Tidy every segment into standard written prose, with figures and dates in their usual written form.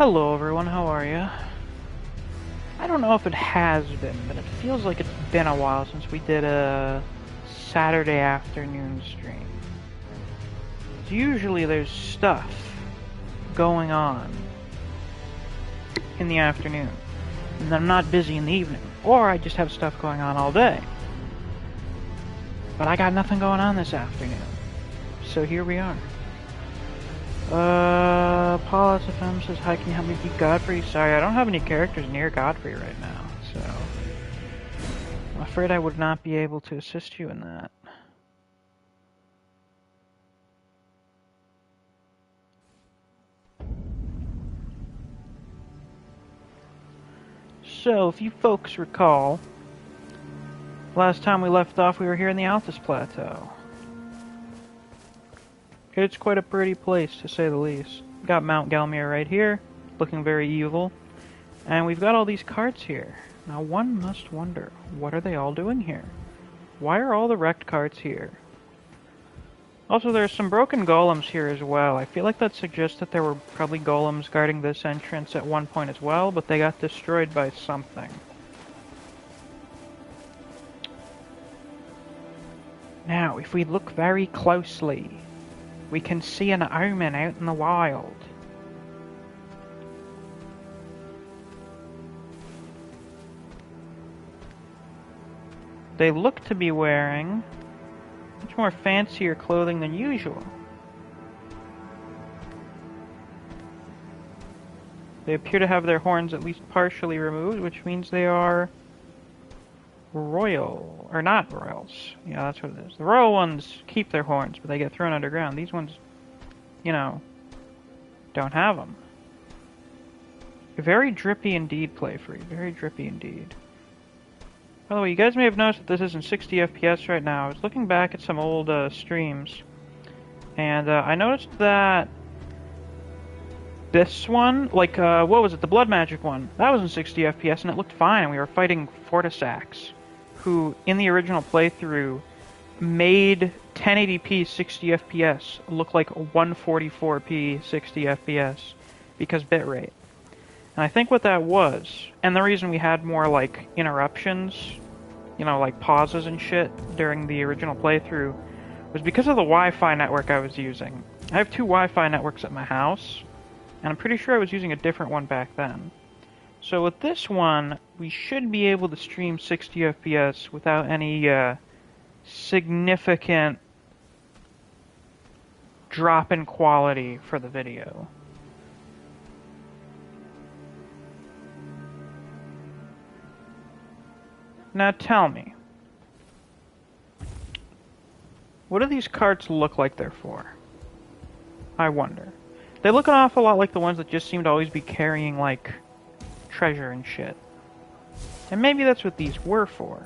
Hello everyone, how are you? I don't know if it has been, but it feels like it's been a while since we did a Saturday afternoon stream. Usually there's stuff going on in the afternoon, and I'm not busy in the evening, or I just have stuff going on all day. But I got nothing going on this afternoon, so here we are. Paulus FM says, hi, can you help me beat Godfrey? Sorry, I don't have any characters near Godfrey right now, so I'm afraid I would not be able to assist you in that. So, if you folks recall, last time we left off we were here in the Altus Plateau. It's quite a pretty place, to say the least. Got Mount Gelmir right here, looking very evil. And we've got all these carts here. Now one must wonder, what are they all doing here? Why are all the wrecked carts here? Also, there's some broken golems here as well. I feel like that suggests that there were probably golems guarding this entrance at one point as well, but they got destroyed by something. Now, if we look very closely, we can see an omen out in the wild. They look to be wearing much more fancier clothing than usual. They appear to have their horns at least partially removed, which means they are royal, or not royals. Yeah, that's what it is. The royal ones keep their horns, but they get thrown underground. These ones, you know, don't have them. Very drippy indeed, Playfree. Very drippy indeed. By the way, you guys may have noticed that this isn't 60 FPS right now. I was looking back at some old streams, and I noticed that this one, like, what was it, the Blood Magic one, that was in 60 FPS, and it looked fine, and we were fighting Fortisax, who, in the original playthrough, made 1080p 60 FPS look like 144p 60 FPS, because bitrate. And I think what that was, and the reason we had more, like, interruptions, you know, like pauses and shit during the original playthrough, was because of the Wi-Fi network I was using. I have two Wi-Fi networks at my house, and I'm pretty sure I was using a different one back then. So with this one, we should be able to stream 60 FPS without any significant drop in quality for the video. Now tell me, what do these carts look like they're for? I wonder. They look an awful lot like the ones that just seem to always be carrying, like, treasure and shit. And maybe that's what these were for.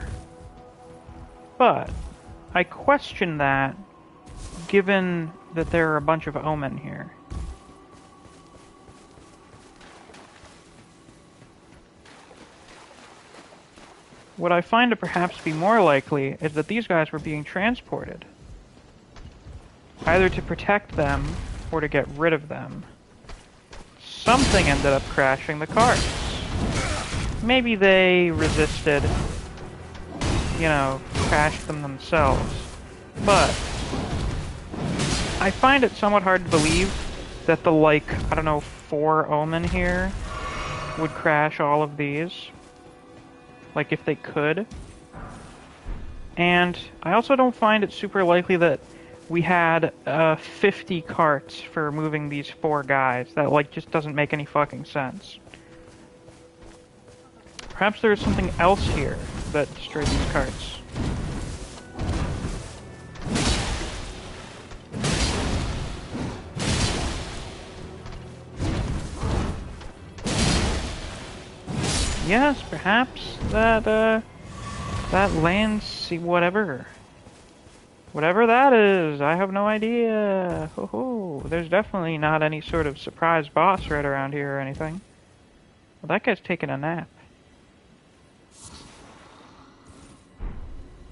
But I question that, given that there are a bunch of omen here. What I find to perhaps be more likely is that these guys were being transported. Either to protect them, or to get rid of them. Something ended up crashing the carts. Maybe they resisted, you know, crashed them themselves. But I find it somewhat hard to believe that the, like, I don't know, 4 omen here would crash all of these. Like, if they could. And I also don't find it super likely that we had 50 carts for moving these 4 guys. That, like, just doesn't make any fucking sense. Perhaps there is something else here that destroyed these carts. Yes, perhaps that lands, whatever. Whatever that is, I have no idea. Ho ho. There's definitely not any sort of surprise boss right around here or anything. Well, that guy's taking a nap.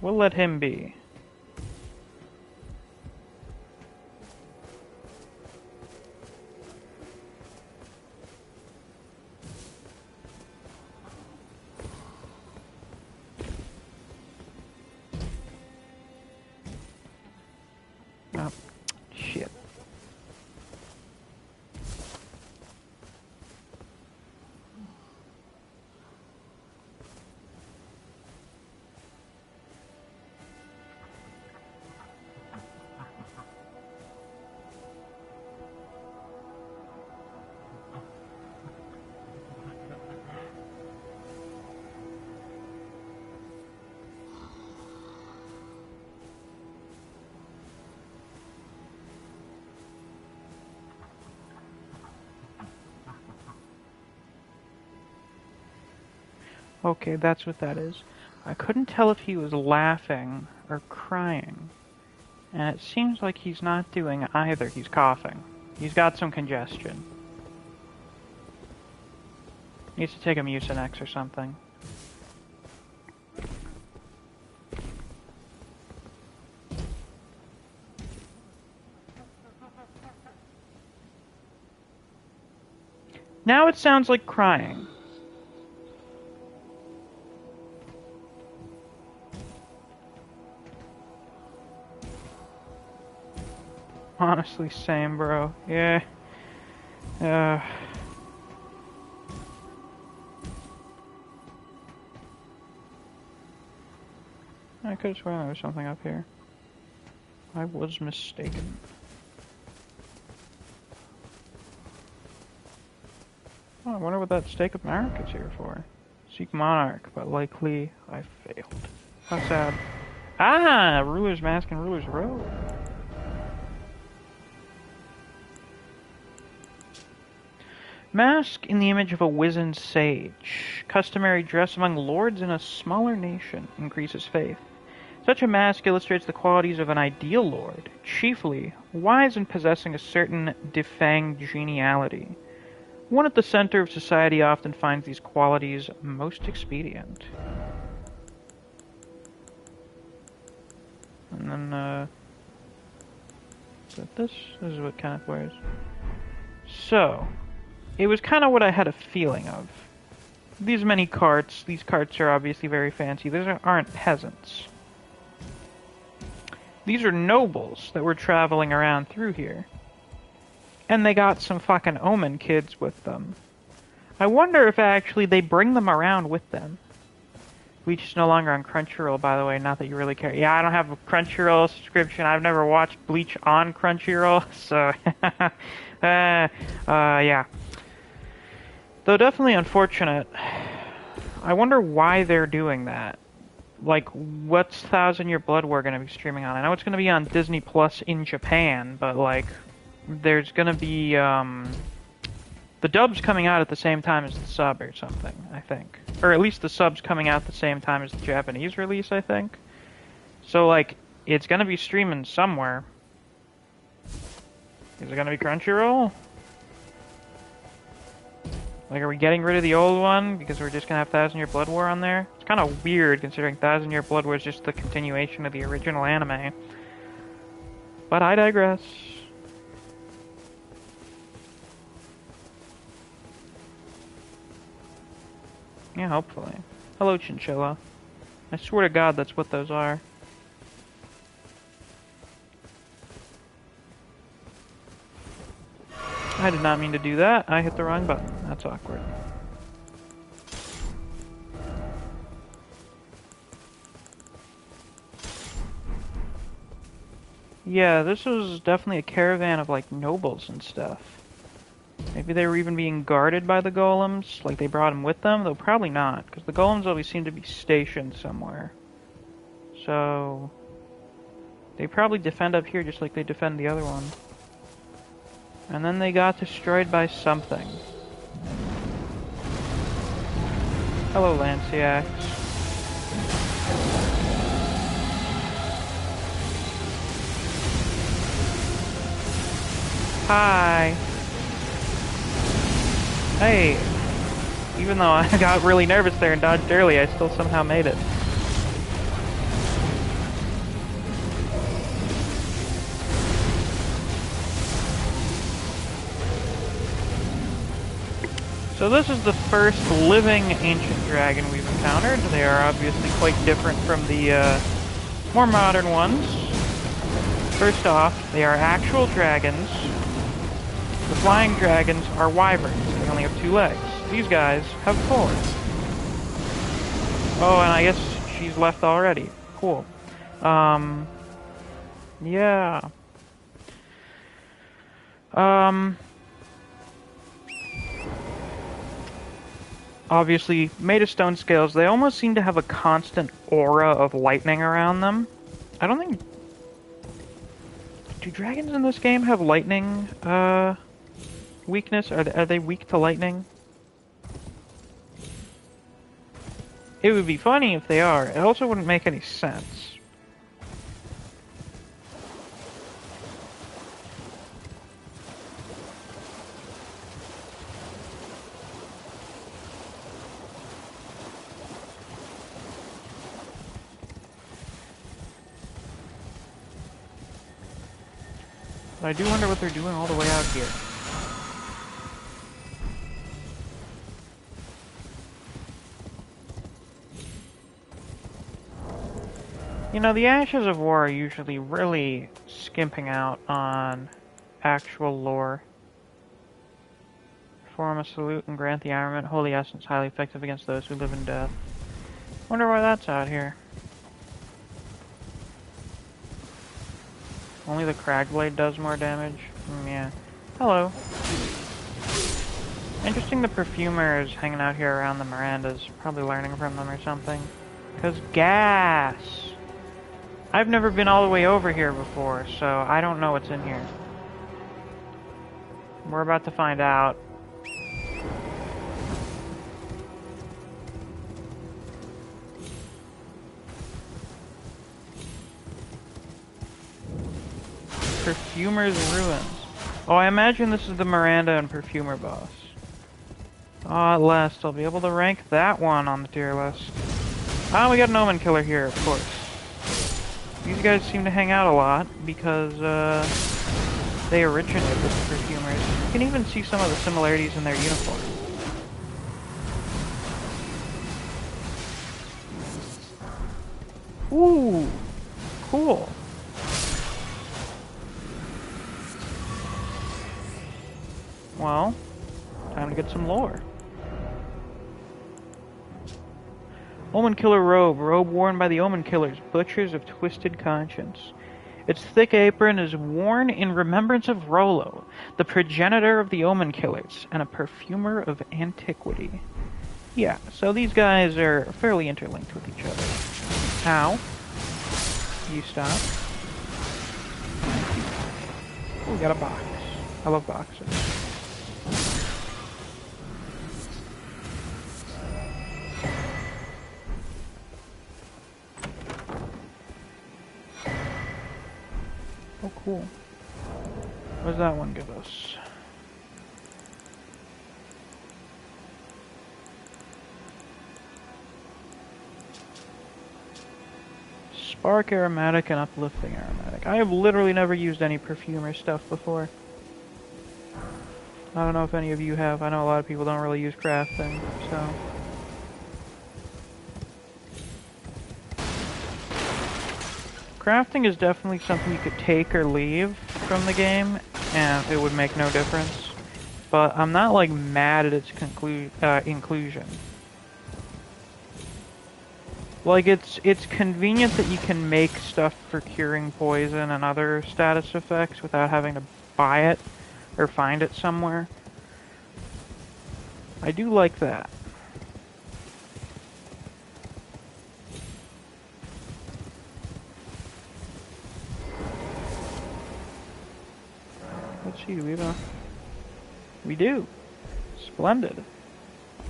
We'll let him be. Okay, that's what that is. I couldn't tell if he was laughing or crying. And it seems like he's not doing either. He's coughing. He's got some congestion. Needs to take a Mucinex or something. Now it sounds like crying. Honestly, same, bro. Yeah. I could have sworn there was something up here. I was mistaken. Oh, I wonder what that stake of Marek is here for. Seek Monarch, but likely I failed. How sad. Ah! Ruler's Mask and Ruler's Robe. Mask in the image of a wizened sage. Customary dress among lords in a smaller nation increases faith. Such a mask illustrates the qualities of an ideal lord, chiefly wise and possessing a certain defanged geniality. One at the center of society often finds these qualities most expedient. And then, is that this? This is what Kenneth wears. So, it was kind of what I had a feeling of. These carts are obviously very fancy. These aren't peasants. These are nobles that were traveling around through here. And they got some fucking omen kids with them. I wonder if actually they bring them around with them. Bleach is no longer on Crunchyroll, by the way, not that you really care. Yeah, I don't have a Crunchyroll subscription. I've never watched Bleach on Crunchyroll, so... yeah. Though definitely unfortunate. I wonder why they're doing that. Like, what's Thousand Year Blood War gonna be streaming on? I know it's gonna be on Disney Plus in Japan, but like... There's gonna be, the dub's coming out at the same time as the sub or something, I think. Or at least the sub's coming out at the same time as the Japanese release, I think. So, like, it's gonna be streaming somewhere. Is it gonna be Crunchyroll? Like, are we getting rid of the old one because we're just gonna have Thousand Year Blood War on there? It's kind of weird considering Thousand Year Blood War is just the continuation of the original anime. But I digress. Yeah, hopefully. Hello, Chinchilla. I swear to God that's what those are. I did not mean to do that. I hit the wrong button. That's awkward. Yeah, this was definitely a caravan of, like, nobles and stuff. Maybe they were even being guarded by the golems, like they brought them with them, though probably not, because the golems always seem to be stationed somewhere. So, they probably defend up here just like they defend the other one. And then they got destroyed by something. Hello, Lanciax. Hi. Hey, even though I got really nervous there and dodged early, I still somehow made it. So this is the first living ancient dragon we've encountered. They are obviously quite different from the more modern ones. First off, they are actual dragons. The flying dragons are wyverns. They only have 2 legs. These guys have 4. Oh, and I guess she's left already. Cool. Yeah. Obviously, made of stone scales, they almost seem to have a constant aura of lightning around them. I don't think... Do dragons in this game have lightning, weakness? Are they weak to lightning? It would be funny if they are. It also wouldn't make any sense. But I do wonder what they're doing all the way out here. You know, the Ashes of War are usually really skimping out on actual lore. Perform a salute and grant the armament. Holy essence, highly effective against those who live in death. Wonder why that's out here. Only the Cragblade does more damage? Yeah. Hello. Interesting the perfumer is hanging out here around the Mirandas. Probably learning from them or something. Because gas! I've never been all the way over here before, so I don't know what's in here. We're about to find out. Perfumer's Ruins. Oh, I imagine this is the Miranda and Perfumer boss. Oh, at last I'll be able to rank that one on the tier list. Ah, we got an Omen Killer here, of course. These guys seem to hang out a lot because they originated with the Perfumers. You can even see some of the similarities in their uniform. Ooh, cool. Well, time to get some lore. Omen Killer robe. Robe worn by the Omen Killers, butchers of twisted conscience. Its thick apron is worn in remembrance of Rollo, the progenitor of the Omen Killers, and a perfumer of antiquity. Yeah, so these guys are fairly interlinked with each other. Ow. You stop. Oh, we got a box. I love boxes. Oh, cool. What does that one give us? Spark aromatic and uplifting aromatic. I have literally never used any perfumer stuff before. I don't know if any of you have. I know a lot of people don't really use crafting, so... Crafting is definitely something you could take or leave from the game, and it would make no difference. But I'm not, like, mad at its inclusion. Like, it's convenient that you can make stuff for curing poison and other status effects without having to buy it or find it somewhere. I do like that. Let's see, do we have enough? We do. Splendid.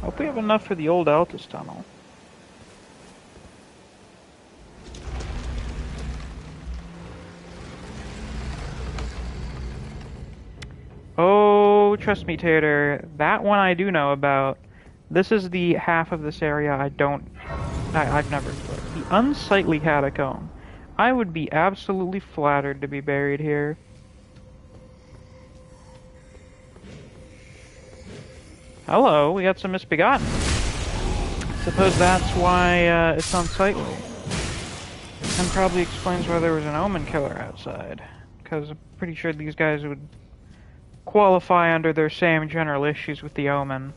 Hope we have enough for the old Altus tunnel. Oh, trust me, Tater. That one I do know about. This is the half of this area I've never explored. The Unsightly Catacomb. I would be absolutely flattered to be buried here. Hello, we got some Misbegotten. Suppose that's why it's unsightly. And probably explains why there was an Omen Killer outside. Because I'm pretty sure these guys would qualify under their same general issues with the Omen.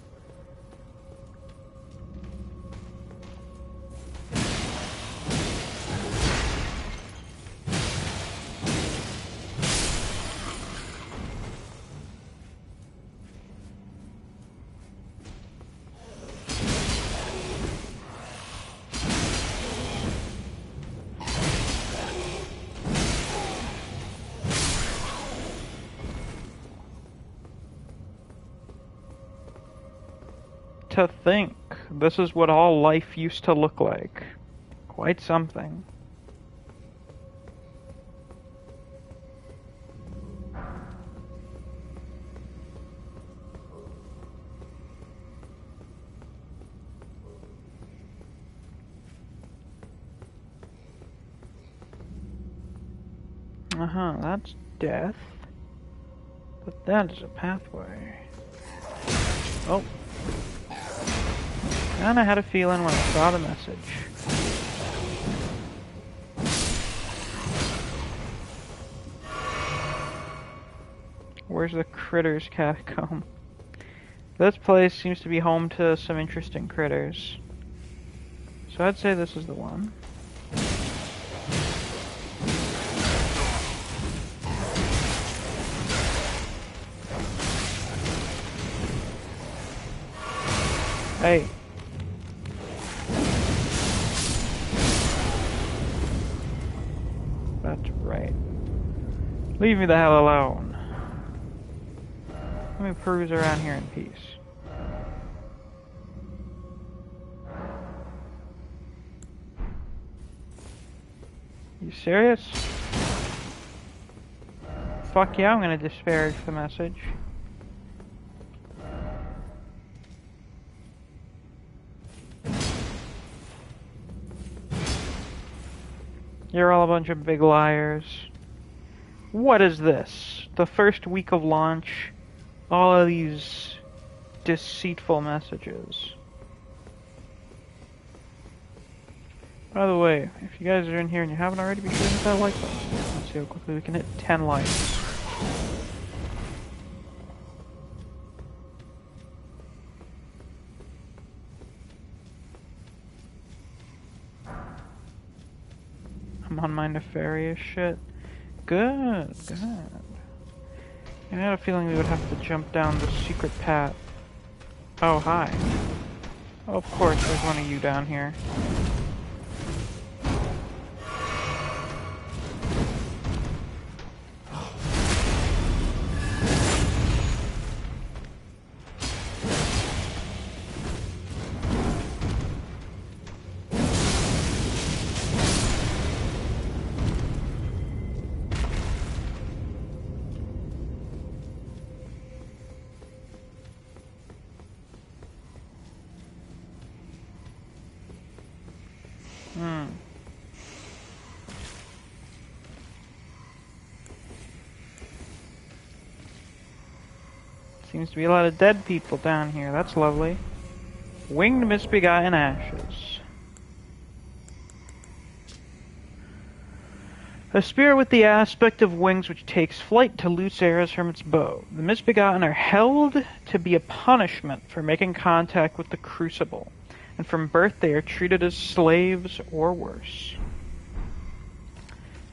To think This is what all life used to look like. Quite something. That's death. But that is a pathway. Oh. And I had a feeling when I saw the message. Where's the critters catacomb? This place seems to be home to some interesting critters. So I'd say this is the one. Hey. That's right. Leave me the hell alone. Let me peruse around here in peace. You serious? Fuck yeah, I'm gonna disparage the message. You're all a bunch of big liars. What is this? The first week of launch? All of these deceitful messages. By the way, if you guys are in here and you haven't already, be sure to hit that like button. Let's see how quickly we can hit 10 likes. I'm on my nefarious shit. Good, good. I had a feeling we would have to jump down the secret path. Oh, hi. Oh, of course, there's one of you down here. Seems to be a lot of dead people down here. That's lovely. Winged misbegotten ashes. A spirit with the aspect of wings which takes flight to loose arrows from its bow. The misbegotten are held to be a punishment for making contact with the crucible, and from birth they are treated as slaves or worse.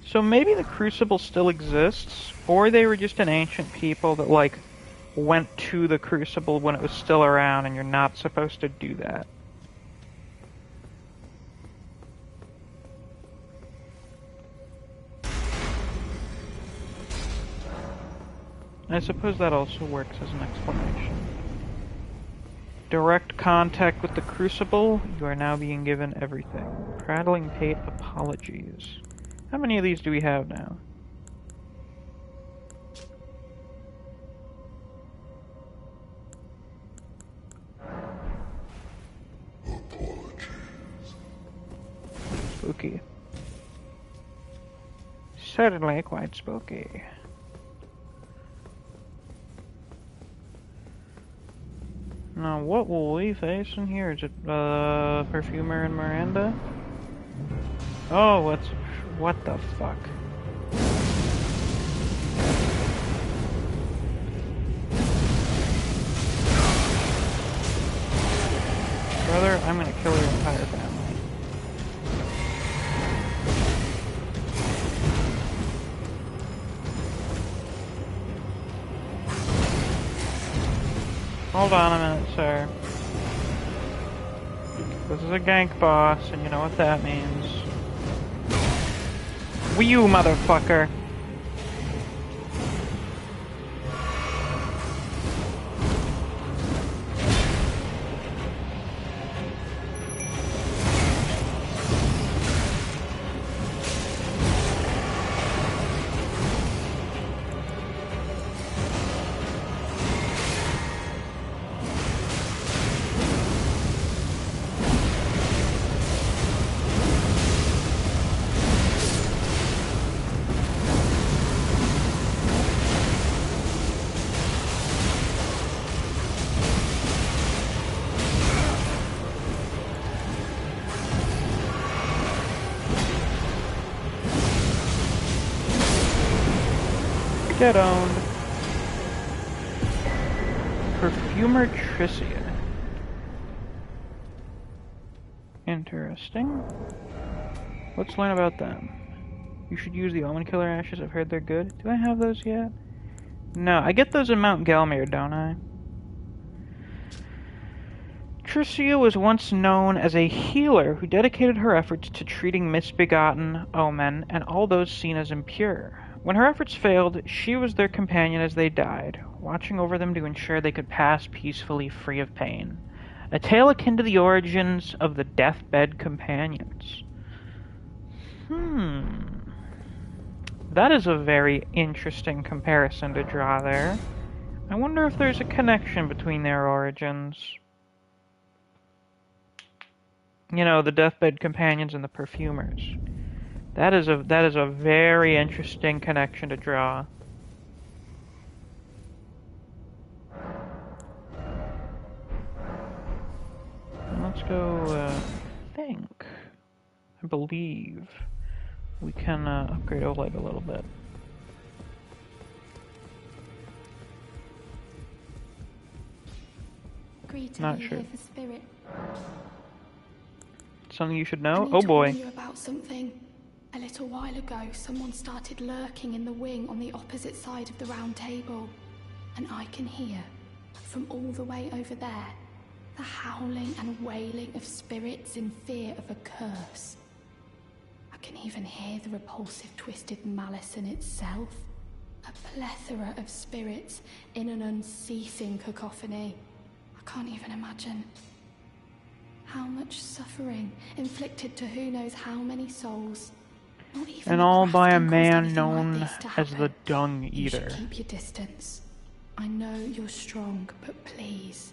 So maybe the crucible still exists, or they were just an ancient people that, like, went to the crucible when it was still around, and you're not supposed to do that. I suppose that also works as an explanation. Direct contact with the crucible, you are now being given everything. Prattling Pate apologies. How many of these do we have now? Spooky. Certainly quite spooky. Now, what will we face in here? Is it, Perfumer and Miranda? Oh, what the fuck? Brother, I'm gonna kill your entire family. Hold on a minute, sir. This is a gank boss, and you know what that means. You motherfucker! Get owned. Perfumer Tricia. Interesting. Let's learn about them. You should use the Almond Killer Ashes. I've heard they're good. Do I have those yet? No, I get those in Mount Gelmir, don't I? Tricia was once known as a healer who dedicated her efforts to treating misbegotten omen and all those seen as impure. When her efforts failed, she was their companion as they died, watching over them to ensure they could pass peacefully free of pain. A tale akin to the origins of the deathbed companions. That is a very interesting comparison to draw there. I wonder if there's a connection between their origins. You know, the deathbed companions and the perfumers. That is a very interesting connection to draw. Let's go, I believe we can upgrade Oleg a little bit. Not sure. For spirit. Something you should know? Oh boy. I need to warn you about something. A little while ago, someone started lurking in the wing on the opposite side of the round table. And I can hear, from all the way over there, the howling and wailing of spirits in fear of a curse. I can even hear the repulsive twisted malice in itself. A plethora of spirits in an unceasing cacophony. I can't even imagine. How much suffering inflicted to who knows how many souls. Not even and all by a caused man anything known like this to as the happen. Dung You Eater. should keep your distance. I know you're strong, but please.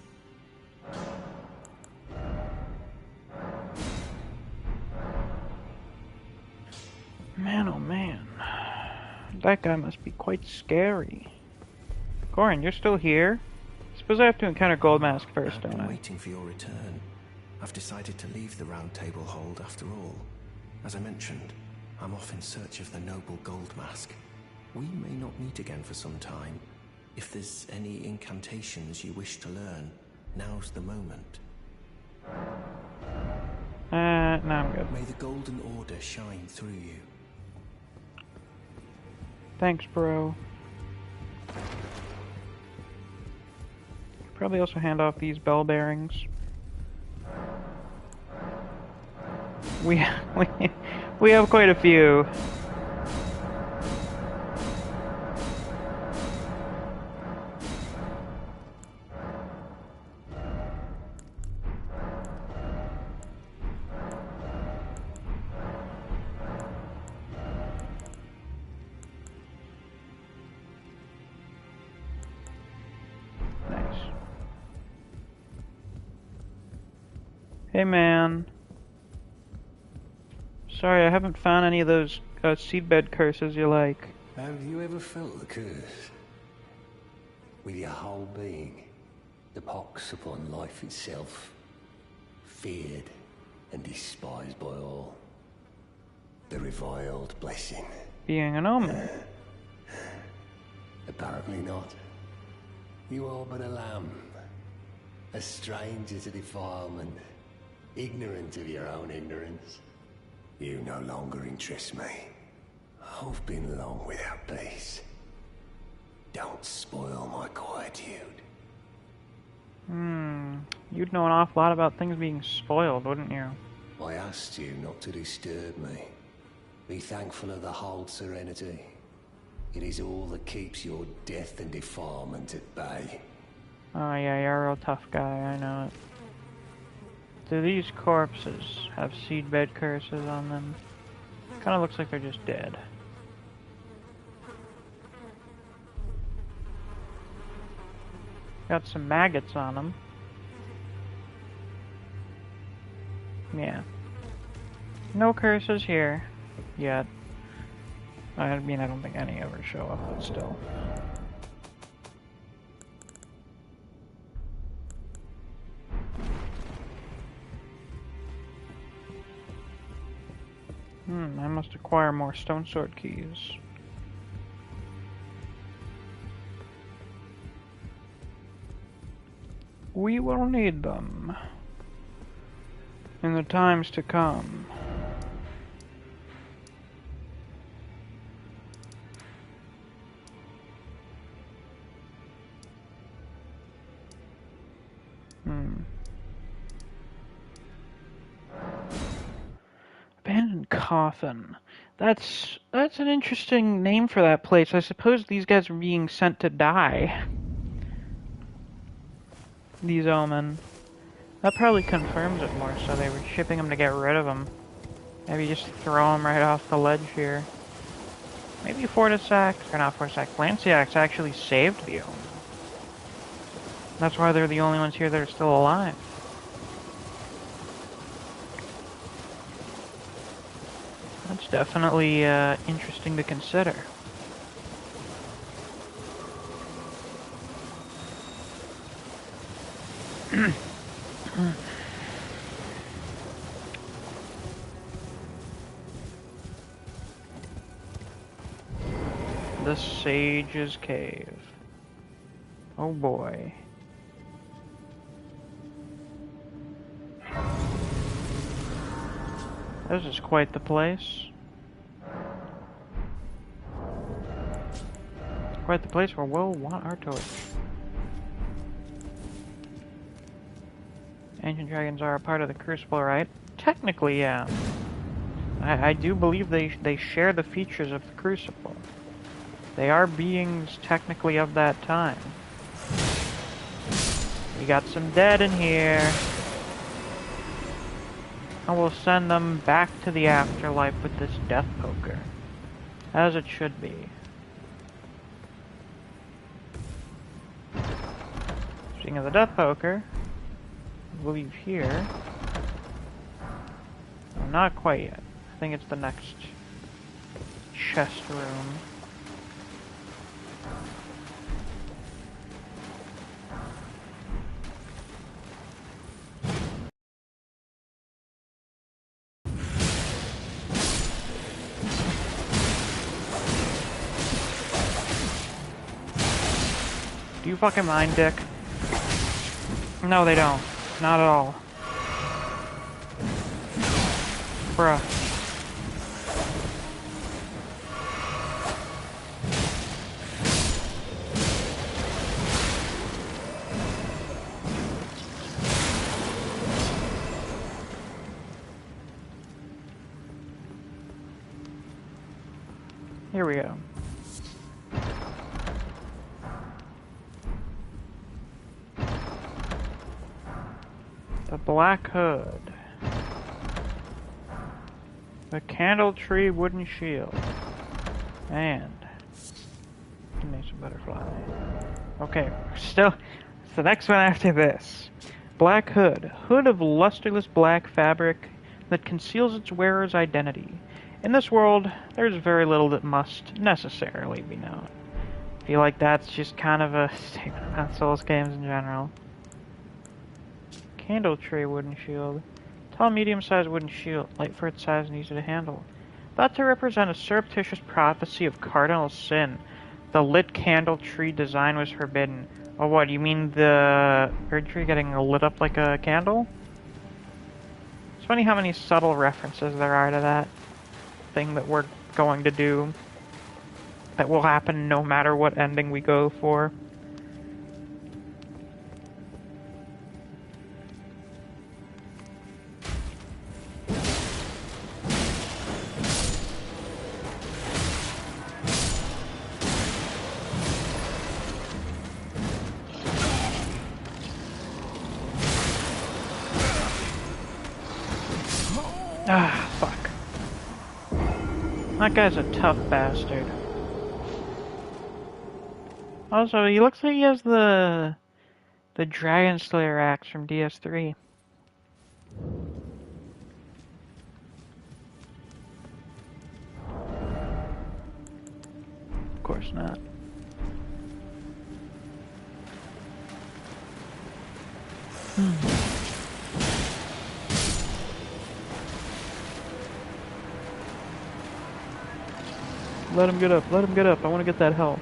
Man, oh man. That guy must be quite scary. Goran, you're still here? Suppose I have to encounter Goldmask first, I've don't been I? waiting for your return. I've decided to leave the Round Table Hold after all. As I mentioned, I'm off in search of the noble Goldmask. We may not meet again for some time. If there's any incantations you wish to learn, now's the moment. No, I'm good. May the Golden Order shine through you. Thanks, bro. Probably also hand off these bell bearings. We have quite a few. Hey man. Sorry, I haven't found any of those seedbed curses you like. Have you ever felt the curse? With your whole being, the pox upon life itself, feared and despised by all. The reviled blessing. Being an omen. Apparently not. You are but a lamb, a stranger to defilement, ignorant of your own ignorance. You no longer interest me. I've been long without peace. Don't spoil my quietude. You'd know an awful lot about things being spoiled, wouldn't you? I asked you not to disturb me. Be thankful of the hold serenity. It is all that keeps your death and defilement at bay. Oh yeah, you're a real tough guy, I know it. Do these corpses have seedbed curses on them? Kinda looks like they're just dead. Got some maggots on them. Yeah. No curses here. Yet. I mean, I don't think any ever show up, but still. I must acquire more stone sword keys. We will need them in the times to come. Abandoned coffin. That's an interesting name for that place. I suppose these guys are being sent to die. These omen. That probably confirms it more, so they were shipping them to get rid of them. Maybe just throw them right off the ledge here. Maybe Fortisax, or not Fortisax, Lanciax actually saved the omen. That's why they're the only ones here that are still alive. That's definitely interesting to consider. The Sage's Cave. Oh boy. This is quite the place. Quite the place where we'll want our torch. Ancient dragons are a part of the Crucible, right? Technically, yeah. I do believe they share the features of the Crucible. They are beings technically of that time. We got some dead in here. And we'll send them back to the afterlife with this death poker. As it should be. Speaking of the death poker, I believe here. No, not quite yet. I think it's the next chest room. Do you fucking mind, Dick? No, they don't. Not at all. Bruh. Here we go. The Black Hood. The Candle Tree Wooden Shield. And make some butterfly. Okay, still it's the next one after this. Black Hood. Hood of lusterless black fabric that conceals its wearer's identity. In this world, there's very little that must necessarily be known. I feel like that's just kind of a statement about Souls games in general. Candle Tree Wooden Shield. Tall, medium-sized wooden shield, light for its size and easy to handle. Thought to represent a surreptitious prophecy of cardinal sin, the lit candle tree design was forbidden. Oh, what, you mean the Erd tree getting lit up like a candle? It's funny how many subtle references there are to that thing that we're going to do. That will happen no matter what ending we go for. Ah, fuck. That guy's a tough bastard. Also, he looks like he has the Dragon Slayer axe from DS3. Of course not. Let him get up, let him get up. I want to get that health.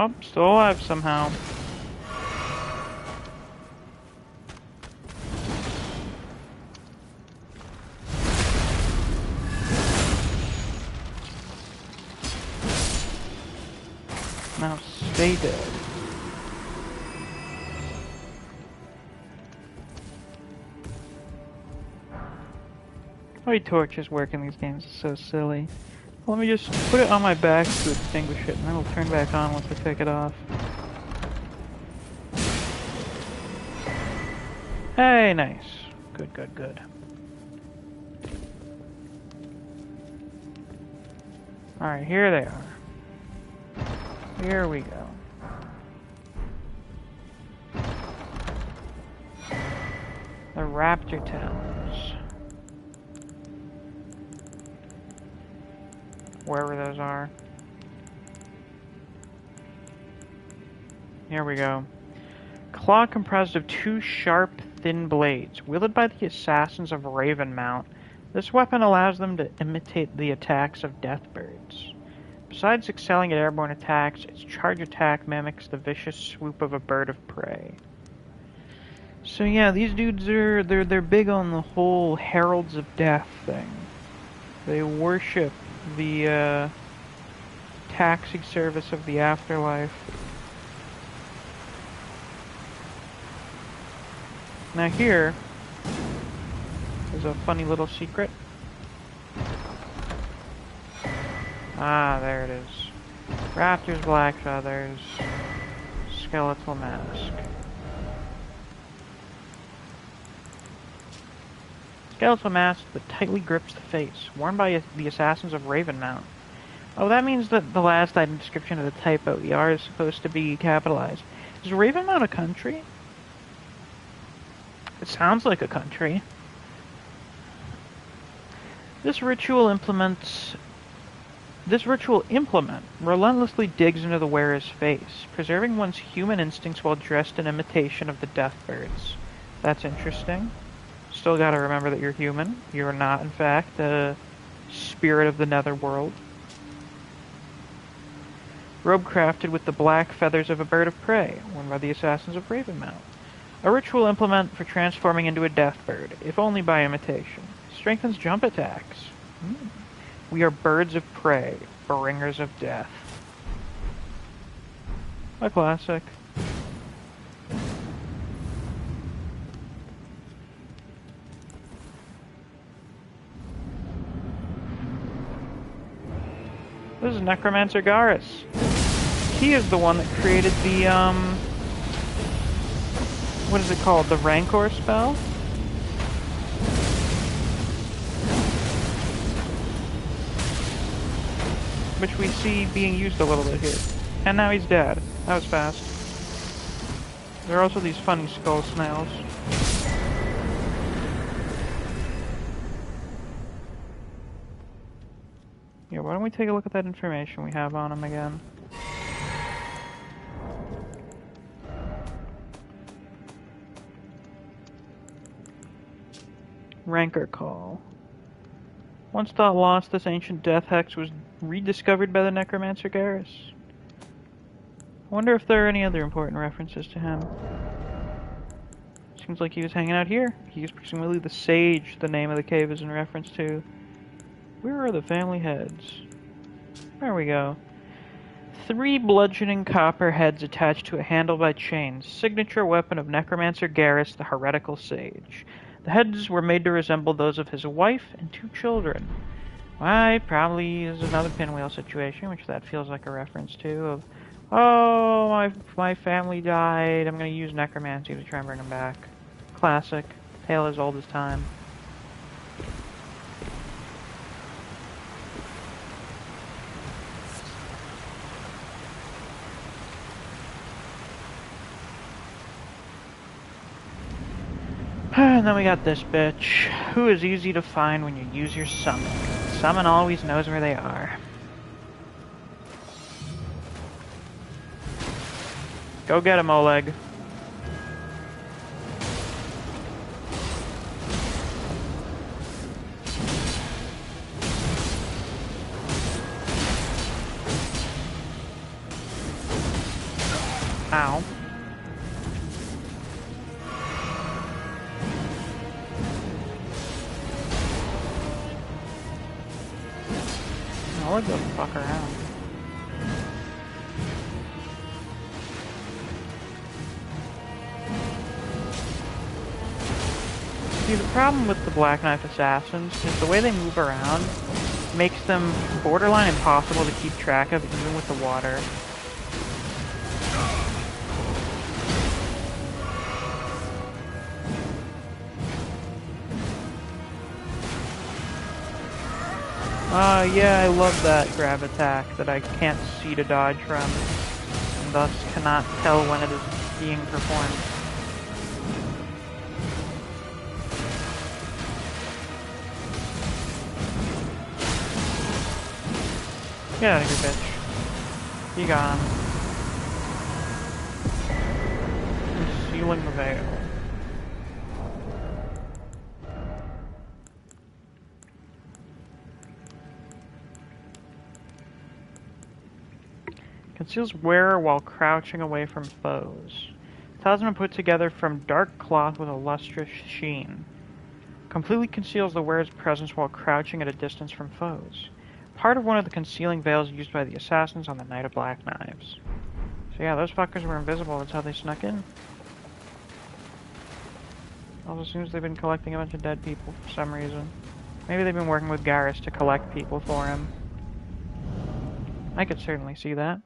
Oh, still alive somehow. Now stay dead. Why torches work in these games is so silly. Let me just put it on my back to extinguish it, and then it'll turn back on once I take it off. Hey, nice. Good, good, good. Alright, here they are. Here we go. The Raptor Towns. Wherever those are. Here we go. Claw comprised of 2 sharp, thin blades, wielded by the assassins of Ravenmount. This weapon allows them to imitate the attacks of deathbirds. Besides excelling at airborne attacks, its charge attack mimics the vicious swoop of a bird of prey. So yeah, these dudes they're big on the whole heralds of death thing. They worship the taxi service of the afterlife. Now here is a funny little secret. Ah, there it is. Raptors, black feathers, skeletal mask. Skeletal mask that tightly grips the face, worn by the assassins of Ravenmount. Oh, that means that the last item description of the typo, the R is supposed to be capitalized. Is Ravenmount a country? It sounds like a country. This ritual implement relentlessly digs into the wearer's face, preserving one's human instincts while dressed in imitation of the deathbirds. That's interesting. Still gotta remember that you're human. You're not, in fact, a spirit of the netherworld. Robe crafted with the black feathers of a bird of prey, worn by the assassins of Ravenmount. A ritual implement for transforming into a deathbird, if only by imitation. Strengthens jump attacks. We are birds of prey, bringers of death. A classic. This is Necromancer Garrus. He is the one that created the, what is it called? The Rancor spell? Which we see being used a little bit here. And now he's dead. That was fast. There are also these funny skull snails. Yeah, why don't we take a look at that information we have on him again? Rancor Call. Once thought lost, this ancient death hex was rediscovered by the Necromancer Garrus. I wonder if there are any other important references to him. Seems like he was hanging out here. He is presumably the sage the name of the cave is in reference to. Where are the family heads? There we go. 3 bludgeoning copper heads attached to a handle by chains. Signature weapon of Necromancer Garrus, the heretical sage. The heads were made to resemble those of his wife and 2 children. Why, probably is another pinwheel situation, which that feels like a reference to, of, oh, my family died, I'm going to use necromancy to try and bring them back. Classic. Tale as old as time. And then we got this bitch, who is easy to find when you use your summon. Summon always knows where they are. Go get him, Oleg. Ow. I'll let the fuck around. See, the problem with the Black Knife Assassins is the way they move around makes them borderline impossible to keep track of even with the water. Yeah, I love that grab attack that I can't see to dodge from, and thus cannot tell when it is being performed. Get out of here, bitch. Be gone. Concealing the veil. Conceals wearer while crouching away from foes. Talisman put together from dark cloth with a lustrous sheen. Completely conceals the wearer's presence while crouching at a distance from foes. Part of one of the concealing veils used by the assassins on the Night of Black Knives. So yeah, those fuckers were invisible. That's how they snuck in. Also seems they've been collecting a bunch of dead people for some reason. Maybe they've been working with Garrus to collect people for him. I could certainly see that.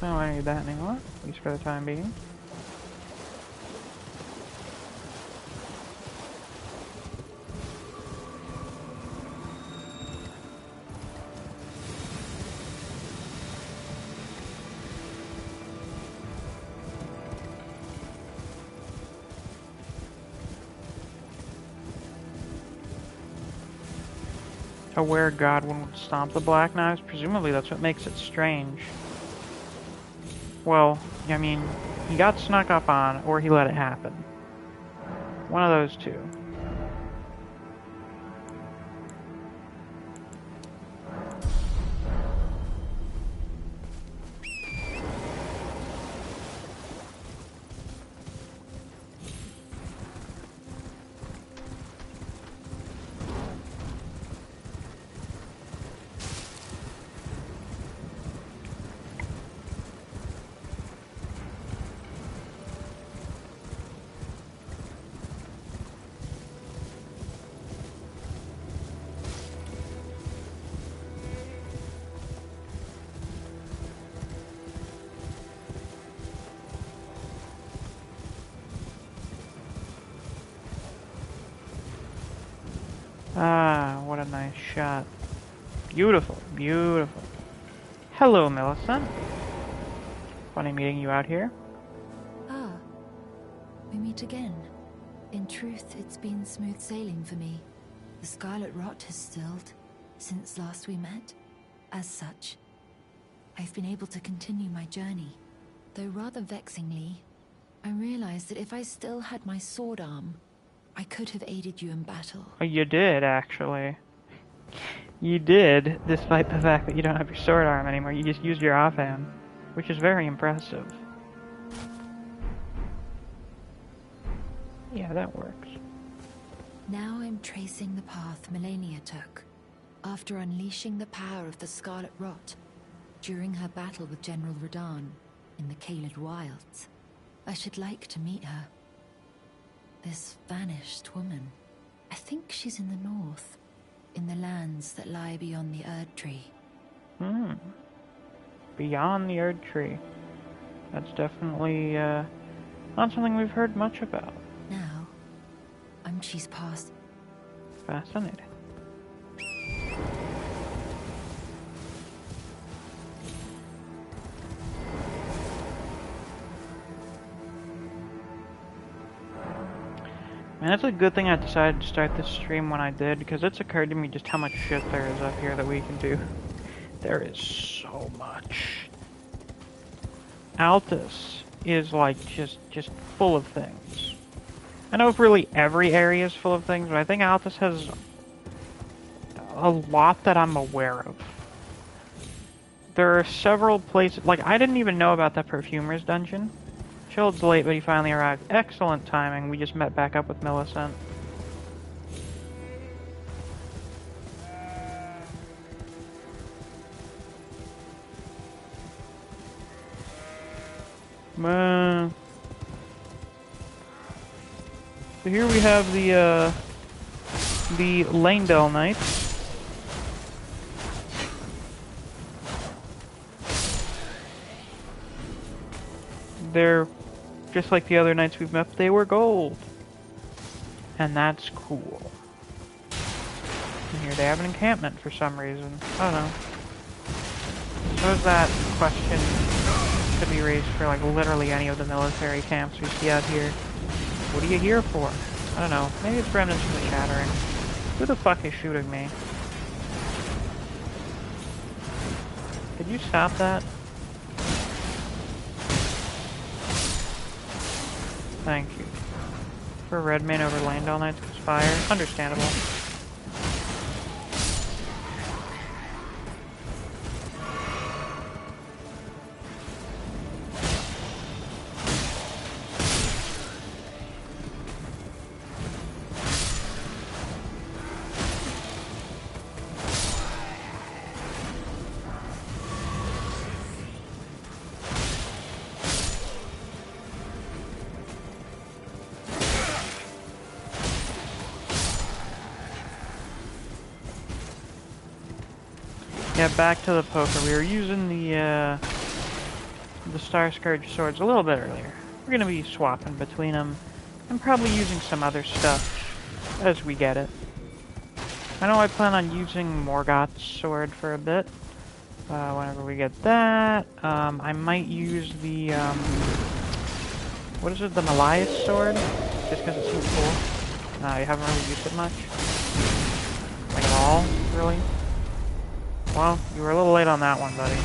I don't need that anymore, at least for the time being. Aware Godwin would stomp the Black Knives? Presumably that's what makes it strange. Well, I mean, he got snuck up on, or he let it happen. One of those two. Ah, what a nice shot. Beautiful, beautiful. Hello, Millicent. Funny meeting you out here. Ah, we meet again. In truth, it's been smooth sailing for me. The scarlet rot has stilled since last we met. As such, I've been able to continue my journey. Though rather vexingly, I realized that if I still had my sword arm, I could have aided you in battle. Oh, you did, actually. You did, despite the fact that you don't have your sword arm anymore. You just used your offhand, which is very impressive. Yeah, that works. Now I'm tracing the path Melania took, after unleashing the power of the Scarlet Rot during her battle with General Radahn in the Caelid Wilds. I should like to meet her. This vanished woman. I think she's in the north, in the lands that lie beyond the Erd Tree. Beyond the Erd Tree. That's definitely, not something we've heard much about. Now, she's passed. Fascinating. And it's a good thing I decided to start this stream when I did, because it's occurred to me just how much shit there is up here that we can do. There is so much. Altus is like just full of things. I know if really every area is full of things, but I think Altus has a lot that I'm aware of. There are several places, like I didn't even know about that perfumer's dungeon. Chilled's late, but he finally arrived. Excellent timing. We just met back up with Millicent. So here we have the Lanedell Knights. They're just like the other knights we've met, they were gold. And that's cool. And here they have an encampment for some reason. I don't know. I suppose that question could be raised for like literally any of the military camps we see out here. What are you here for? I don't know. Maybe it's remnants from the shattering. Who the fuck is shooting me? Could you stop that? Thank you. For Redman over Lanedell Knights because fire. Understandable. Yeah, back to the poker. We were using the Star Scourge swords a little bit earlier. We're gonna be swapping between them, and probably using some other stuff as we get it. I know I plan on using Morgoth's sword for a bit. Whenever we get that, I might use the what is it? The Malias sword, just because it seems cool. I haven't really used it much, like at all, really. Well, you were a little late on that one, buddy.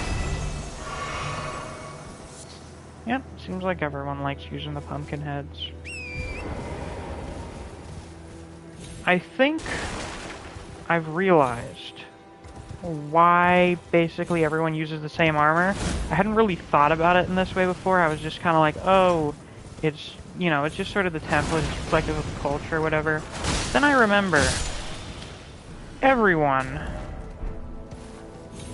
Yep, seems like everyone likes using the pumpkin heads. I think I've realized why basically everyone uses the same armor. I hadn't really thought about it in this way before. I was just kind of like, oh, it's, you know, it's just sort of the template, it's reflective of the culture or whatever. Then I remember everyone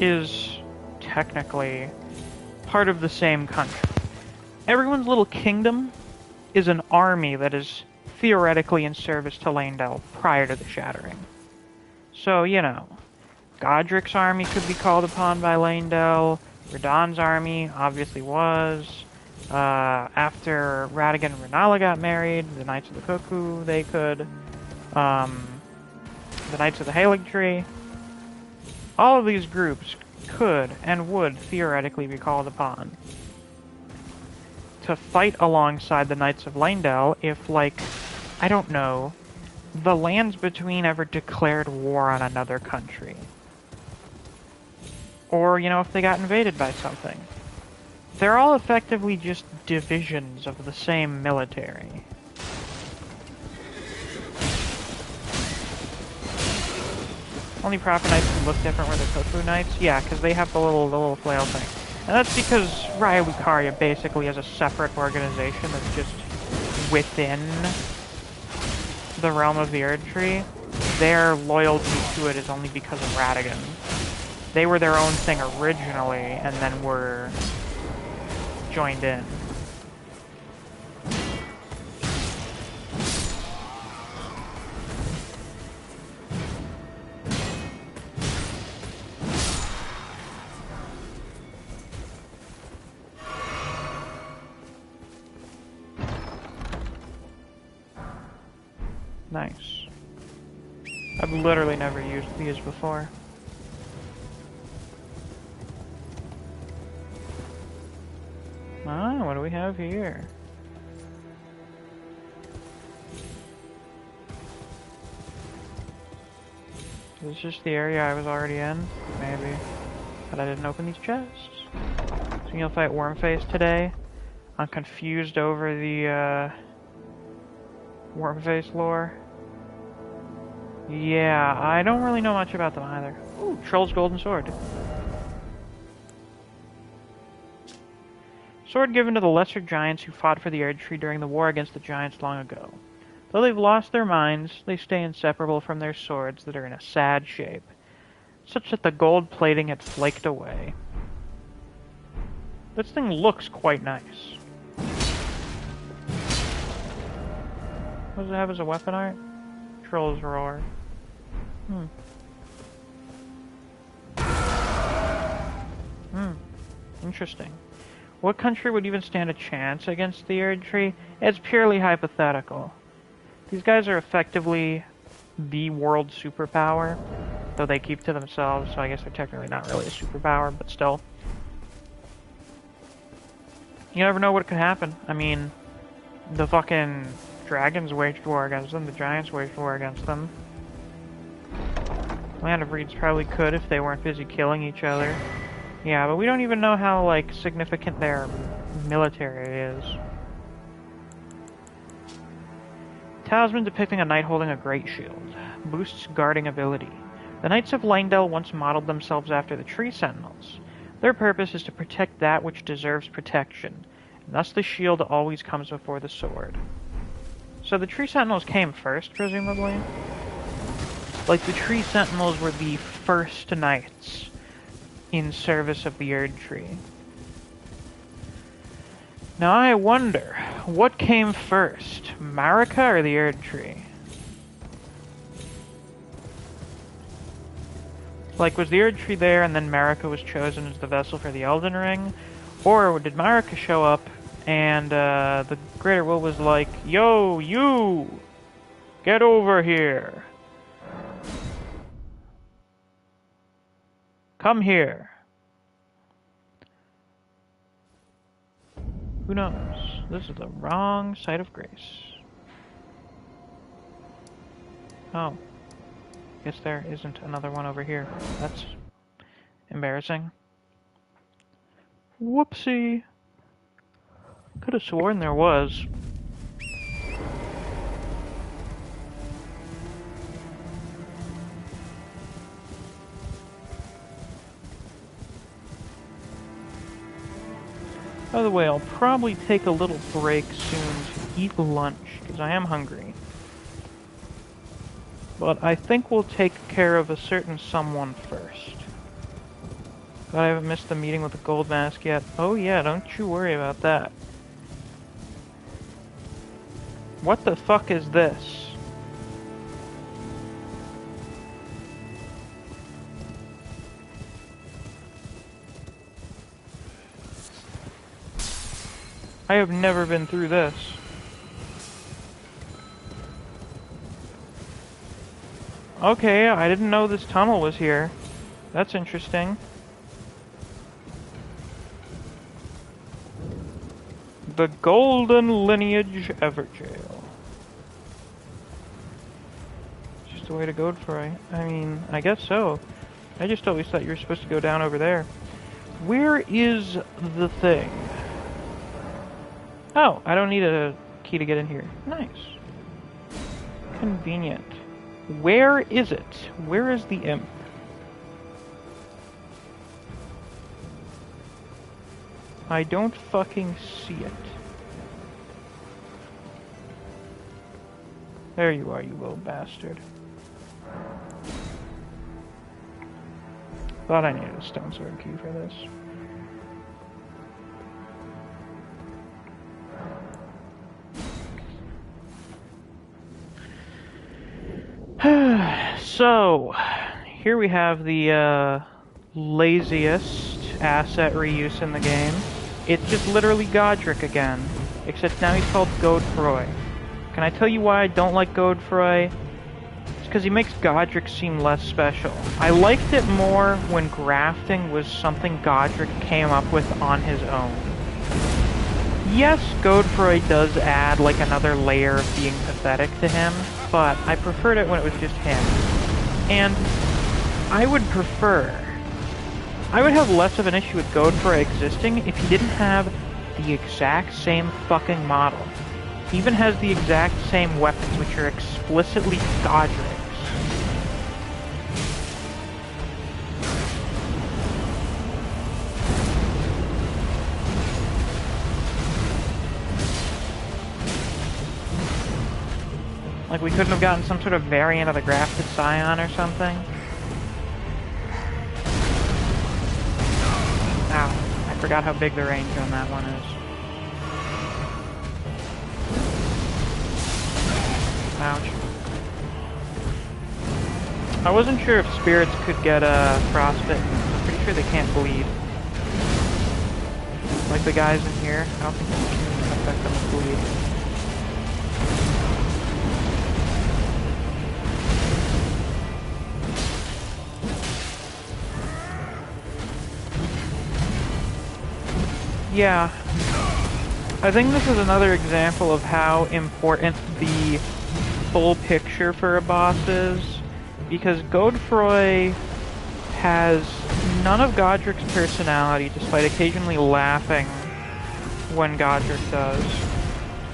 is technically part of the same country. Everyone's little kingdom is an army that is theoretically in service to Lanedell prior to the Shattering. So, you know, Godric's army could be called upon by Lanedell. Radahn's army obviously was. After Radagon and Renala got married, the Knights of the Cuckoo, they could. The Knights of the Halig Tree. All of these groups could and would theoretically be called upon to fight alongside the Knights of Lanedell if, like, I don't know, the lands between ever declared war on another country. Or, you know, if they got invaded by something. They're all effectively just divisions of the same military. Only Prophet Knights can look different where they're Cuckoo Knights? Yeah, because they have the little flail thing. And that's because Raya Lucaria basically is a separate organization that's just within the realm of the Erdtree. Their loyalty to it is only because of Radagon. They were their own thing originally, and then were joined in. Nice. I've literally never used these before. Ah, what do we have here? Is this just the area I was already in? Maybe. But I didn't open these chests. So you'll fight Wormface today. I'm confused over the, Wormface lore. Yeah, I don't really know much about them either. Ooh, Troll's Golden Sword. Sword given to the lesser giants who fought for the Erdtree during the war against the giants long ago. Though they've lost their minds, they stay inseparable from their swords that are in a sad shape, such that the gold plating had flaked away. This thing looks quite nice. What does it have as a weapon art? Troll's Roar. Interesting. What country would even stand a chance against the Erdtree? It's purely hypothetical. These guys are effectively the world superpower, though they keep to themselves, so I guess they're technically not really a superpower, but still. You never know what could happen. I mean, the fucking dragons waged war against them, the giants waged war against them. Land of Reeds probably could if they weren't busy killing each other. Yeah, but we don't even know how, like, significant their military is. Talisman depicting a knight holding a great shield. Boosts guarding ability. The Knights of Leyndell once modeled themselves after the Tree Sentinels. Their purpose is to protect that which deserves protection, and thus the shield always comes before the sword. So the Tree Sentinels came first, presumably? Like, the Tree Sentinels were the first knights in service of the Erdtree. Now I wonder, what came first, Marika or the Erdtree? Like, was the Erdtree there and then Marika was chosen as the vessel for the Elden Ring? Or did Marika show up and the Greater Will was like, yo, you! Get over here! Come here. Who knows? This is the wrong side of grace. Oh. Guess there isn't another one over here. That's embarrassing. Whoopsie. Could have sworn there was. By the way, I'll probably take a little break soon to eat lunch, because I am hungry. But I think we'll take care of a certain someone first. But I haven't missed the meeting with the Gold Mask yet. Oh yeah, don't you worry about that. What the fuck is this? I have never been through this. Okay, I didn't know this tunnel was here. That's interesting. The Golden Lineage Everjail. Just a way to Godfrey. I mean, I guess so. I just always thought you were supposed to go down over there. Where is the thing? Oh, I don't need a key to get in here. Nice. Convenient. Where is it? Where is the imp? I don't fucking see it. There you are, you little bastard. Thought I needed a stone sword key for this. So, here we have the laziest asset reuse in the game. It's just literally Godric again, except now he's called Godfrey. Can I tell you why I don't like Godfrey? It's because he makes Godric seem less special. I liked it more when grafting was something Godric came up with on his own. Yes, Godfrey does add like another layer of being pathetic to him, but I preferred it when it was just him. And I would have less of an issue with Godfrey existing if he didn't have the exact same fucking model. He even has the exact same weapons, which are explicitly Godric's. Like, we couldn't have gotten some sort of variant of the grafted Scion or something? Ow. I forgot how big the range on that one is. Ouch. I wasn't sure if spirits could get frostbitten. I'm pretty sure they can't bleed. Like the guys in here. I don't think you can affect them with bleed. Yeah. I think this is another example of how important the full picture for a boss is, because Godfrey has none of Godric's personality, despite occasionally laughing when Godric does.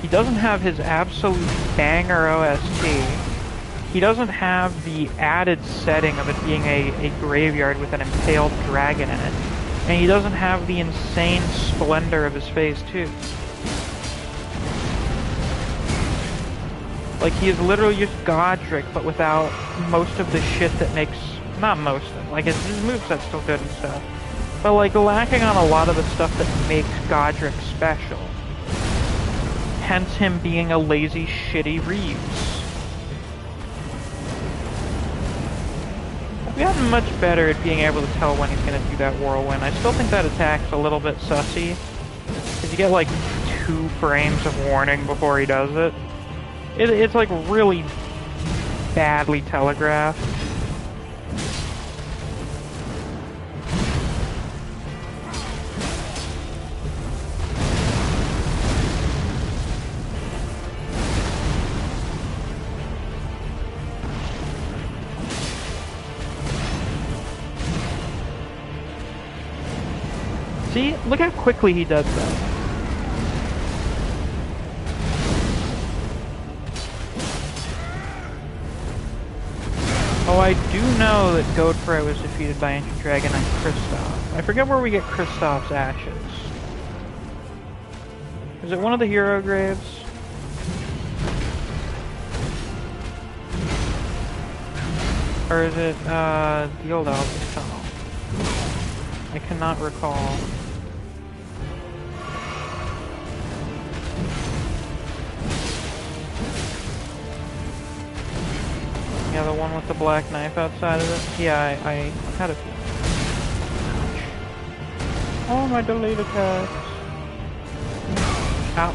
He doesn't have his absolute banger OST. He doesn't have the added setting of it being a graveyard with an impaled dragon in it. And he doesn't have the insane splendor of his phase 2. Like, he is literally just Godric, but without most of the shit that makes... Not most of it. Like, his moveset's still good and stuff. But, like, lacking on a lot of the stuff that makes Godric special. Hence him being a lazy, shitty Reeves. We've gotten much better at being able to tell when he's going to do that whirlwind. I still think that attack's a little bit sussy. Because you get like 2 frames of warning before he does it. It's like really badly telegraphed. See? Look how quickly he does that. Oh, I do know that Godfrey was defeated by Ancient Dragon and Kristoff. I forget where we get Kristoff's ashes. Is it one of the hero graves? Or is it, the old Altus tunnel? I cannot recall. Yeah, the one with the black knife outside of it? Yeah, I had a feeling. Oh, my delayed attacks. Ow.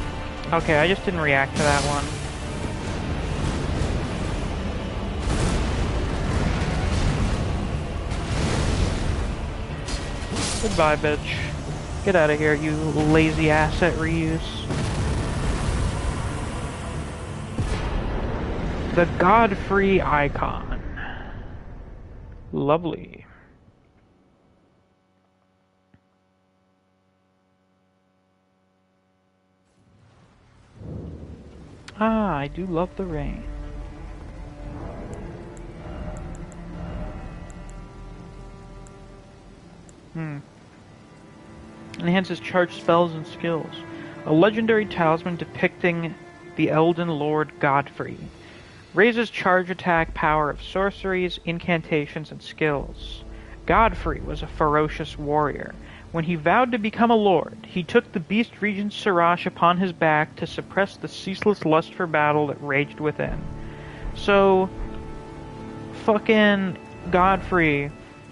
Okay, I just didn't react to that one. Goodbye, bitch. Get out of here, you lazy asset reuse. The Godfrey icon. Lovely. Ah, I do love the rain. Enhances charged spells and skills. A legendary talisman depicting the Elden Lord Godfrey. Raises charge attack power of sorceries, incantations, and skills. Godfrey was a ferocious warrior. When he vowed to become a lord, he took the beast regent Sirach upon his back to suppress the ceaseless lust for battle that raged within. So, fucking Godfrey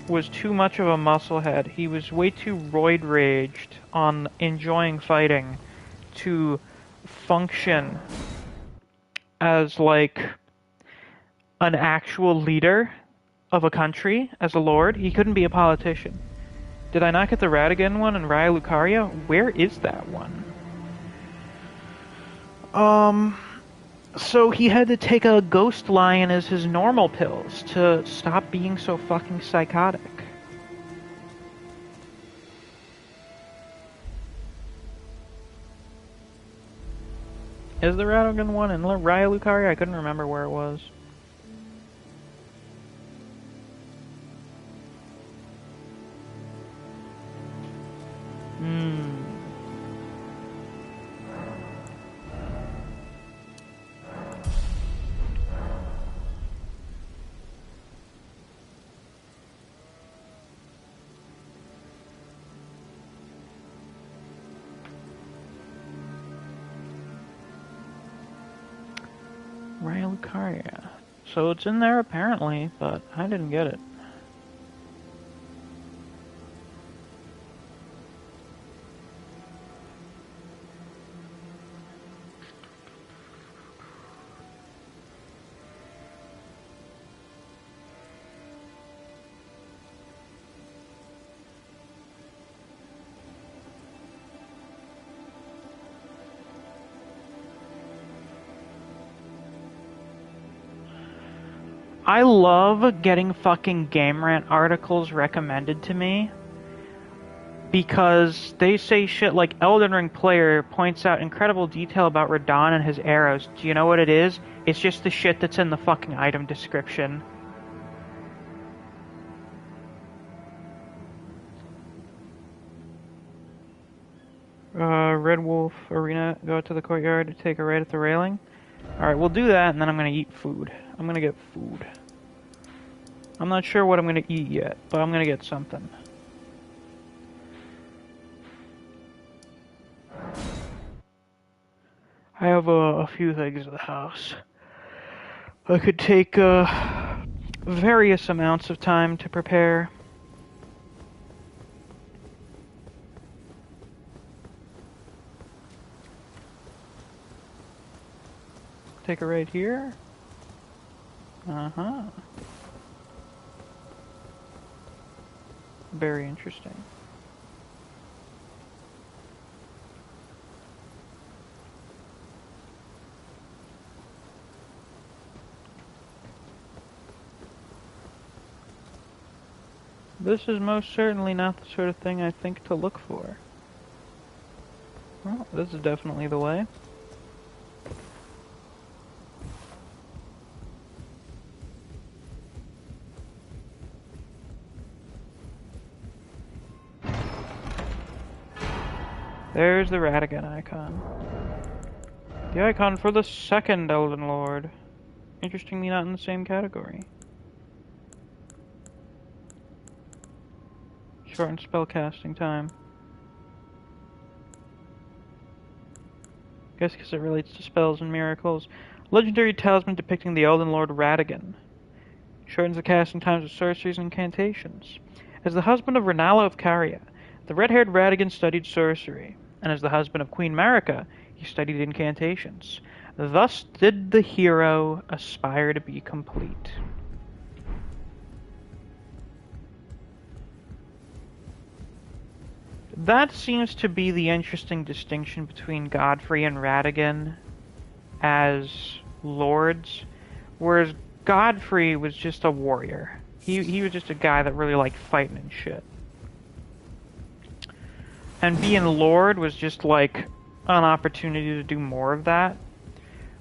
was too much of a musclehead. He was way too roid-raged on enjoying fighting to function as, like, an actual leader of a country, as a lord. He couldn't be a politician. Did I not get the Radigan one and Raya Lucaria? Where is that one? So he had to take a ghost lion as his normal pills to stop being so fucking psychotic. Is the Radigan one in Raya Lucaria? I couldn't remember where it was. Raya Lucaria. So it's in there apparently, but I didn't get it. I love getting fucking Game Rant articles recommended to me because they say shit like Elden Ring player points out incredible detail about Radahn and his arrows. Do you know what it is? It's just the shit that's in the fucking item description. Red Wolf Arena, go to the courtyard to take a right at the railing. Alright, we'll do that and then I'm gonna eat food. I'm gonna get food. I'm not sure what I'm gonna eat yet, but I'm gonna get something. I have a few things in the house. I could take various amounts of time to prepare. Take a right here. Uh-huh. Very interesting. This is most certainly not the sort of thing I think to look for. Well, this is definitely the way. There's the Radigan icon. The icon for the second Elden Lord. Interestingly not in the same category. Shortened spellcasting time. Guess because it relates to spells and miracles. Legendary talisman depicting the Elden Lord Radigan. Shortens the casting times of sorceries and incantations. As the husband of Renala of Caria, the red-haired Radigan studied sorcery, and as the husband of Queen Marika, he studied incantations. Thus did the hero aspire to be complete. That seems to be the interesting distinction between Godfrey and Radigan as lords, whereas Godfrey was just a warrior. He was just a guy that really liked fighting and shit. And being Lord was just like an opportunity to do more of that.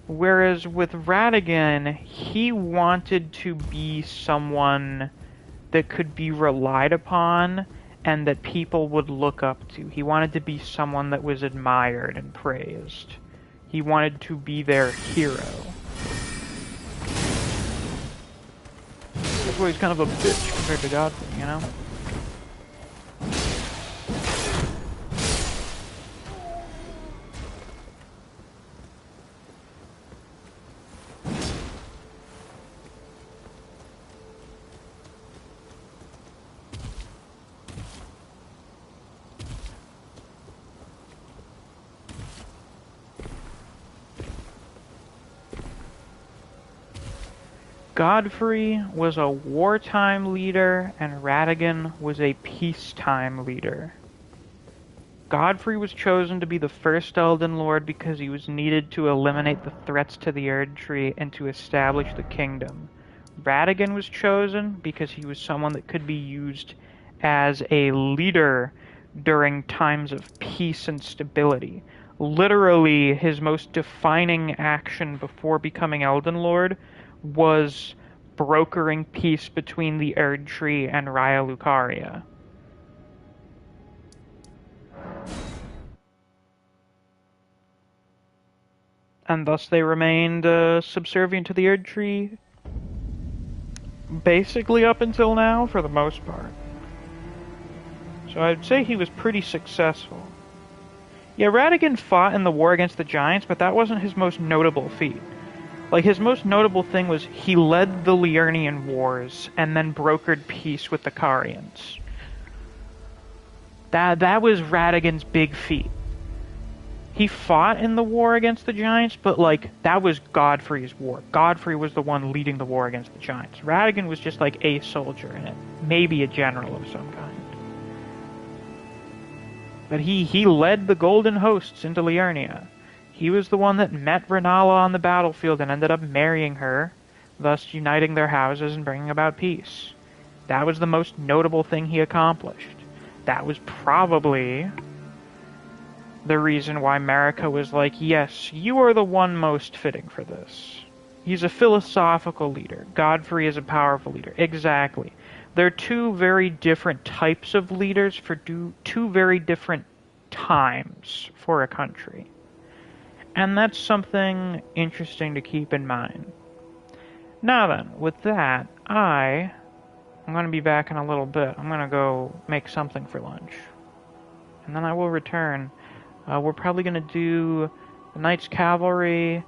Whereas with Radigan, he wanted to be someone that could be relied upon and that people would look up to. He wanted to be someone that was admired and praised. He wanted to be their hero. That's why he's kind of a bitch compared to Godfrey, you know? Godfrey was a wartime leader, and Radigan was a peacetime leader. Godfrey was chosen to be the first Elden Lord because he was needed to eliminate the threats to the Erd Tree and to establish the kingdom. Radagon was chosen because he was someone that could be used as a leader during times of peace and stability. Literally, his most defining action before becoming Elden Lord was brokering peace between the Erd Tree and Raya Lucaria. And thus they remained subservient to the Erd Tree basically up until now, for the most part. So I'd say he was pretty successful. Yeah, Radagon fought in the war against the Giants, but that wasn't his most notable feat. Like, his most notable thing was he led the Liurnian Wars and then brokered peace with the Carians. That was Radagon's big feat. He fought in the war against the Giants, but, like, that was Godfrey's war. Godfrey was the one leading the war against the Giants. Radagon was just, like, a soldier in it. Maybe a general of some kind. But he led the Golden Hosts into Liurnia. He was the one that met Renala on the battlefield and ended up marrying her, thus uniting their houses and bringing about peace. That was the most notable thing he accomplished. That was probably the reason why Marika was like, yes, you are the one most fitting for this. He's a philosophical leader. Godfrey is a powerful leader. Exactly. They're two very different types of leaders for two very different times for a country. And that's something interesting to keep in mind. Now then, with that, I'm going to be back in a little bit. I'm going to go make something for lunch. And then I will return. We're probably going to do the Knights Cavalry,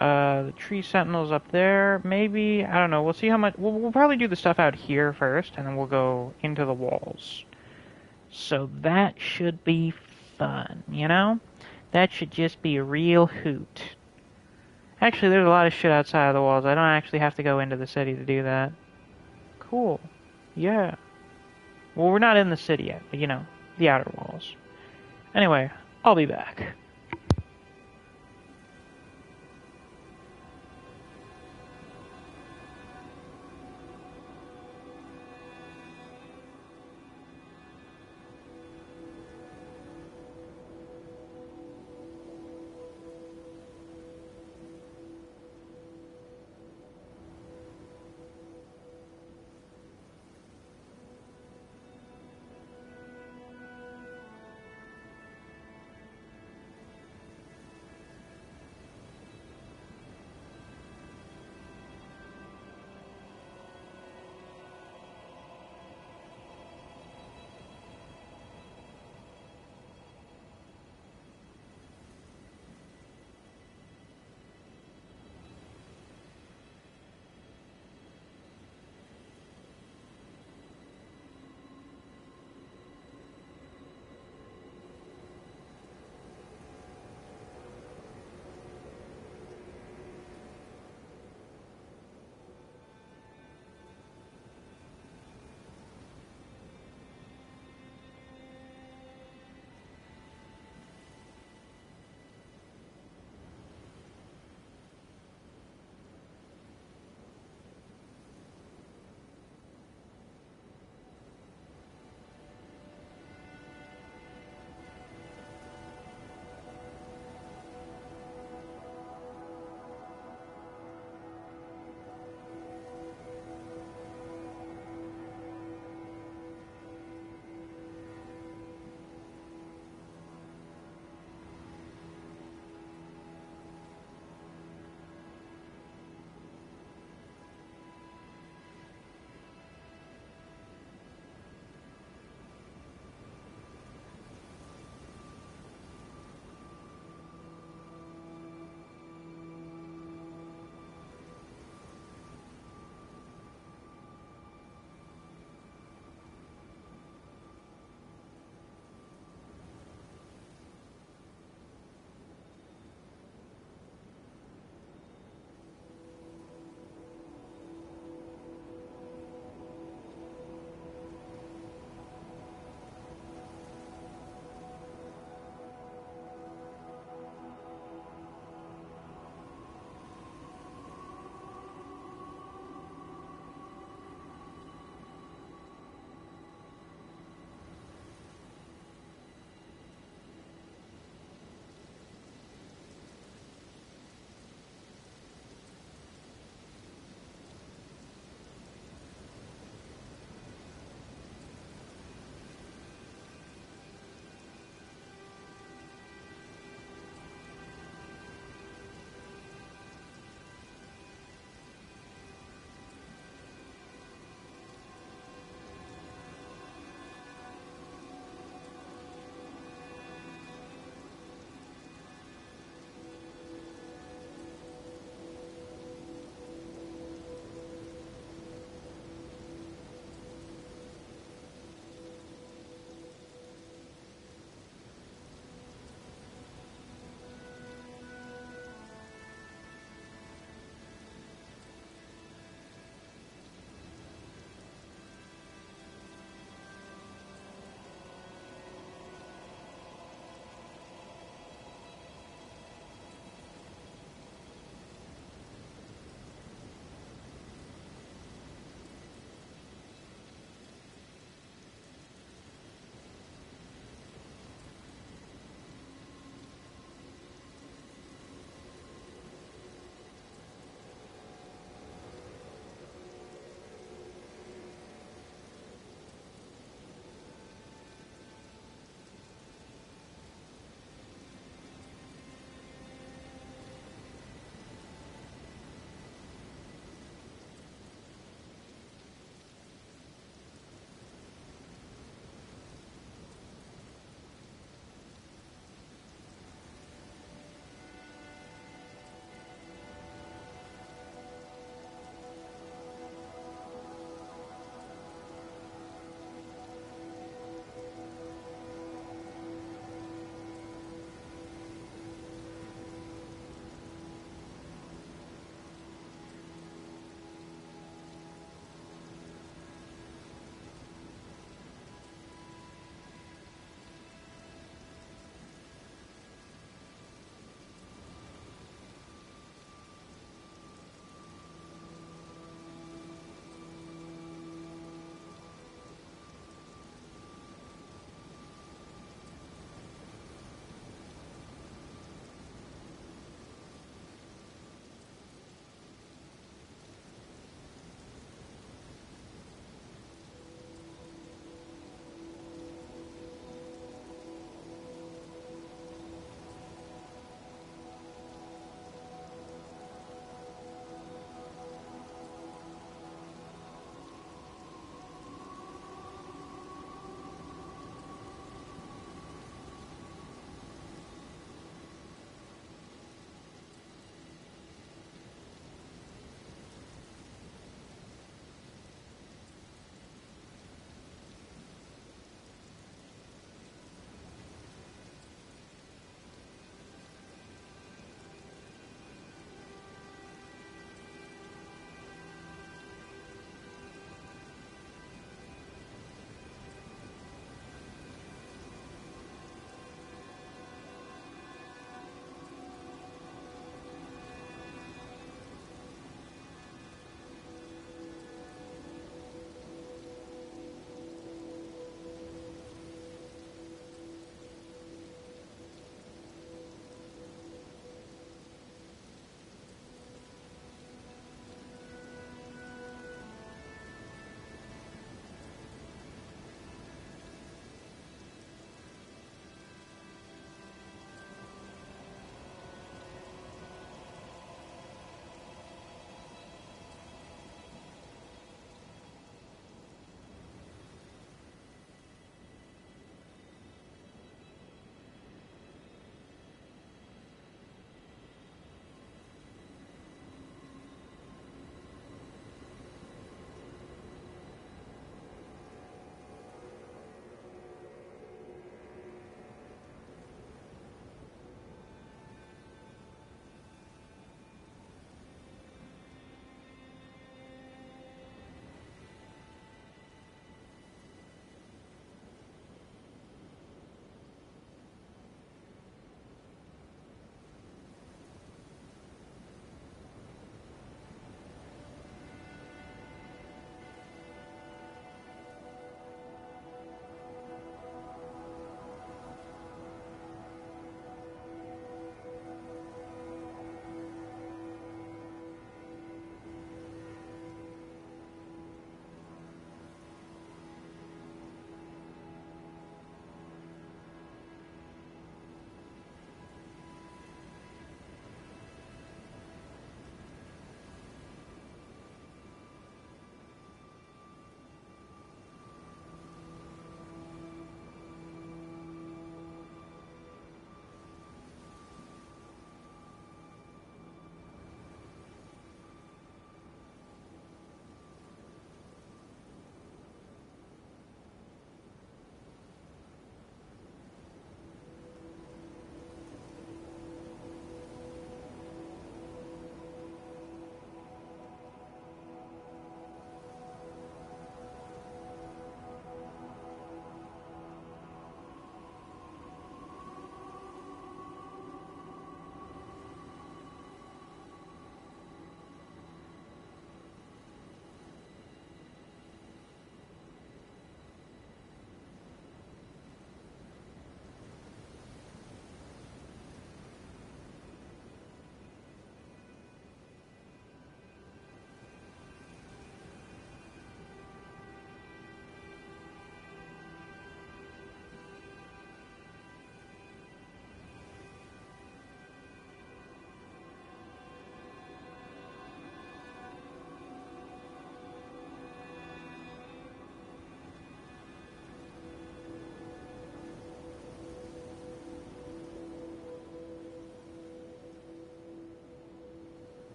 the Tree Sentinels up there, maybe. I don't know. We'll see how much. We'll probably do the stuff out here first, and then we'll go into the walls. So that should be fun, you know? That should just be a real hoot. Actually, there's a lot of shit outside of the walls. I don't actually have to go into the city to do that. Cool. Yeah. Well, we're not in the city yet, but, you know, the outer walls. Anyway, I'll be back.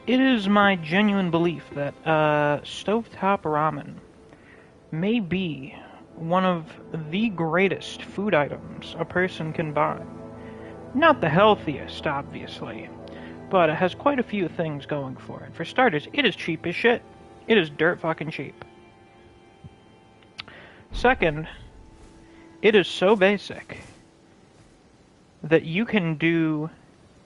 It is my genuine belief that stovetop ramen may be one of the greatest food items a person can buy. Not the healthiest, obviously, but it has quite a few things going for it. For starters, it is cheap as shit. It is dirt fucking cheap. Second, it is so basic that you can do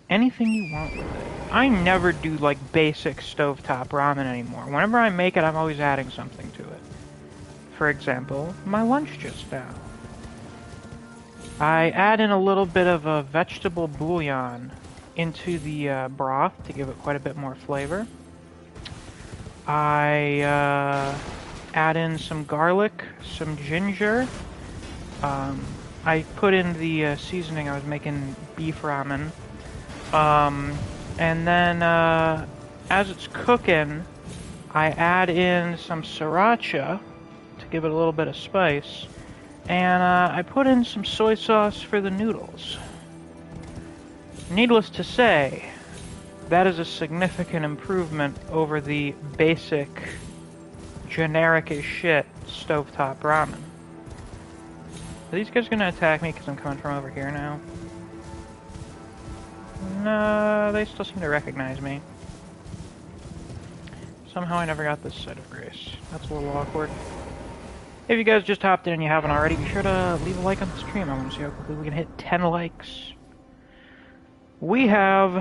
anything you want with it. I never do like basic stovetop ramen anymore. Whenever I make it, I'm always adding something to it. For example, my lunch just now. I add in a little bit of a vegetable bouillon into the broth to give it quite a bit more flavor. I add in some garlic, some ginger. I put in the seasoning. I was making beef ramen. And then as it's cooking, I add in some sriracha to give it a little bit of spice. And I put in some soy sauce for the noodles. Needless to say, that is a significant improvement over the basic, generic as shit stovetop ramen. Are these guys gonna attack me because I'm coming from over here now? No, they still seem to recognize me. Somehow I never got this side of grace. That's a little awkward. If you guys just hopped in and you haven't already, be sure to leave a like on the stream. I want to see how quickly we can hit 10 likes. We have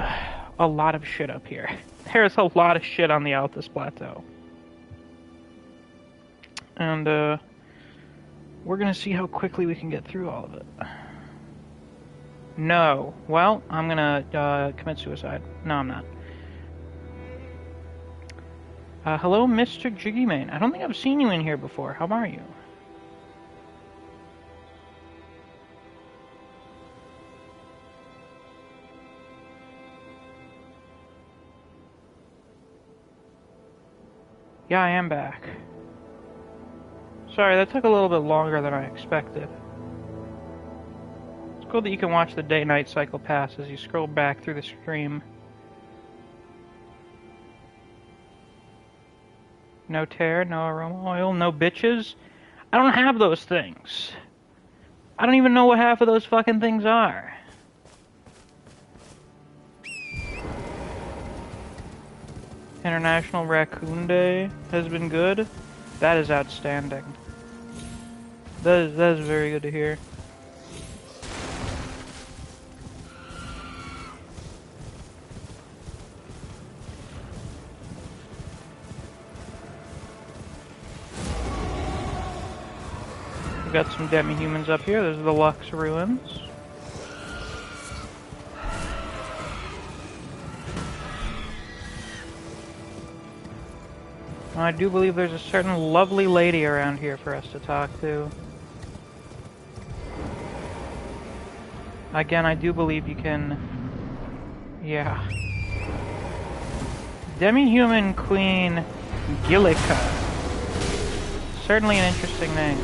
a lot of shit up here. There's a lot of shit on the Altus Plateau. And, we're gonna see how quickly we can get through all of it. No. Well, I'm gonna, commit suicide. No, I'm not. Hello, Mr. Jiggymane. I don't think I've seen you in here before. How are you? Yeah, I am back. Sorry, that took a little bit longer than I expected. It's cool that you can watch the day-night cycle pass as you scroll back through the stream. No tear, no aroma oil, no bitches. I don't have those things. I don't even know what half of those fucking things are. International Raccoon Day has been good. That is outstanding. That is very good to hear. We've got some demi-humans up here. Those are the Lux Ruins. I do believe there's a certain lovely lady around here for us to talk to. Again, I do believe you can... Yeah. Demi-human Queen Gillica. Certainly an interesting name.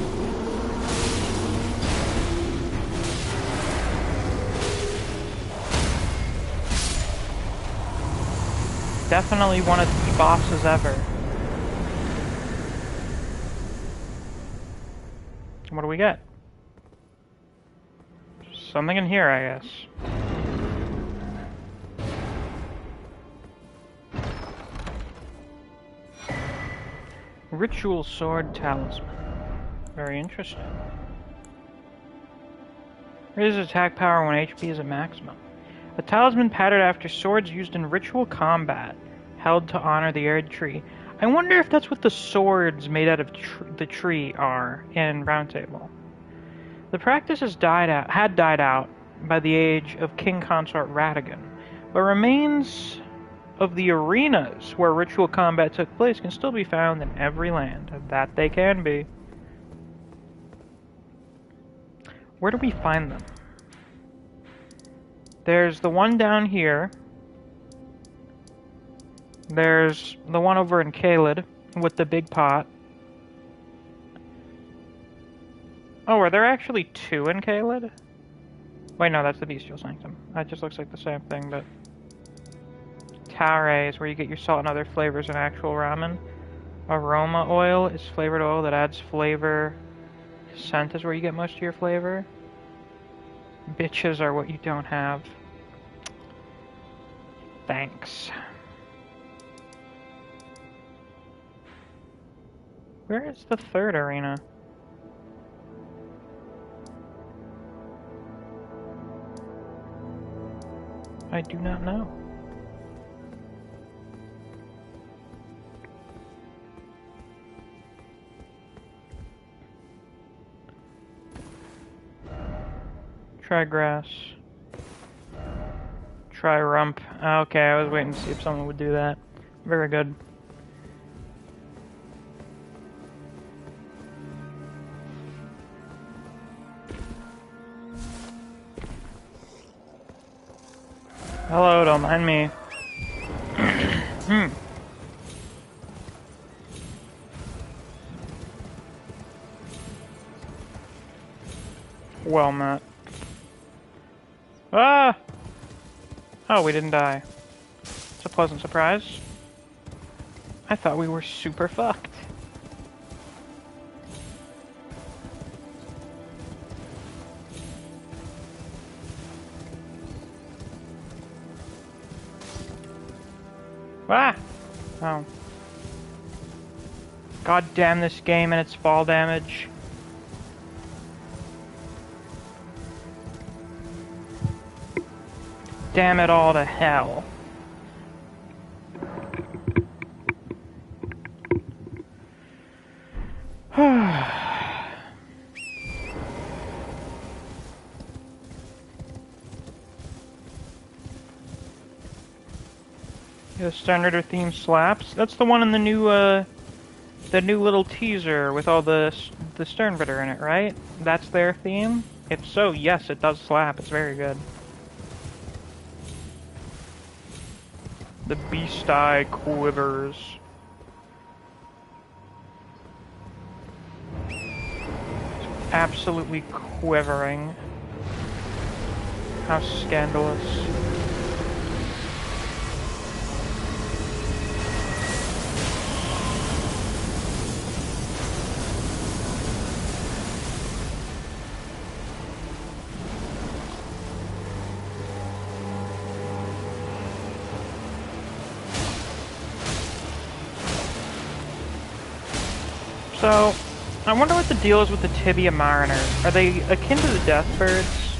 Definitely one of the bosses ever. What do we get? Something in here, I guess. Ritual Sword Talisman. Very interesting. Raises attack power when HP is at maximum. A talisman patterned after swords used in ritual combat, held to honor the Erd Tree. I wonder if that's what the swords made out of the tree are in Round Table. The practice had died out by the age of King Consort Ratigan, but remains of the arenas where ritual combat took place can still be found in every land. That they can be. Where do we find them? There's the one down here. There's the one over in Caelid with the big pot. Oh, are there actually two in Caelid? Wait, no, that's the Bestial Sanctum. That just looks like the same thing, but Tare is where you get your salt and other flavors in actual ramen. Aroma oil is flavored oil that adds flavor. Scent is where you get most of your flavor. Bitches are what you don't have. Thanks. Where is the third arena? I do not know. Try grass. Try rump. Okay, I was waiting to see if someone would do that. Very good. Hello, don't mind me. Well met. Ah! Oh, we didn't die. It's a pleasant surprise. I thought we were super fucked. Ah! Oh. God damn this game and its fall damage. Damn it all to hell. The Sternritter theme slaps. That's the one in the new little teaser with all the Sternritter in it, right? That's their theme? If so, yes, it does slap. It's very good. The beast eye quivers. It's absolutely quivering. How scandalous. So, I wonder what the deal is with the Tibia Mariner. Are they akin to the Deathbirds?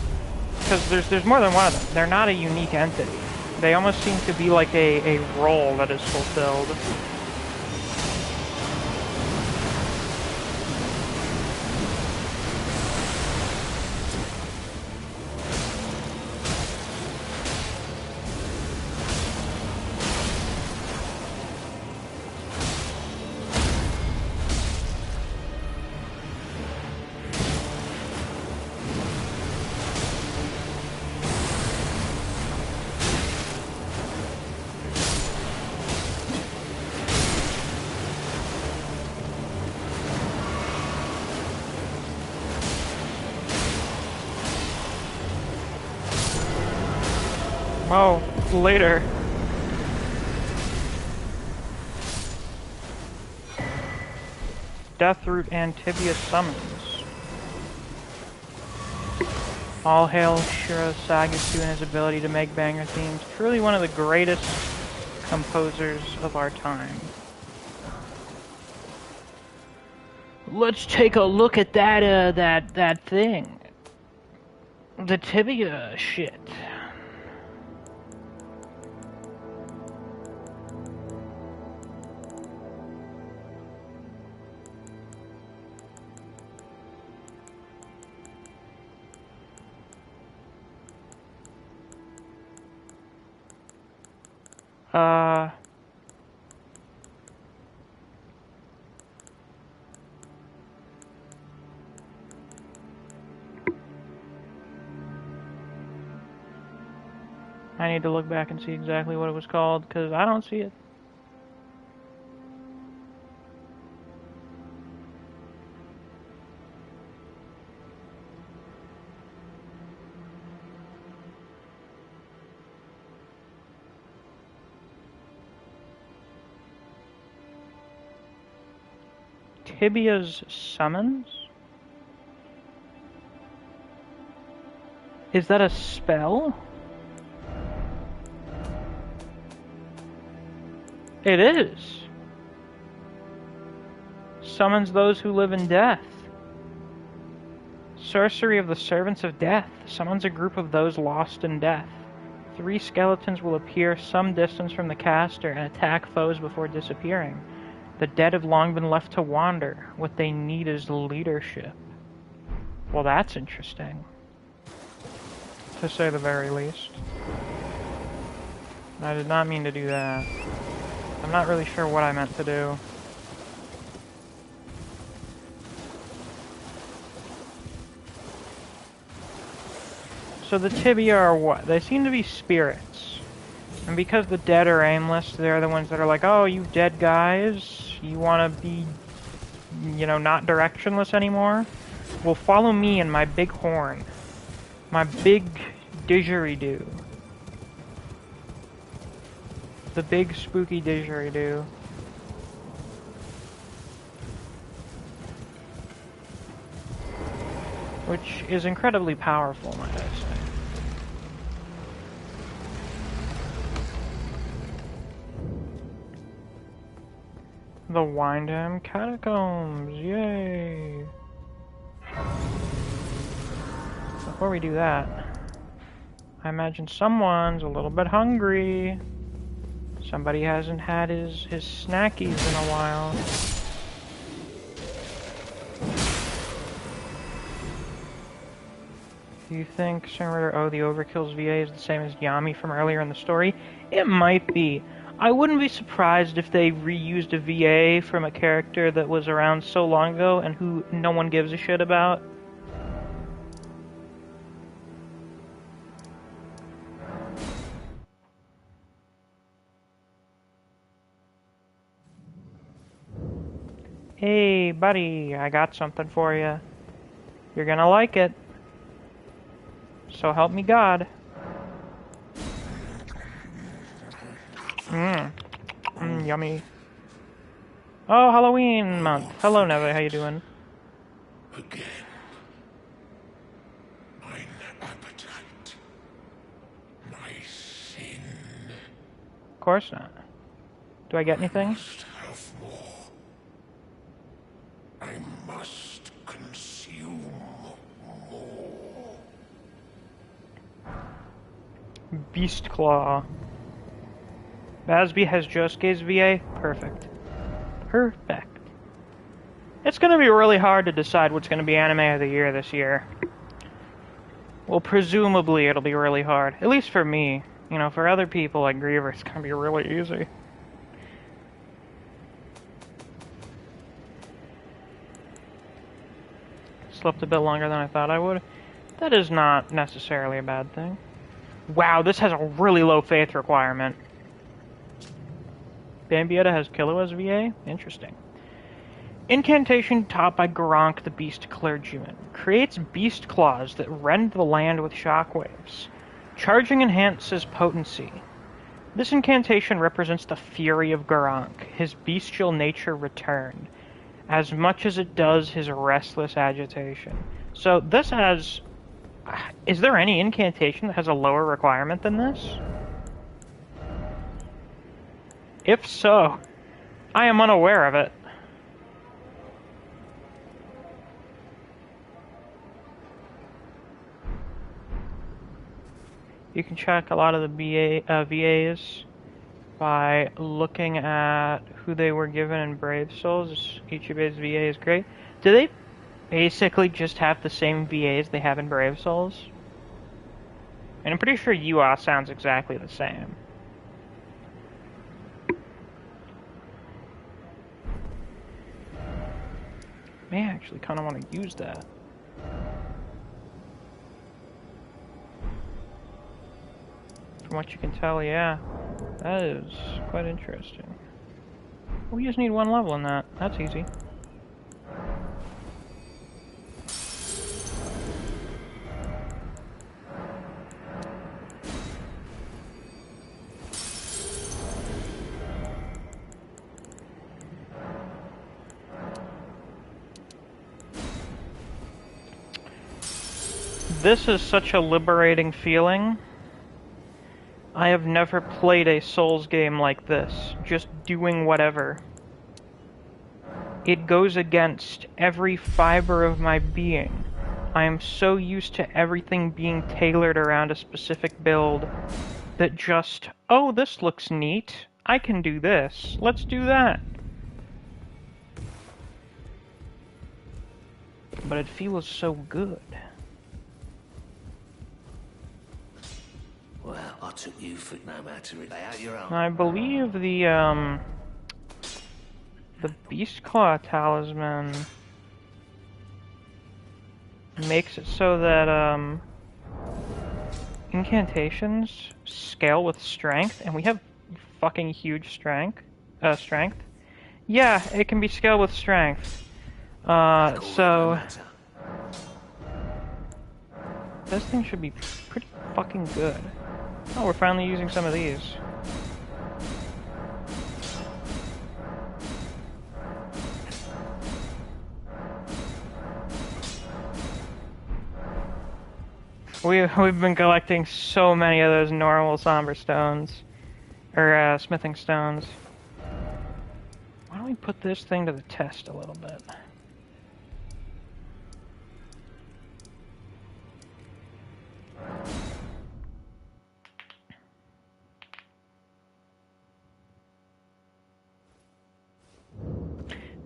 Because there's more than one of them. They're not a unique entity. They almost seem to be like a role that is fulfilled. Oh, later. Deathroot and Tibia summons. All hail Shiro Sagatsu and his ability to make banger themes. Truly one of the greatest composers of our time. Let's take a look at that thing. The Tibia shit. I need to look back and see exactly what it was called, because I don't see it. Tibia's summons? Is that a spell? It is. Summons those who live in death. Sorcery of the Servants of Death. Summons a group of those lost in death. 3 skeletons will appear some distance from the caster and attack foes before disappearing. The dead have long been left to wander. What they need is leadership. Well, that's interesting. To say the very least. I did not mean to do that. I'm not really sure what I meant to do. So the tibia are what? They seem to be spirits. And because the dead are aimless, they're the ones that are like, oh, you dead guys, you want to be, you know, not directionless anymore? Well, follow me and my big horn. My big didgeridoo. The big spooky didgeridoo. Which is incredibly powerful, might I say. The Windham Catacombs, yay! Before we do that, I imagine someone's a little bit hungry. Somebody hasn't had his snackies in a while. Do you think Senator O the Overkill's VA is the same as Yami from earlier in the story? It might be. I wouldn't be surprised if they reused a VA from a character that was around so long ago and who no one gives a shit about. Hey, buddy, I got something for you. You're gonna like it. So help me God. Yummy. Oh, Halloween month. Hello, Neve. How you doing? Again. Mine appetite. My sin. Of course not. Do I get anything? I must have more. I must consume more. Beast Claw. Basby has Josuke's VA? Perfect. Perfect. It's gonna be really hard to decide what's gonna be anime of the year this year. Well, presumably it'll be really hard. At least for me. You know, for other people like Griever, it's gonna be really easy. Slept a bit longer than I thought I would. That is not necessarily a bad thing. Wow, this has a really low faith requirement. Bambietta has Killua's VA? Interesting. Incantation taught by Gronk the Beast Clergyman. Creates beast claws that rend the land with shockwaves. Charging enhances potency. This incantation represents the fury of Gronk, his bestial nature returned, as much as it does his restless agitation. So this has... Is there any incantation that has a lower requirement than this? If so, I am unaware of it. You can check a lot of the VAs by looking at who they were given in Brave Souls. Each of his VA is great. Do they basically just have the same VAs they have in Brave Souls? And I'm pretty sure UA sounds exactly the same. May actually kind of want to use that. From what you can tell, yeah, that is quite interesting. We just need one level in that. That's easy. This is such a liberating feeling. I have never played a Souls game like this. Just doing whatever. It goes against every fiber of my being. I am so used to everything being tailored around a specific build that just, oh, this looks neat. I can do this. Let's do that. But it feels so good. Well, I took you for no matter lay out your own. I believe the Beast Claw talisman makes it so that incantations scale with strength, and we have fucking huge strength. Yeah, it can be scaled with strength. So this thing should be pretty fucking good. Oh, we're finally using some of these. We've been collecting so many of those normal somber stones. Or, smithing stones. Why don't we put this thing to the test a little bit?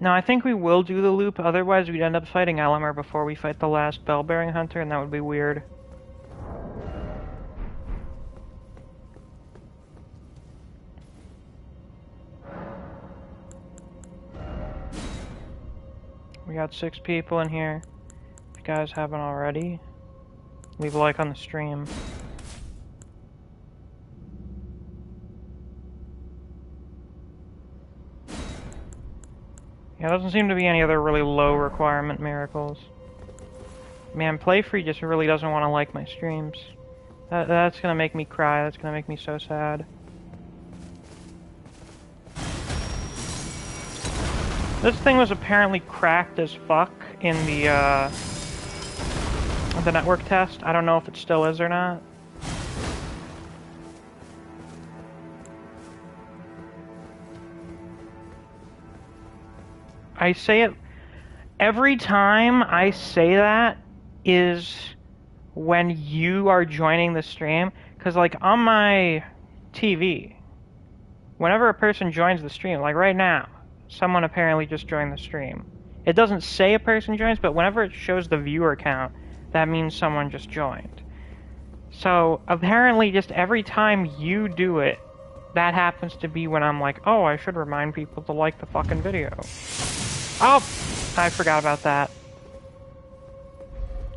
Now, I think we will do the loop, otherwise we'd end up fighting Elemer before we fight the last bell-bearing hunter, and that would be weird. We got 6 people in here. If you guys haven't already, leave a like on the stream. Yeah, there doesn't seem to be any other really low requirement miracles. Man, Playfree just really doesn't want to like my streams. That's gonna make me cry. That's gonna make me so sad. This thing was apparently cracked as fuck in the network test. I don't know if it still is or not. I say it every time I say that is when you are joining the stream, because like on my TV, whenever a person joins the stream, like right now, someone apparently just joined the stream. It doesn't say a person joins, but whenever it shows the viewer count, that means someone just joined. So apparently just every time you do it, that happens to be when I'm like, oh, I should remind people to like the fucking video. Oh! I forgot about that.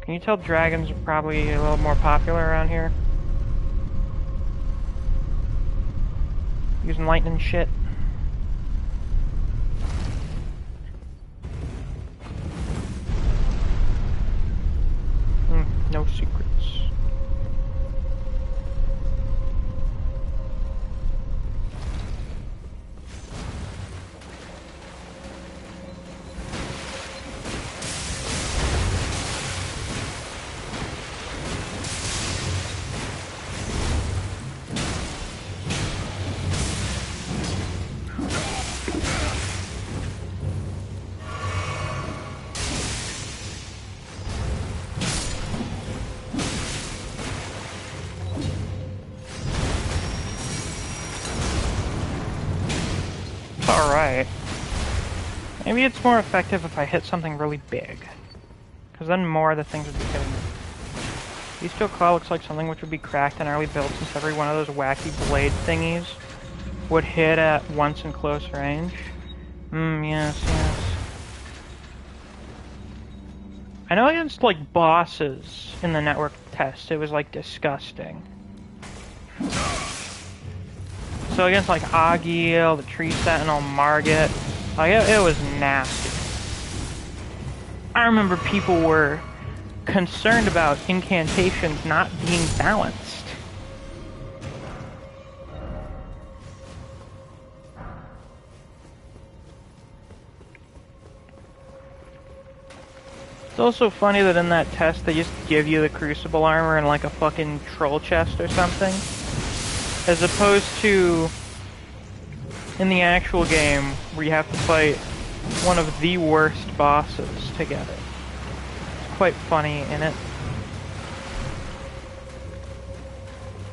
Can you tell dragons are probably a little more popular around here? Using lightning shit. No secrets. Alright. Maybe it's more effective if I hit something really big. Because then more of the things would be hitting me. Bestial Claw looks like something which would be cracked in early builds, since every one of those wacky blade thingies would hit at once in close range. Yes. I know against, like, bosses in the network test, it was, like, disgusting. So against, like, Agiel, the Tree Sentinel, Margit, like, it was nasty. I remember people were concerned about incantations not being balanced. It's also funny that in that test they just give you the Crucible armor in like a fucking troll chest or something. As opposed to in the actual game where you have to fight one of the worst bosses to get it. It's quite funny in it.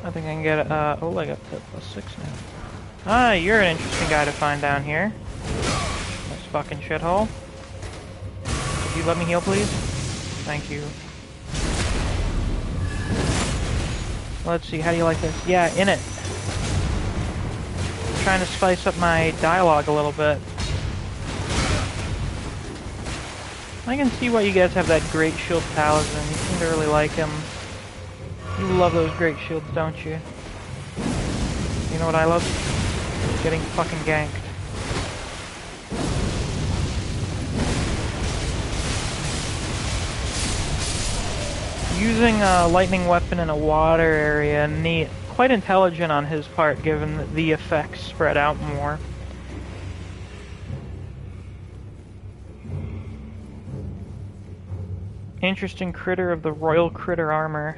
I think I can get oh, I got to +6 now. Ah, you're an interesting guy to find down here. This fucking shithole. Could you let me heal, please? Thank you. Let's see, how do you like this? Yeah, in it. I'm trying to spice up my dialogue a little bit. I can see why you guys have that Great Shield Talisman. You seem to really like him. You love those Great Shields, don't you? You know what I love? Getting fucking ganked. Using a lightning weapon in a water area, neat. Quite intelligent on his part, given the effects spread out more. Interesting critter of the Royal Critter Armor.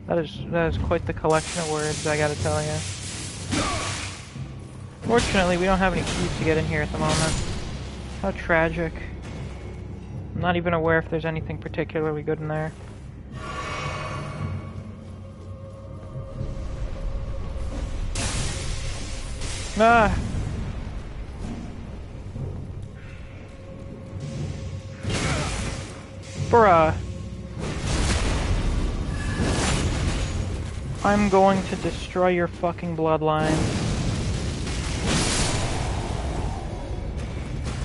That is quite the collection of words, I gotta tell you. Fortunately, we don't have any keys to get in here at the moment. How tragic. I'm not even aware if there's anything particularly good in there. Ah! Bruh. I'm going to destroy your fucking bloodline.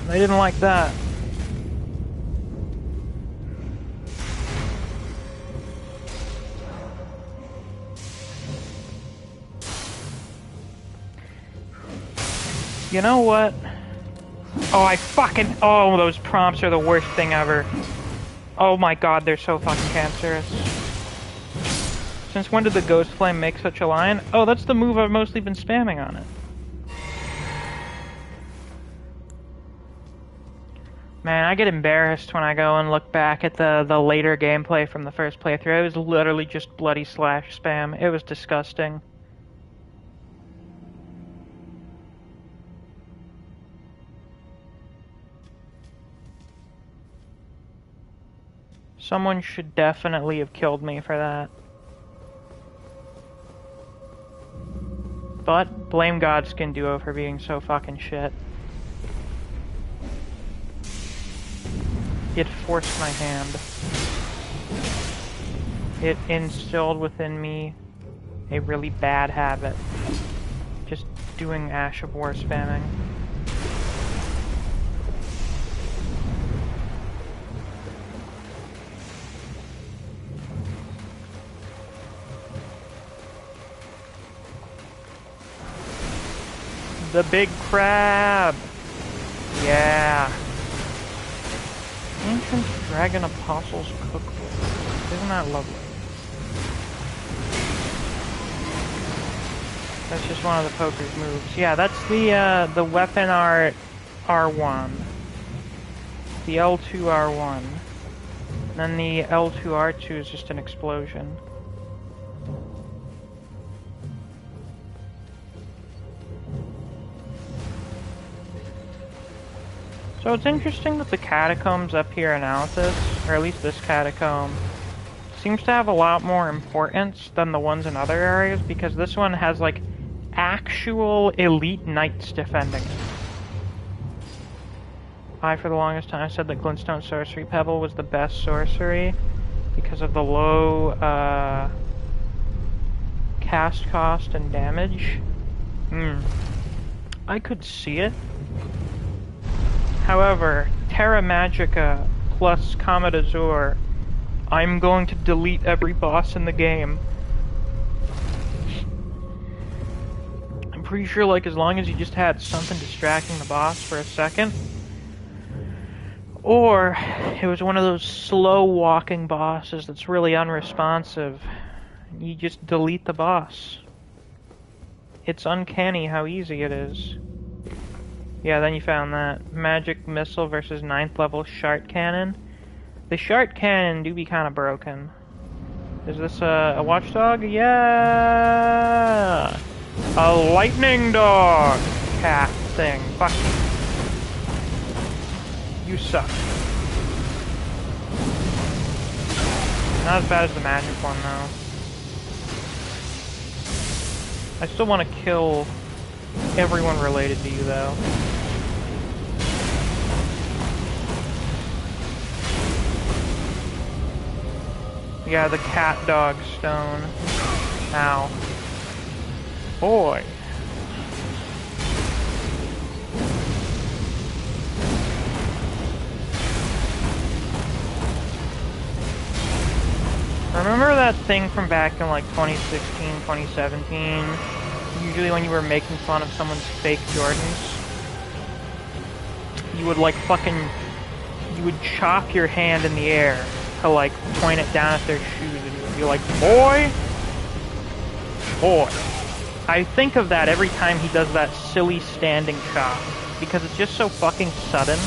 They didn't like that. You know what? Oh, those prompts are the worst thing ever. Oh my god, they're so fucking cancerous. Since when did the Ghost Flame make such a line? Oh, that's the move I've mostly been spamming on it. Man, I get embarrassed when I go and look back at the later gameplay from the first playthrough. It was literally just bloody slash spam. It was disgusting. Someone should definitely have killed me for that. But blame Godskin Duo for being so fucking shit. It forced my hand. It instilled within me a really bad habit. Just doing Ash of War spamming. The big crab! Yeah! Ancient Dragon Apostles Cookbook. Isn't that lovely? That's just one of the poker's moves. Yeah, that's the weapon art R1. The L2 R1. And then the L2 R2 is just an explosion. So it's interesting that the catacombs up here in Altus, or at least this catacomb, seems to have a lot more importance than the ones in other areas, because this one has, like, actual elite knights defending it. I, for the longest time, said that Glintstone Sorcery Pebble was the best sorcery because of the low, cast cost and damage. I could see it. However, Terra Magica plus Comet Azure, I'm going to delete every boss in the game. I'm pretty sure, like, as long as you just had something distracting the boss for a second, or it was one of those slow-walking bosses that's really unresponsive, you just delete the boss. It's uncanny how easy it is. Yeah, then you found that. Magic Missile versus 9th level Shart Cannon. The shard cannon do be kind of broken. Is this a watchdog? Yeah! A lightning dog! Cat thing. Fuck you. You suck. Not as bad as the magic one, though. I still want to kill everyone related to you, though. Yeah, the cat dog stone. Ow. Boy. Remember that thing from back in like 2016, 2017? Usually when you were making fun of someone's fake Jordans? You would like fucking... You would chop your hand in the air to like point it down at their shoes and you would be like, boy! Boy. I think of that every time he does that silly standing chop. Because it's just so fucking sudden.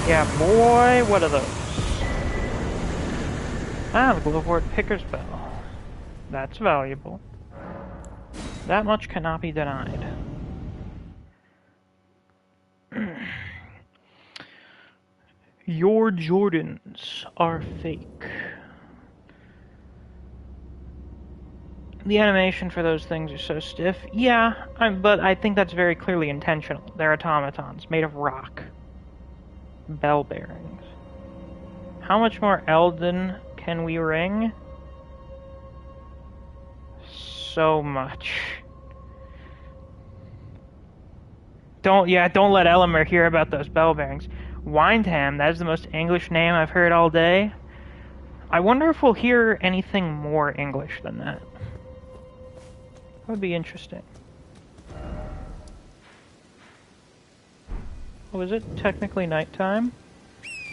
Yeah, boy, what are those? Ah, the glowboard picker's bell. That's valuable. That much cannot be denied. Your Jordans are fake. The animation for those things are so stiff. Yeah, but I think that's very clearly intentional. They're automatons made of rock. Bell bearings. How much more Elden can we ring? So much. Don't let Elmer hear about those bell bearings. Windham, that is the most English name I've heard all day. I wonder if we'll hear anything more English than that. That would be interesting. Oh, is it technically nighttime?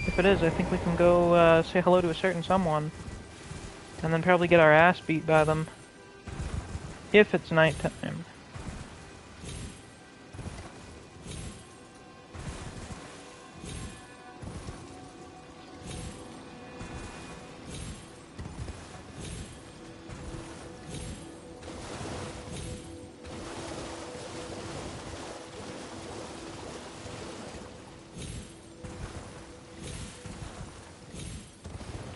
If it is, I think we can go say hello to a certain someone. And then probably get our ass beat by them. If it's nighttime.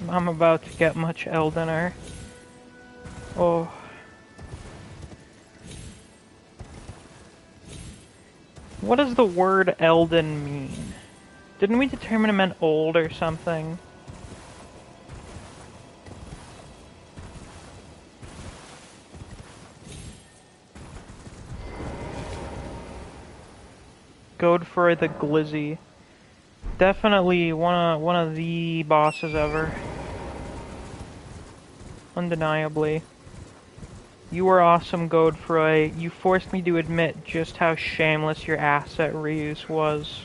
I'm about to get much Eldener. Oh. What does the word Elden mean? Didn't we determine it meant old or something? Godfrey the Glizzy. Definitely one of the bosses ever. Undeniably. You were awesome, Godfrey. You forced me to admit just how shameless your asset reuse was.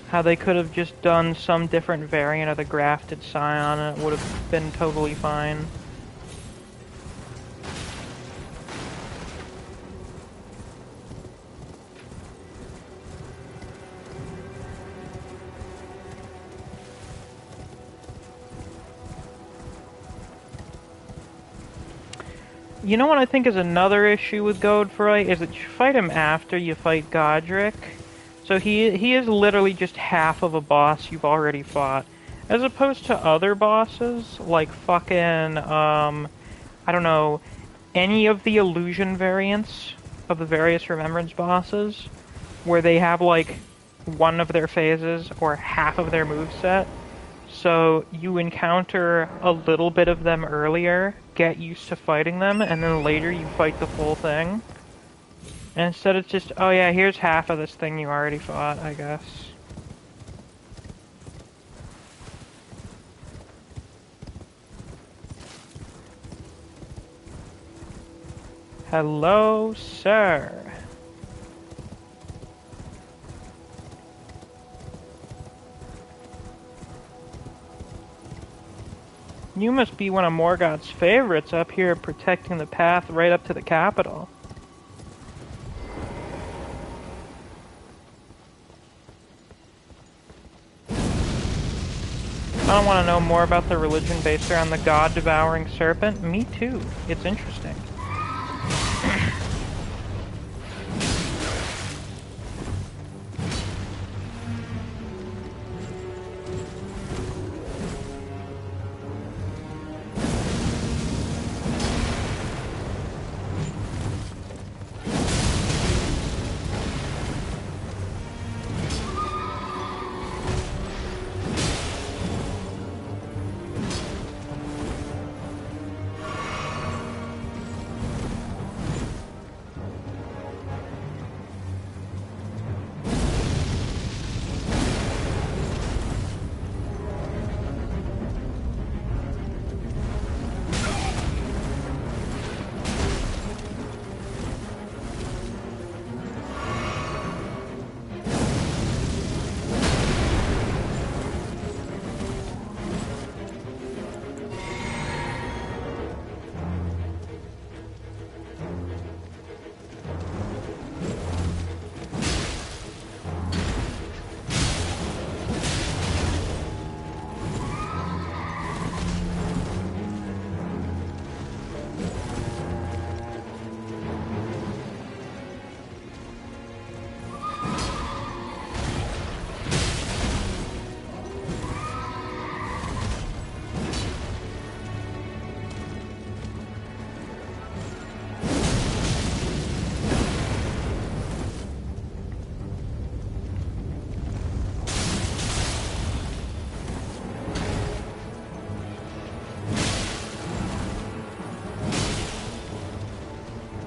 How they could have just done some different variant of the grafted scion and it would have been totally fine. You know what I think is another issue with Godfrey is that you fight him after you fight Godric. So he is literally just half of a boss you've already fought. As opposed to other bosses, like fucking, I don't know, any of the illusion variants of the various Remembrance bosses, where they have like one of their phases or half of their moveset. So you encounter a little bit of them earlier, get used to fighting them, and then later you fight the full thing. And instead it's just, oh yeah, here's half of this thing you already fought, I guess. Hello, sir. You must be one of Morgoth's favorites up here protecting the path right up to the capital. I don't want to know more about the religion based around the god-devouring serpent. Me too. It's interesting.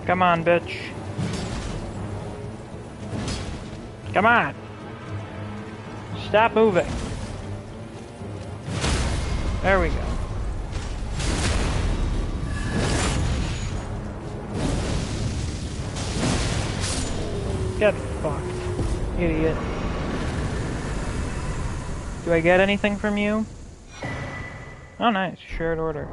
Come on, bitch. Come on. Stop moving. There we go. Get fucked, idiot. Do I get anything from you? Oh, nice. Shared order.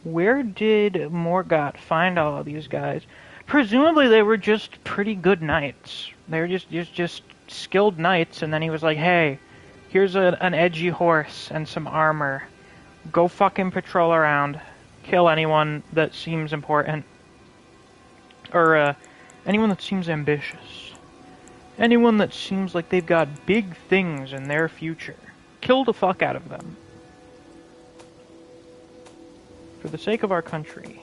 Where did Morgoth find all of these guys? Presumably they were just pretty good knights. They were just skilled knights, and then he was like, hey, here's an edgy horse and some armor. Go fucking patrol around. Kill anyone that seems important. Or, anyone that seems ambitious. Anyone that seems like they've got big things in their future. Kill the fuck out of them. For the sake of our country.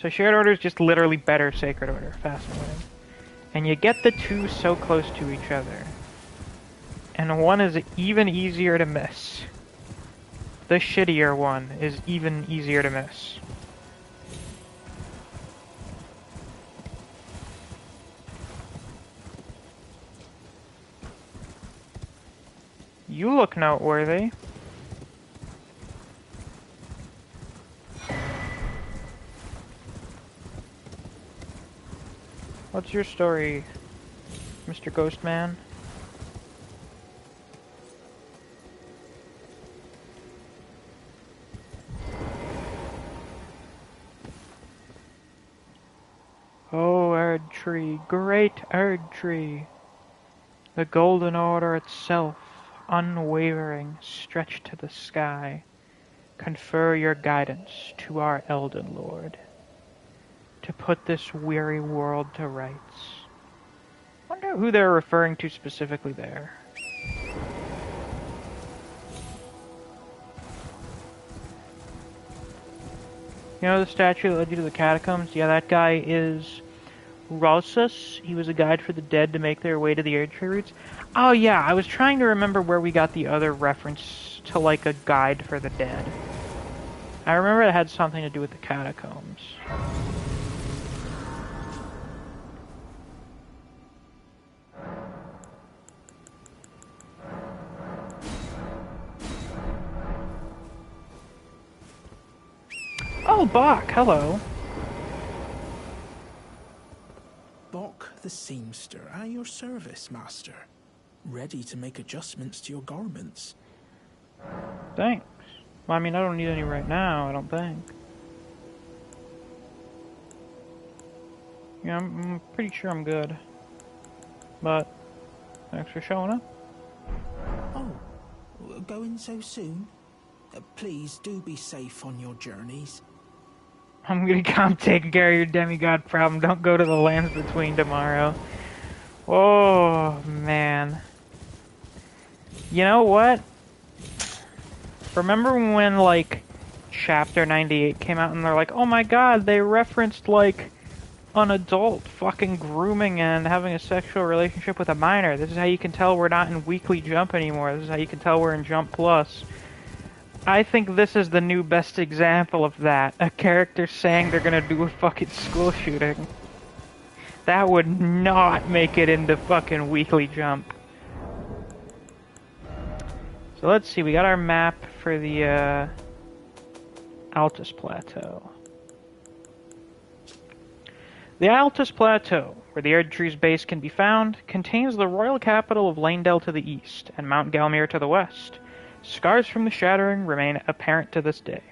So shared order is just literally better sacred order. Fascinating. And you get the two so close to each other. And one is even easier to miss. The shittier one is even easier to miss. You look noteworthy. What's your story, Mr. Ghostman? Oh, Erd Tree, great Erd Tree. The Golden Order itself, unwavering, stretched to the sky. Confer your guidance to our Elden Lord, to put this weary world to rights. Wonder who they're referring to specifically there. You know the statue that led you to the catacombs? Yeah, that guy is Rossus. He was a guide for the dead to make their way to the Erdtree roots. Oh yeah, I was trying to remember where we got the other reference to like a guide for the dead. I remember it had something to do with the catacombs. Oh, Bach, hello. Bok the the seamster at your service, master. Ready to make adjustments to your garments. Thanks. Well, I mean, I don't need any right now, I don't think. Yeah, I'm pretty sure I'm good. But, thanks for showing up. Oh, going so soon? Please do be safe on your journeys. I'm gonna come take care of your demigod problem. Don't go to the lands between tomorrow. Oh, man. You know what? Remember when, like, Chapter 98 came out and they're like, oh my god, they referenced, like, an adult fucking grooming and having a sexual relationship with a minor. This is how you can tell we're not in Weekly Jump anymore. This is how you can tell we're in Jump Plus. I think this is the new best example of that. A character saying they're gonna do a fucking school shooting. That would not make it into fucking Weekly Jump. So let's see, we got our map for the Altus Plateau. The Altus Plateau, where the Erdtree's base can be found, contains the royal capital of Lanedell to the east and Mount Gelmir to the west. Scars from the shattering remain apparent to this day.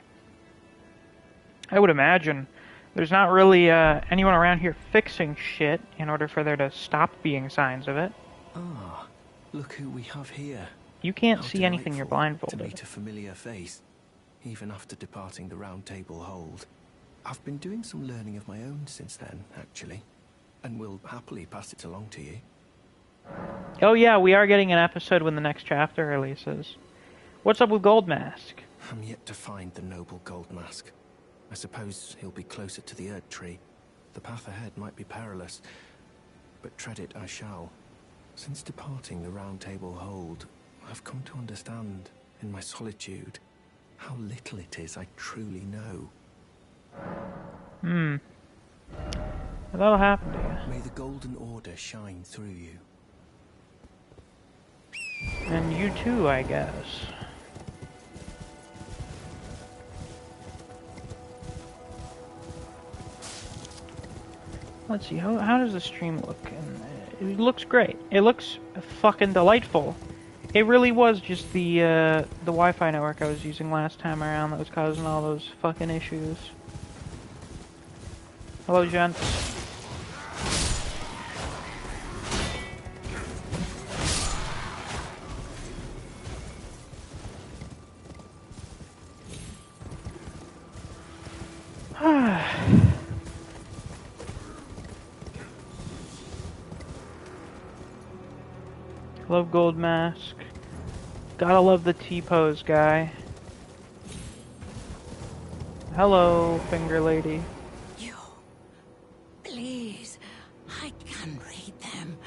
I would imagine there's not really anyone around here fixing shit in order for there to stop being signs of it. Ah, look who we have here. You can't How see anything, you're delightful blindfolded. to meet a familiar face, even after departing the Round Table Hold. I've been doing some learning of my own since then, actually, and will happily pass it along to you. Oh yeah, we are getting an episode when the next chapter releases. What's up with Gold Mask? I'm yet to find the noble Gold Mask. I suppose he'll be closer to the Erdtree. The path ahead might be perilous, but tread it I shall. Since departing the Round Table Hold, I've come to understand, in my solitude, how little it is I truly know. That'll happen to you. May the Golden Order shine through you. And you too, I guess. Let's see, how does the stream look? And it looks great. It looks fucking delightful. It really was just the Wi-Fi network I was using last time around that was causing all those fucking issues. Hello, gents. Love Gold Mask. Gotta love the T-pose guy. Hello, Finger Lady. You, please, I can read them.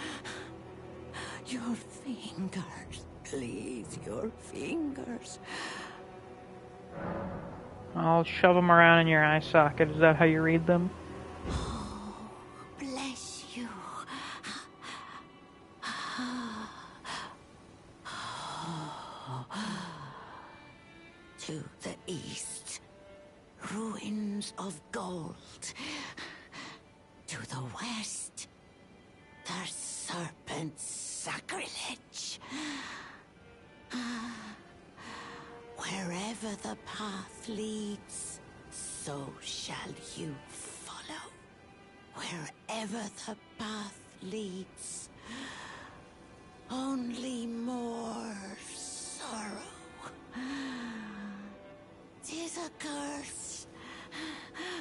Your fingers, please, your fingers. I'll shove them around in your eye socket. Is that how you read them? Oh, bless you. To the east, ruins of gold. To the west, the serpent's sacrilege. Wherever the path leads, so shall you follow. Wherever the path leads, only more sorrow. 'Tis a curse.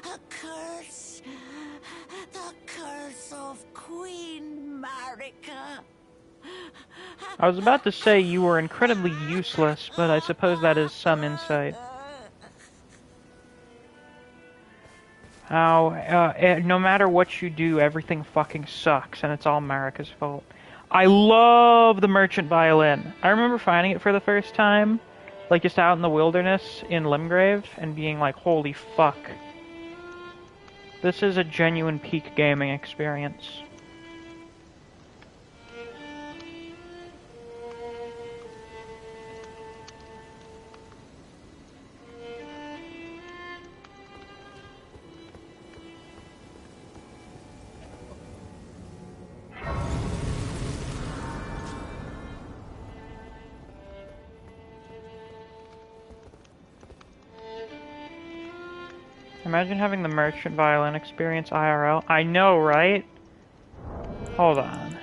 A curse. The curse of Queen Marika. I was about to say you were incredibly useless, but I suppose that is some insight. How, no matter what you do, everything fucking sucks, and it's all Marika's fault. I love the Merchant Violin. I remember finding it for the first time, like just out in the wilderness in Limgrave, and being like, holy fuck. This is a genuine peak gaming experience. Imagine having the merchant violin experience IRL. I know, right? Hold on.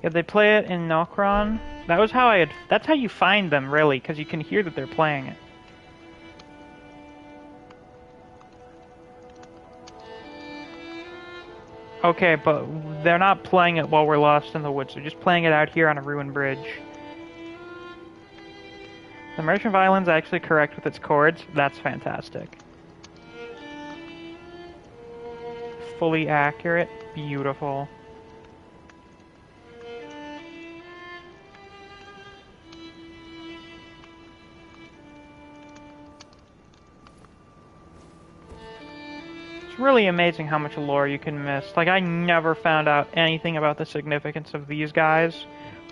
Yeah, they play it in Nokron. That was how that's how you find them, really, because you can hear that they're playing it. Okay, but they're not playing it while we're lost in the woods. They're just playing it out here on a ruined bridge. The merchant violin's actually correct with its chords. That's fantastic. Fully accurate. Beautiful. Really amazing how much lore you can miss. Like, I never found out anything about the significance of these guys,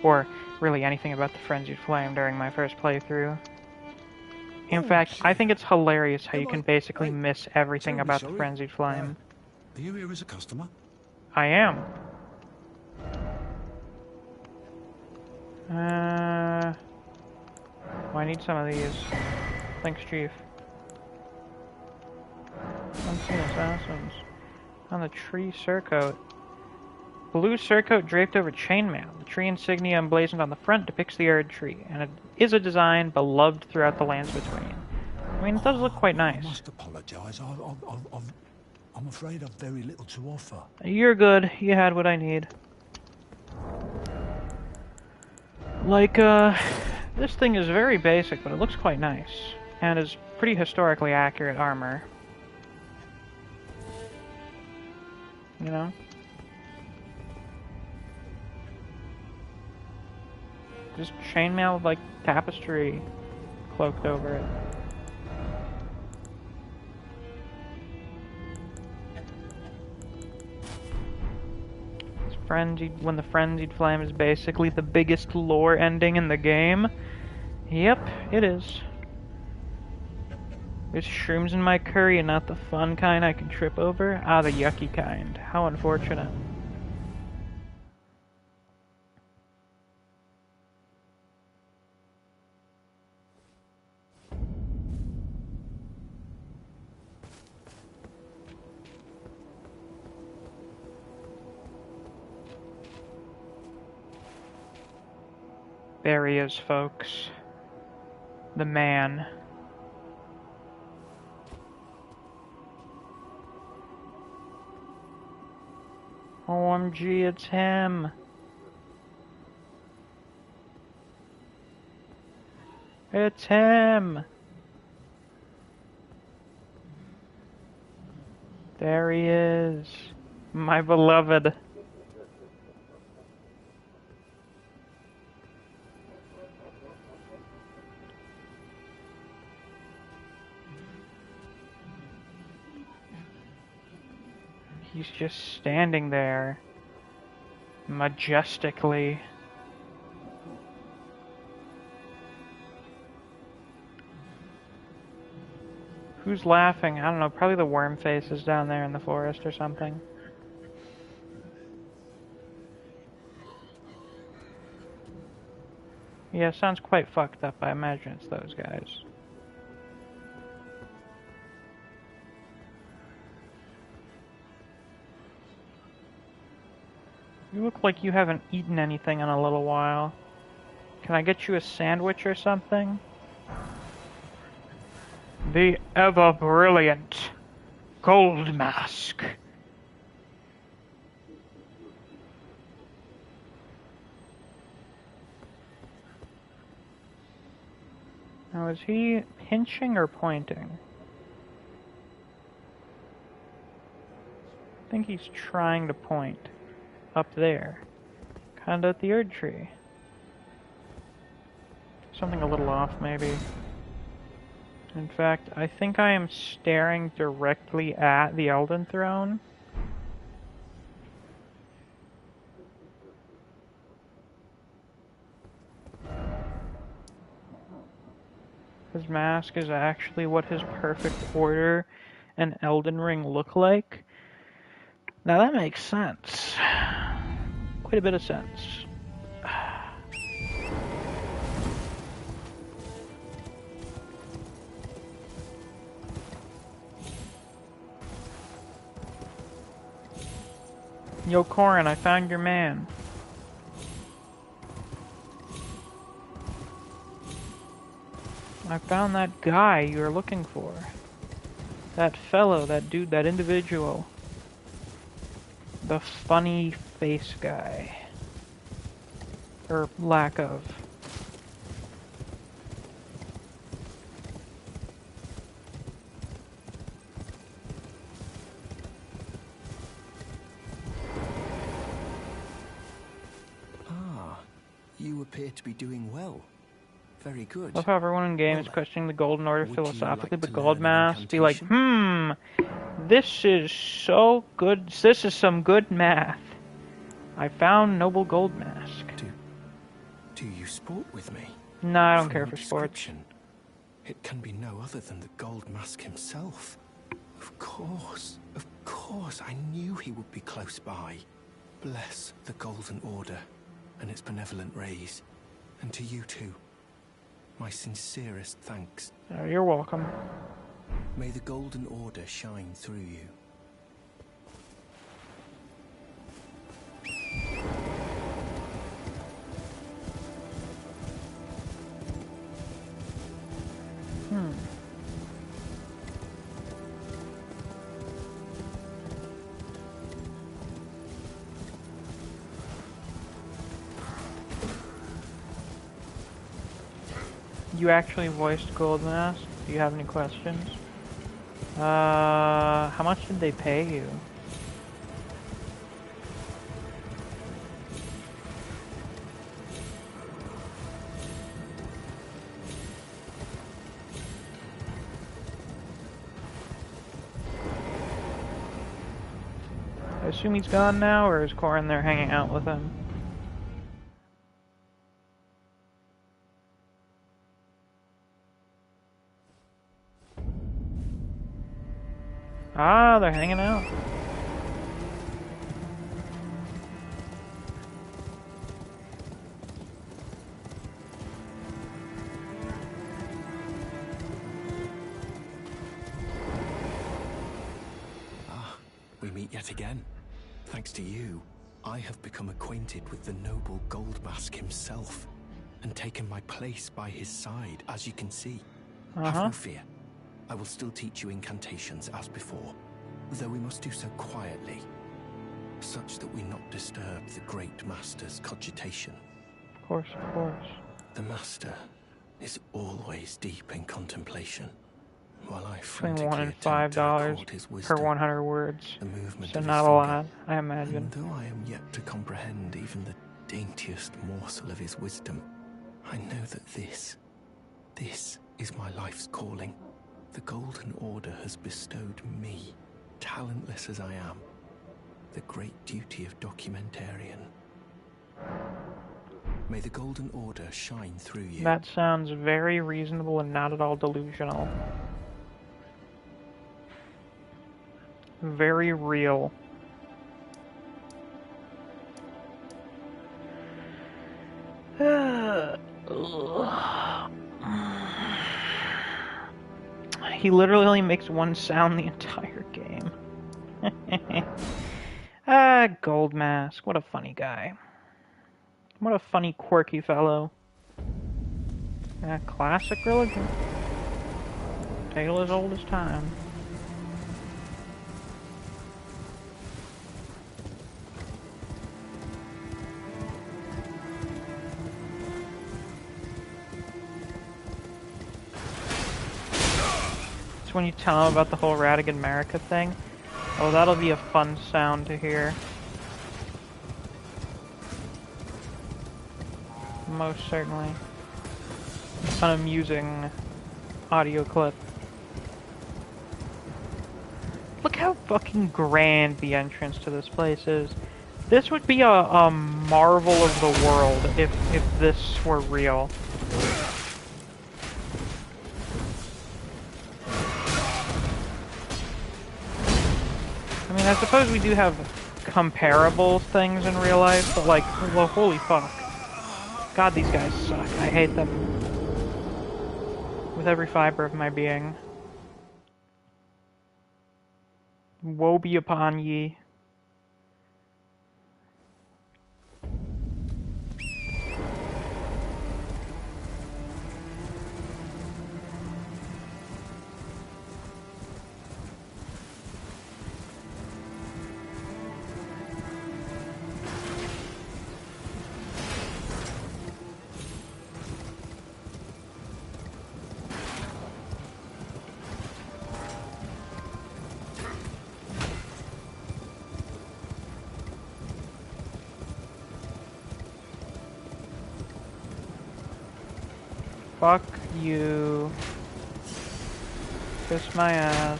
or really anything about the Frenzied Flame during my first playthrough. In fact, I think it's hilarious how you can basically miss everything about the Frenzied Flame. Are you here as a customer? I am. I need some of these. Thanks, Chief. Unseen assassins. On the tree surcoat. Blue surcoat draped over chainmail. The tree insignia emblazoned on the front depicts the Erd tree, and it is a design beloved throughout the lands between. I mean, it does look quite nice. I must apologise. I'm afraid I've very little to offer. You're good. You had what I need. Like, this thing is very basic, but it looks quite nice, and is pretty historically accurate armor. You know? Just chainmail with, like, tapestry cloaked over it. When the Frenzied Flame is basically the biggest lore ending in the game. Yep, it is. There's shrooms in my curry and not the fun kind I can trip over. Ah, the yucky kind. How unfortunate. There he is, folks. The man. OMG, it's him. It's him. There he is. My beloved. He's just standing there, majestically. Who's laughing? I don't know, probably the worm face is down there in the forest or something. Yeah, sounds quite fucked up. I imagine it's those guys. You look like you haven't eaten anything in a little while. Can I get you a sandwich or something? The ever-brilliant Gold Mask. Now, is he pinching or pointing? I think he's trying to point. Up there. Kinda at the Erd tree. Something a little off, maybe. In fact, I think I am staring directly at the Elden throne. His mask is actually what his perfect order and Elden Ring look like. Now that makes sense. Quite a bit of sense. Yo, Corin, I found your man. I found that guy you were looking for. That fellow, that dude, that individual. The funny face guy. Or lack of. Ah, you appear to be doing well. Very good. Love how everyone in game is Well, questioning the Golden Order would you philosophically, like but to learn an Goldmask be like, incantation? this is so good. This is some good math. I found Noble Goldmask. Do you sport with me? No, I don't From care your for sports. description, it can be no other than the Gold Mask himself. Of course, I knew he would be close by. Bless the Golden Order and its benevolent rays. And to you too, my sincerest thanks. Oh, you're welcome. May the Golden Order shine through you. You actually voiced Goldmask? Do you have any questions? How much did they pay you? I assume he's gone now, or is Corin there hanging out with him? Ah, they're hanging out. We meet yet again. Thanks to you, I have become acquainted with the noble Goldmask himself, and taken my place by his side, as you can see. Have no fear. I will still teach you incantations as before, though we must do so quietly, such that we not disturb the great Master's cogitation. Of course, of course. The Master is always deep in contemplation, while I Between $1 frantically and attempt to $5 record his per wisdom. 100 words. The movement So of not his a finger. lot, I imagine. And though I am yet to comprehend even the daintiest morsel of his wisdom, I know that this is my life's calling. The Golden Order has bestowed me, talentless as I am, the great duty of documentarian. May the Golden Order shine through you. That sounds very reasonable and not at all delusional. Very real. He literally only makes one sound the entire game. Ah, Goldmask. What a funny guy. What a funny, quirky fellow. Classic religion. Tale as old as time. So when you tell him about the whole Radigan America thing, oh, that'll be a fun sound to hear. Most certainly. An amusing audio clip. Look how fucking grand the entrance to this place is. This would be a marvel of the world if this were real. I mean, I suppose we do have comparable things in real life, but like, well, holy fuck. God, these guys suck. I hate them. With every fiber of my being. Woe be upon ye. Fuck you. Kiss my ass.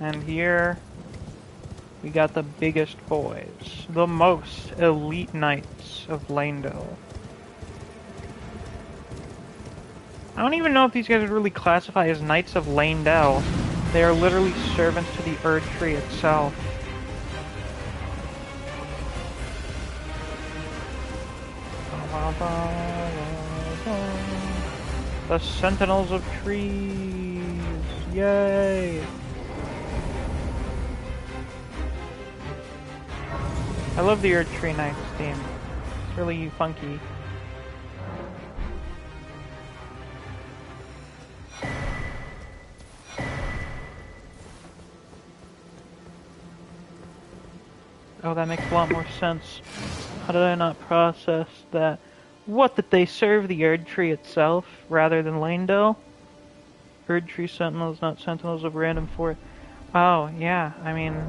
And here we got the biggest boys. The most elite knights of Landel. I don't even know if these guys would really classify as Knights of Landel. They are literally servants to the Erd Tree itself. The Sentinels of Trees! Yay! I love the Erd Tree Knights theme. It's really funky. Oh, that makes a lot more sense. How did I not process that? What, that they serve the Erd Tree itself, rather than Landel? Erd Tree Sentinels, not Sentinels of Random Forest. Oh, yeah, I mean...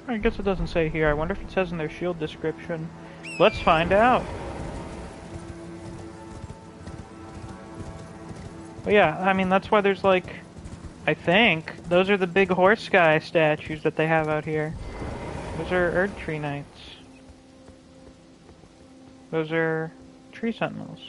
I guess it doesn't say here. I wonder if it says in their shield description. Let's find out. But yeah, I mean, that's why there's like, I think, those are the big horse guy statues that they have out here. Those are Erd Tree Knights. Those are Tree Sentinels.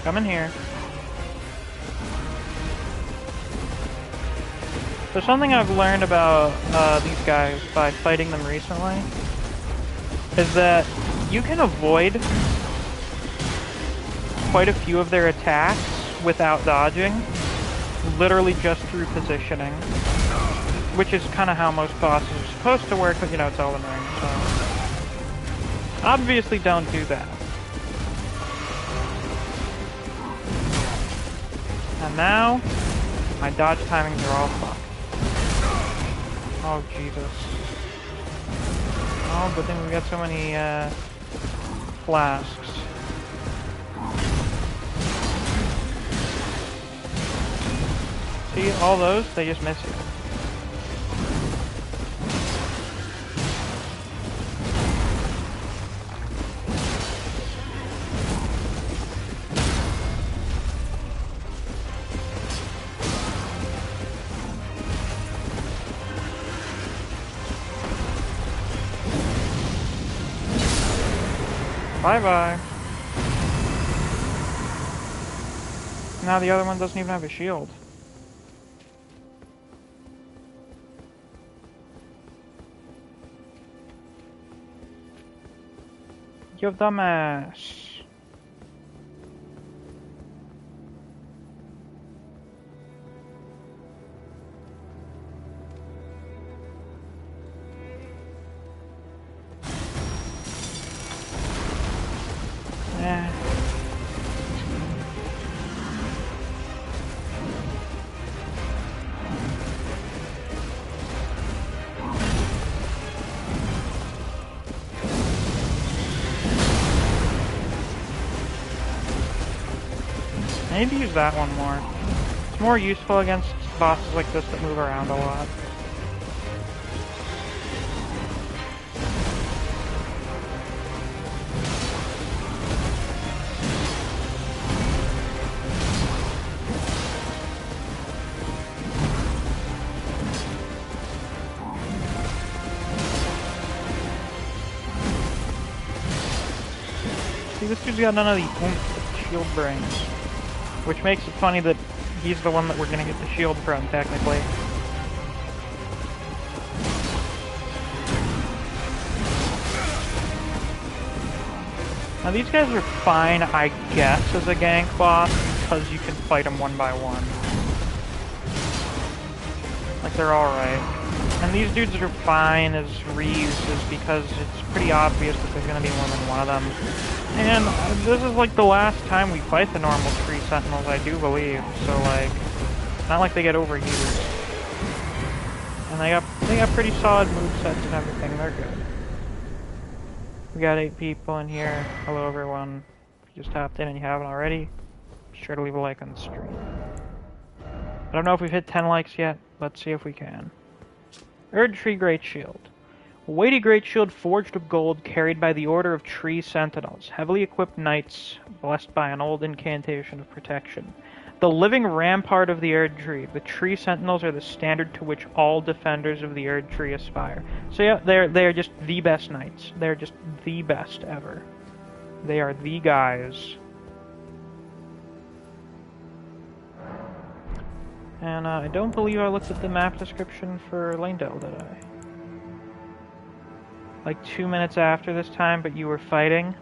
Come in here. So something I've learned about these guys by fighting them recently is that you can avoid quite a few of their attacks without dodging, literally just through positioning, which is kind of how most bosses are supposed to work, but you know, it's Elden Ring, so obviously don't do that. And now, my dodge timings are all fucked. Oh, Jesus. Oh, good thing we got so many, flasks. See, all those, they just miss you. Bye-bye. Now the other one doesn't even have a shield. You dumbass. I need to use that one more. It's more useful against bosses like this that move around a lot. See, this dude's got none of the oomph that shield brings. Which makes it funny that he's the one that we're gonna get the shield from, technically. Now these guys are fine, I guess, as a gank boss, because you can fight them one by one. Like, they're alright. And these dudes are fine as reuses because it's pretty obvious that there's going to be more than one of them. And this is like the last time we fight the normal tree sentinels, I do believe. So like, it's not like they get overheated. And they got pretty solid movesets and everything. They're good. We got 8 people in here. Hello everyone. If you just hopped in and you haven't already, be sure to leave a like on the stream. I don't know if we've hit 10 likes yet. Let's see if we can. Erd Tree Great Shield. A weighty great shield forged of gold carried by the Order of Tree Sentinels, heavily equipped knights blessed by an old incantation of protection. The living rampart of the Erd Tree, the Tree Sentinels are the standard to which all defenders of the Erd Tree aspire. So yeah, they're just the best knights. They're just the best ever. They are the guys. And I don't believe I looked at the map description for Lanedale, did I? Like 2 minutes after this time, but you were fighting.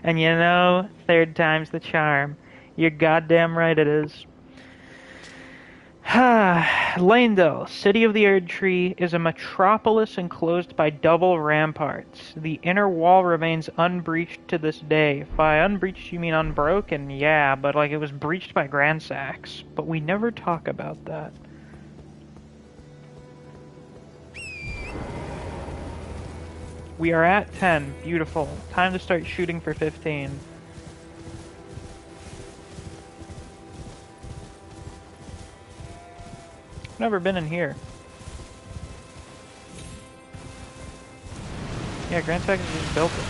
And you know, third time's the charm. You're goddamn right it is. Lanedale, city of the Erd Tree, is a metropolis enclosed by double ramparts. The inner wall remains unbreached to this day. By unbreached you mean unbroken? Yeah, but like it was breached by Gransax. But we never talk about that. We are at 10. Beautiful. Time to start shooting for 15. I've never been in here. Yeah, Gransax just built it.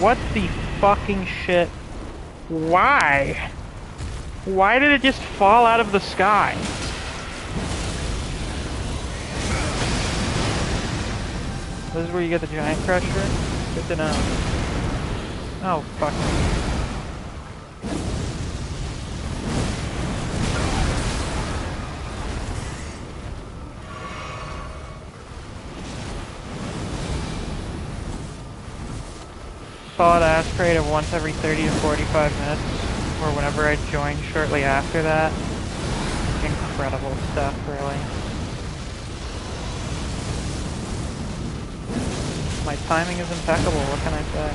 What the fucking shit? Why? Why did it just fall out of the sky? This is where you get the giant crusher? Good to know. Oh, fuck. Solid ass crate of once every 30 to 45 minutes, or whenever I joined shortly after that. Incredible stuff, really. My timing is impeccable, what can I say?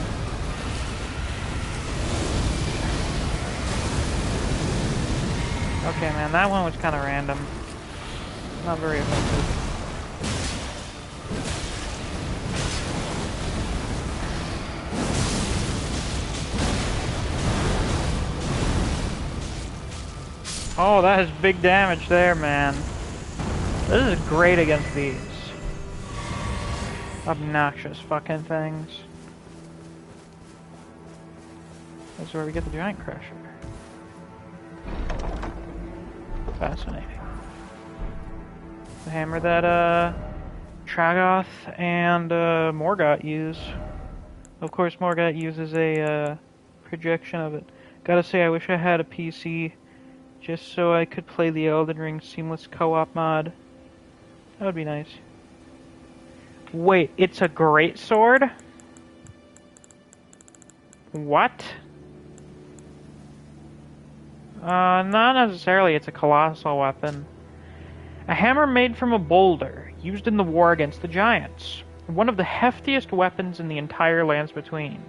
Okay, man, that one was kind of random. Not very effective. Oh, that is big damage there, man. This is great against these obnoxious fucking things. That's where we get the giant crusher. Fascinating. The hammer that Tragoth and Morgott use. Of course, Morgott uses a projection of it. Gotta say, I wish I had a PC just so I could play the Elden Ring seamless co-op mod. That would be nice. Wait, it's a greatsword? What? Not necessarily, it's a colossal weapon. A hammer made from a boulder, used in the war against the giants. One of the heftiest weapons in the entire Lands Between.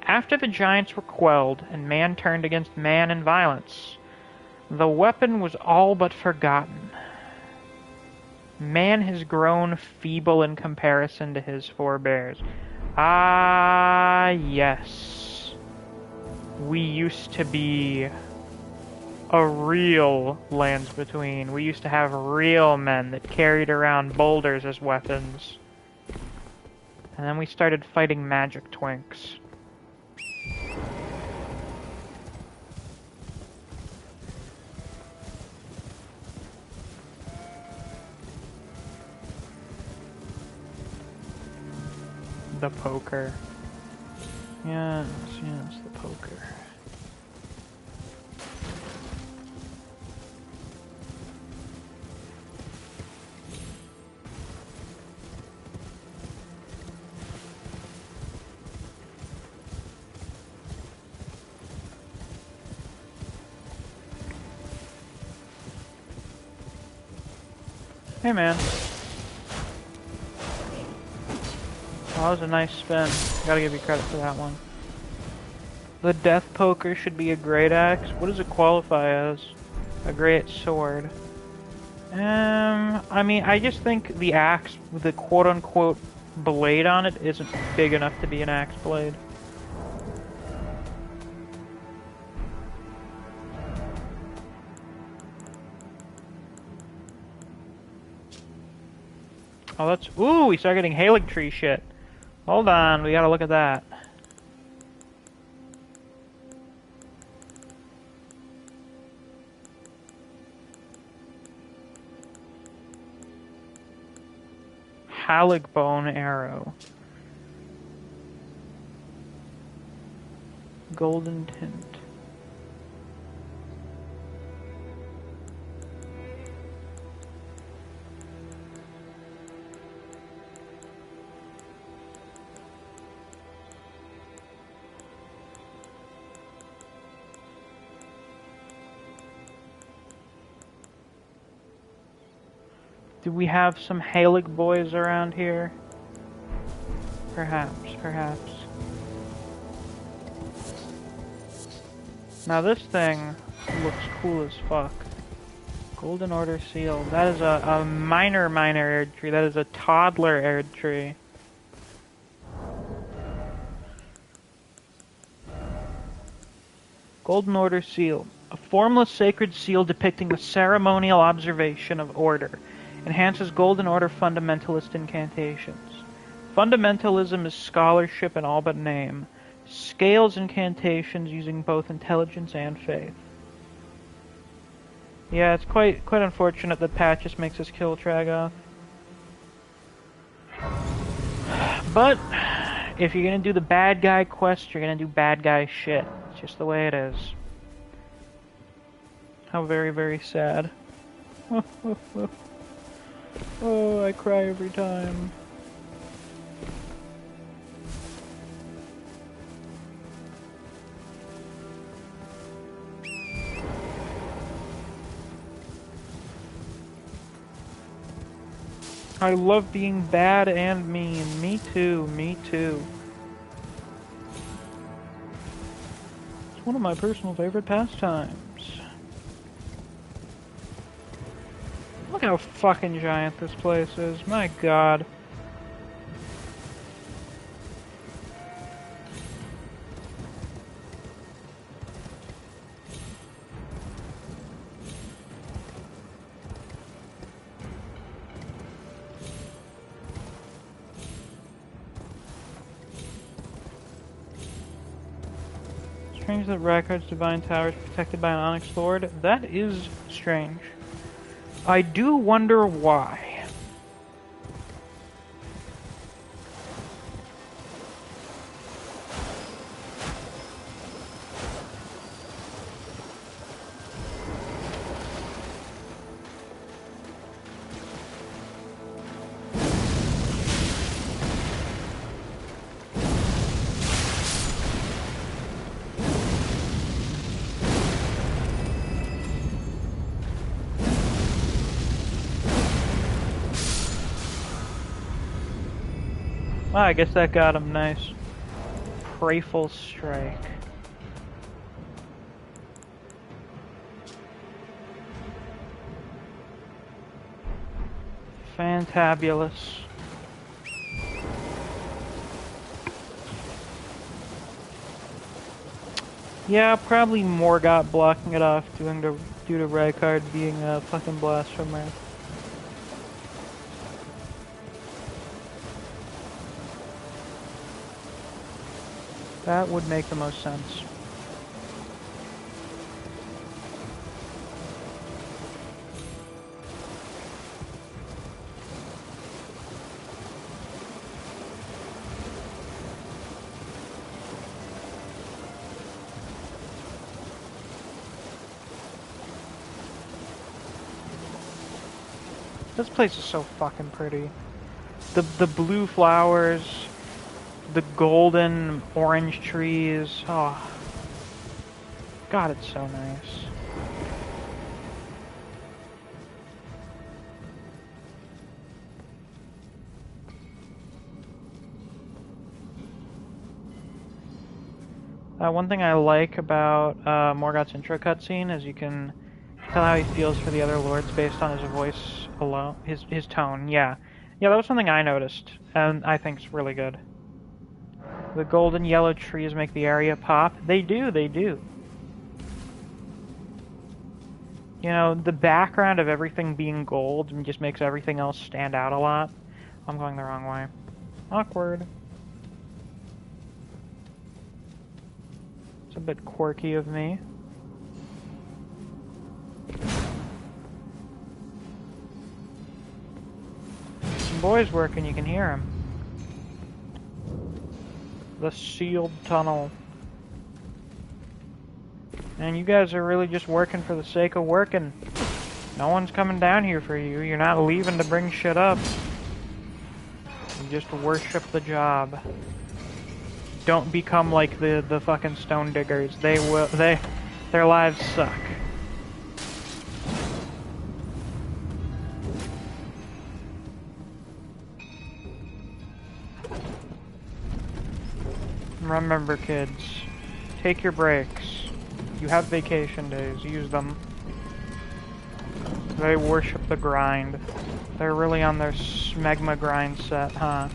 After the giants were quelled, and man turned against man in violence, the weapon was all but forgotten. Man has grown feeble in comparison to his forebears. Ah, yes. We used to be a real Lands Between. We used to have real men that carried around boulders as weapons. And then we started fighting magic twinks. The poker. Yes, the poker. Hey, man. Oh, that was a nice spin. Gotta give you credit for that one. The death poker should be a great axe. What does it qualify as? A great sword. I mean, I just think the axe with the quote-unquote blade on it isn't big enough to be an axe blade. Oh, that's... Ooh, we start getting Halig tree shit. Hold on, we gotta look at that. Halig bone arrow. Golden tint. Do we have some Halig boys around here? Perhaps, perhaps. Now this thing looks cool as fuck. Golden Order seal. That is a minor Erd tree. That is a toddler Erd tree. Golden Order seal. A formless sacred seal depicting the ceremonial observation of order. Enhances Golden Order fundamentalist incantations. Fundamentalism is scholarship in all but name. Scales incantations using both intelligence and faith. Yeah, it's quite unfortunate that Pat just makes us kill Tragoth. But if you're gonna do the bad guy quest, you're gonna do bad guy shit. It's just the way it is. How very, very sad. Oh, I cry every time. I love being bad and mean. Me too, me too. It's one of my personal favorite pastimes. Look how fucking giant this place is. My god. Strange that Rackard's Divine Tower is protected by an Onyx Lord. That is strange. I do wonder why. Ah, I guess that got him nice. Prayful strike. Fantabulous. Yeah, probably Morgott blocking it off due to Rackard being a fucking blasphemer. That would make the most sense. This place is so fucking pretty. The blue flowers, the golden orange trees. Oh, God, it's so nice. One thing I like about Morgoth's intro cutscene is you can tell how he feels for the other lords based on his voice alone, his tone. Yeah, yeah, that was something I noticed, and I think it's really good. The golden yellow trees make the area pop. They do, they do. You know, the background of everything being gold just makes everything else stand out a lot. I'm going the wrong way. Awkward. It's a bit quirky of me. Some boys working, you can hear them. The sealed tunnel. And you guys are really just working for the sake of working. No one's coming down here for you. You're not leaving to bring shit up. You just worship the job. Don't become like the fucking stone diggers. Their lives suck. Remember, kids, take your breaks. You have vacation days, use them. They worship the grind. They're really on their smegma grind set, huh?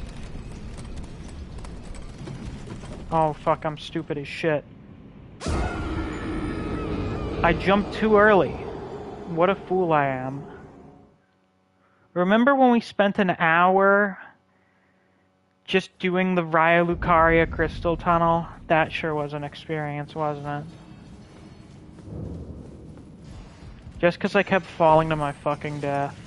Oh fuck, I'm stupid as shit. I jumped too early. What a fool I am. Remember when we spent an hour just doing the Raya Lucaria crystal tunnel? That sure was an experience, wasn't it? Just because I kept falling to my fucking death.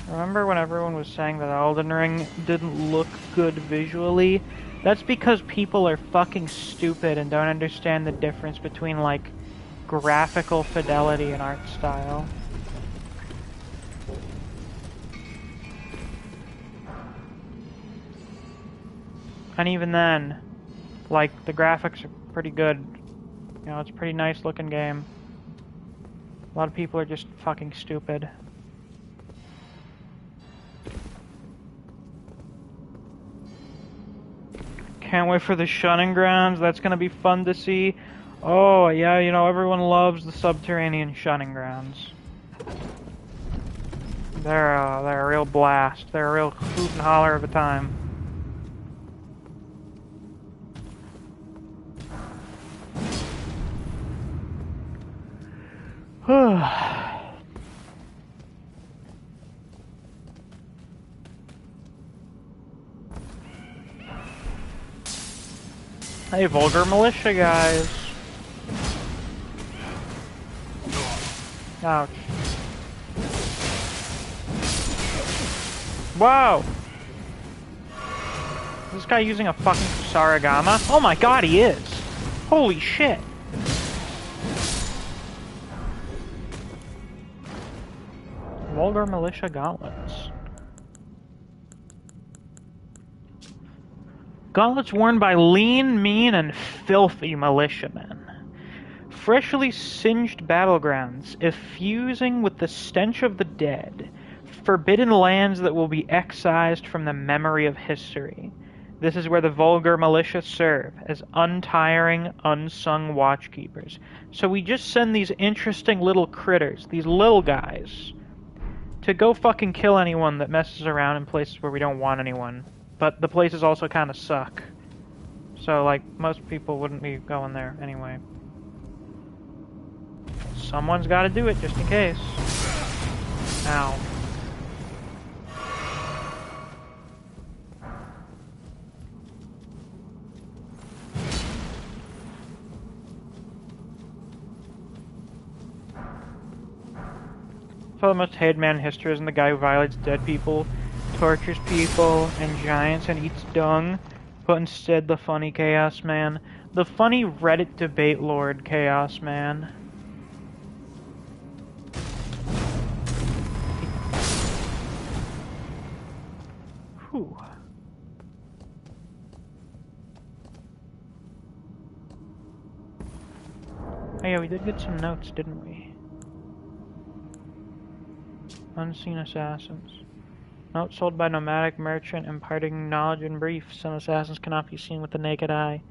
Remember when everyone was saying that Elden Ring didn't look good visually? That's because people are fucking stupid and don't understand the difference between, like, graphical fidelity and art style. And even then, like, the graphics are pretty good. You know, it's a pretty nice looking game. A lot of people are just fucking stupid. Can't wait for the shunning grounds. That's gonna be fun to see. Oh, yeah, you know, everyone loves the subterranean shunning grounds. They're a real blast. They're a real hoot and holler of a time. Hey, vulgar militia guys. Ouch. Whoa! Is this guy using a fucking Saragama? Oh my god, he is! Holy shit! Vulgar militia gauntlets. Gauntlets worn by lean, mean, and filthy militiamen. Freshly singed battlegrounds, effusing with the stench of the dead. Forbidden lands that will be excised from the memory of history. This is where the vulgar militia serve, as untiring, unsung watchkeepers. So we just send these interesting little critters, these little guys, to go fucking kill anyone that messes around in places where we don't want anyone. But the places also kind of suck. So, like, most people wouldn't be going there anyway. Someone's got to do it, just in case. Ow. So the most hated man in history isn't the guy who violates dead people, tortures people and giants, and eats dung, but instead the funny Chaos Man. The funny Reddit debate lord Chaos Man. Whew. Oh yeah, we did get some notes, didn't we? Unseen assassins. Note sold by nomadic merchant imparting knowledge in brief. Some assassins cannot be seen with the naked eye.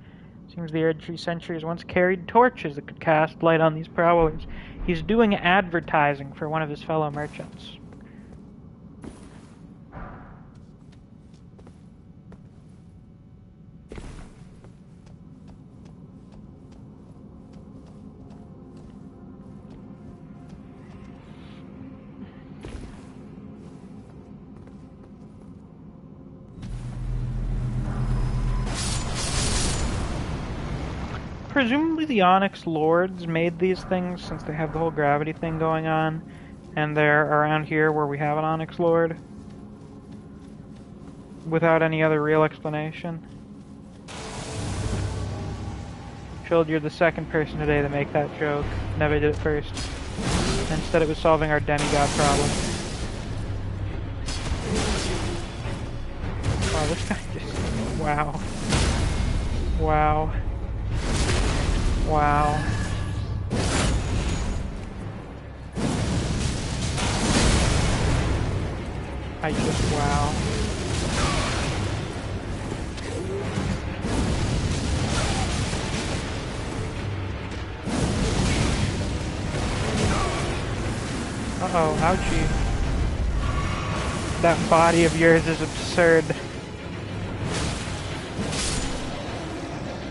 Seems the Erd Tree sentries once carried torches that could cast light on these prowlers. He's doing advertising for one of his fellow merchants. Presumably the Onyx Lords made these things since they have the whole gravity thing going on, and they're around here where we have an Onyx Lord without any other real explanation. Chilled, you're the second person today to make that joke. Never did it first. Instead it was solving our demigod problem. Wow, this guy just... wow. Wow. Wow. I just, wow. Uh-oh, ouchie. That body of yours is absurd.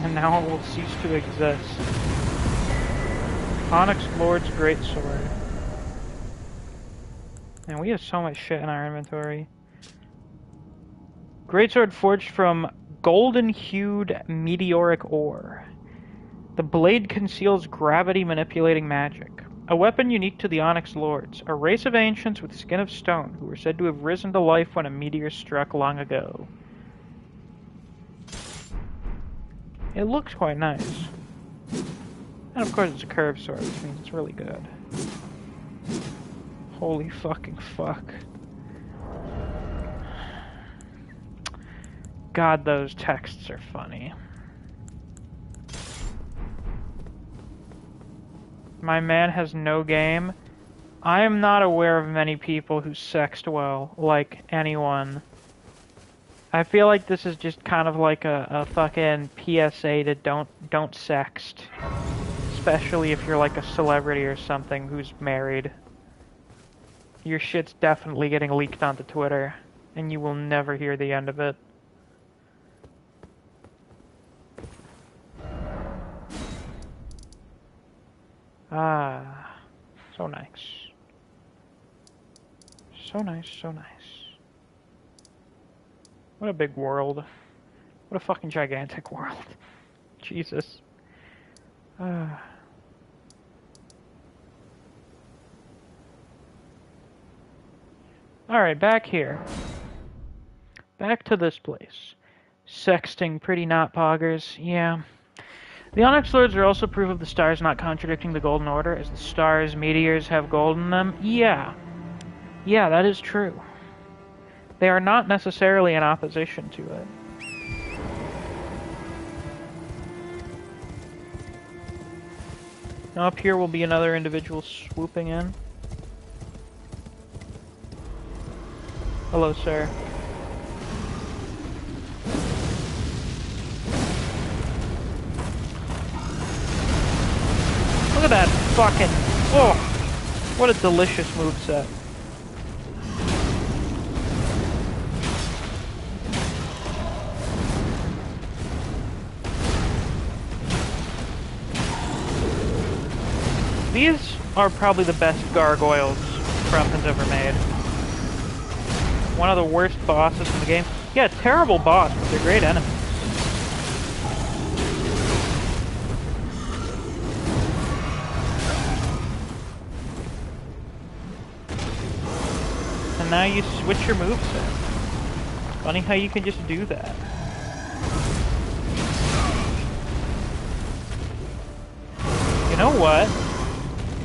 And now it will cease to exist. Onyx Lord's Greatsword. And we have so much shit in our inventory. Greatsword forged from golden-hued meteoric ore. The blade conceals gravity-manipulating magic. A weapon unique to the Onyx Lords, a race of ancients with skin of stone who were said to have risen to life when a meteor struck long ago. It looks quite nice. And of course it's a curved sword, which means it's really good. Holy fucking fuck. God, those texts are funny. My man has no game. I am not aware of many people who sext well, like anyone. I feel like this is just kind of like a fucking PSA to don't sext. Especially if you're like a celebrity or something who's married. Your shit's definitely getting leaked onto Twitter, and you will never hear the end of it. Ah, so nice. So nice, so nice. What a big world. What a fucking gigantic world. Jesus. Alright, back here. Back to this place. Sexting pretty not poggers, yeah. The Onyx Lords are also proof of the stars not contradicting the Golden Order, as the stars' meteors have gold in them. Yeah. Yeah, that is true. They are not necessarily in opposition to it. Now up here will be another individual swooping in. Hello, sir. Look at that fucking... oh! What a delicious moveset. These are probably the best gargoyles Crump has ever made. One of the worst bosses in the game. Yeah, terrible boss, but they're great enemies. And now you switch your moveset. Funny how you can just do that. You know what?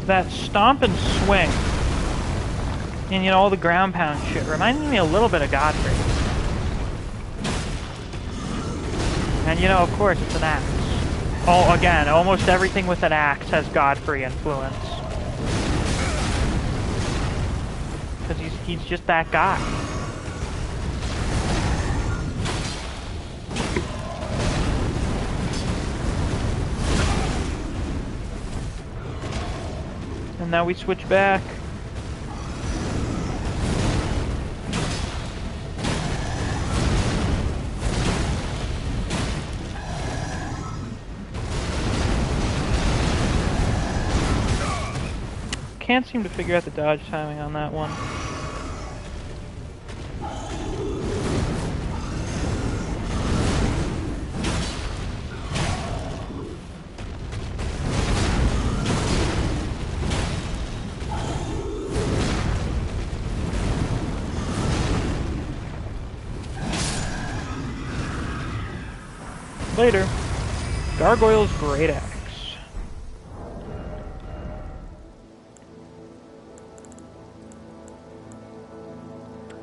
That stomp and swing, and you know, all the ground pound shit reminds me a little bit of Godfrey. And you know, of course, it's an axe. Oh, again, almost everything with an axe has Godfrey influence. Because he's just that guy. now we switch back. Can't seem to figure out the dodge timing on that one. Later. Gargoyle's Great Axe.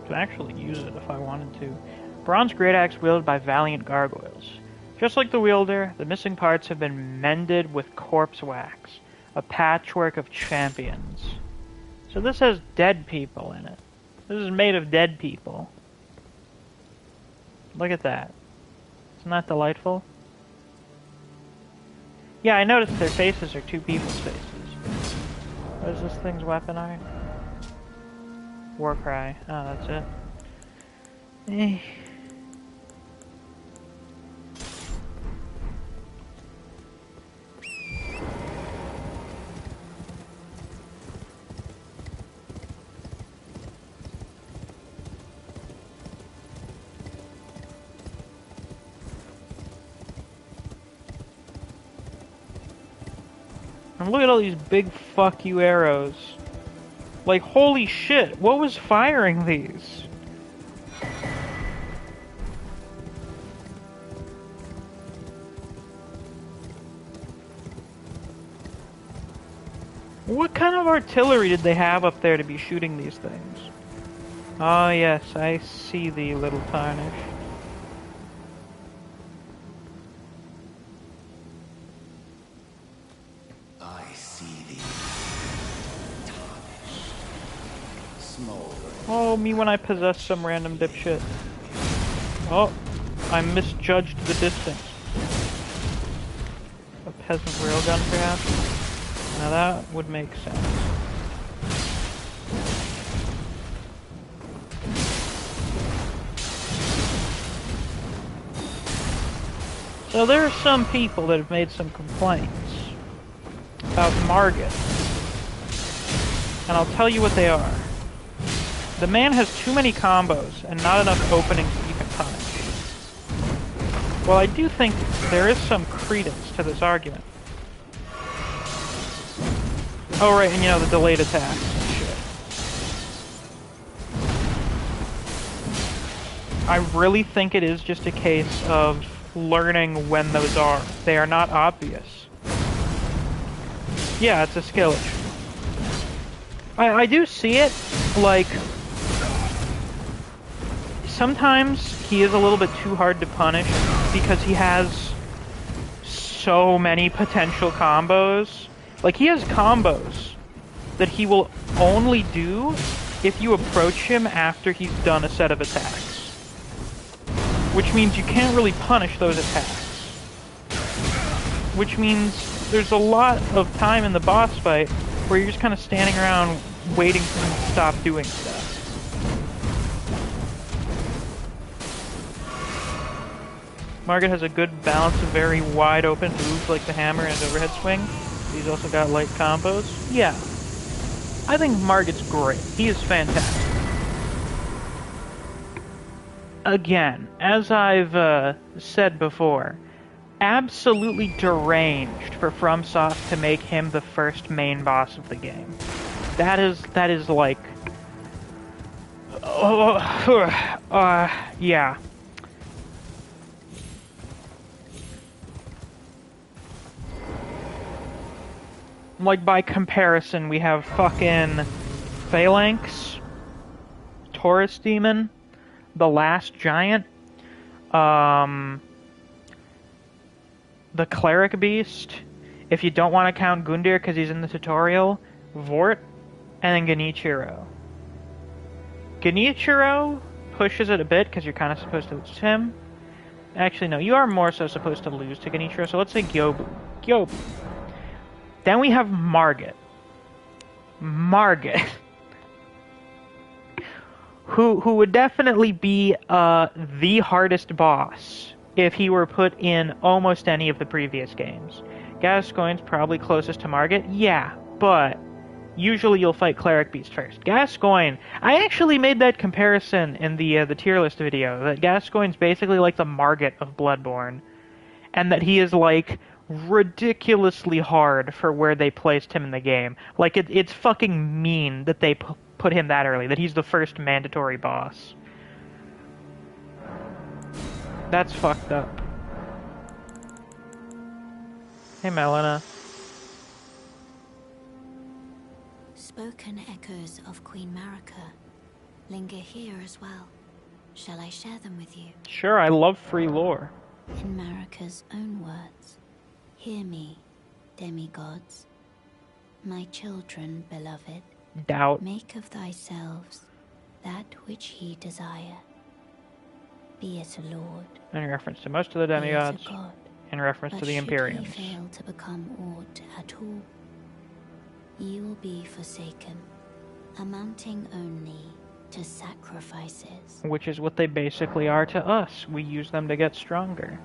Could actually use it if I wanted to. Bronze Great Axe wielded by valiant gargoyles. Just like the wielder, the missing parts have been mended with corpse wax, a patchwork of champions. So this has dead people in it. This is made of dead people. Look at that. Isn't that delightful? Yeah, I noticed their faces are two people's faces. What is this thing's weapon art? Warcry. Oh, that's it. Eh. And look at all these big fuck you arrows. Like, holy shit, what was firing these? What kind of artillery did they have up there to be shooting these things? Oh yes, I see thee, little tarnish. Oh, me when I possess some random dipshit. Oh, I misjudged the distance. A peasant railgun, perhaps? Now that would make sense. So there are some people that have made some complaints about Margit. And I'll tell you what they are. The man has too many combos and not enough openings that you can punish. Well, I do think there is some credence to this argument. Oh right, and you know, the delayed attacks and shit. I really think it is just a case of learning when those are. They are not obvious. Yeah, it's a skill issue. I do see it, like... Sometimes he is a little bit too hard to punish because he has so many potential combos. Like, he has combos that he will only do if you approach him after he's done a set of attacks. Which means you can't really punish those attacks. Which means there's a lot of time in the boss fight where you're just kind of standing around waiting for him to stop doing stuff. Margit has a good balance of very wide open moves like the hammer and overhead swing. He's also got light combos. Yeah. I think Margit's great. He is fantastic. Again, as I've said before, absolutely deranged for FromSoft to make him the first main boss of the game. That is like... yeah. Like, by comparison, we have fucking Phalanx, Taurus Demon, the Last Giant, the Cleric Beast, if you don't want to count Gundyr because he's in the tutorial, Vort, and then Genichiro. Genichiro pushes it a bit because you're kind of supposed to lose him. Actually, no, you are more so supposed to lose to Genichiro, so let's say Gyobu. Gyobu. Then we have Margit. Margit. Who would definitely be the hardest boss if he were put in almost any of the previous games. Gascoigne's probably closest to Margit, yeah, but usually you'll fight Cleric Beast first. Gascoigne, I actually made that comparison in the tier list video, that Gascoigne's basically like the Margit of Bloodborne, and that he is like ridiculously hard for where they placed him in the game. Like it's fucking mean that they put him that early, that he's the first mandatory boss. That's fucked up. Hey, Melina. Spoken echoes of Queen Marika linger here as well. Shall I share them with you? Sure, I love free lore. In Marika's own words, hear me, demigods, my children beloved. Doubt. Make of thyselves that which ye desire. Be it a lord. In reference to most of the demigods. Be it a god. In reference to the Imperiums. But should ye fail to become aught at all, ye will be forsaken, amounting only to sacrifices. Which is what they basically are to us. We use them to get stronger.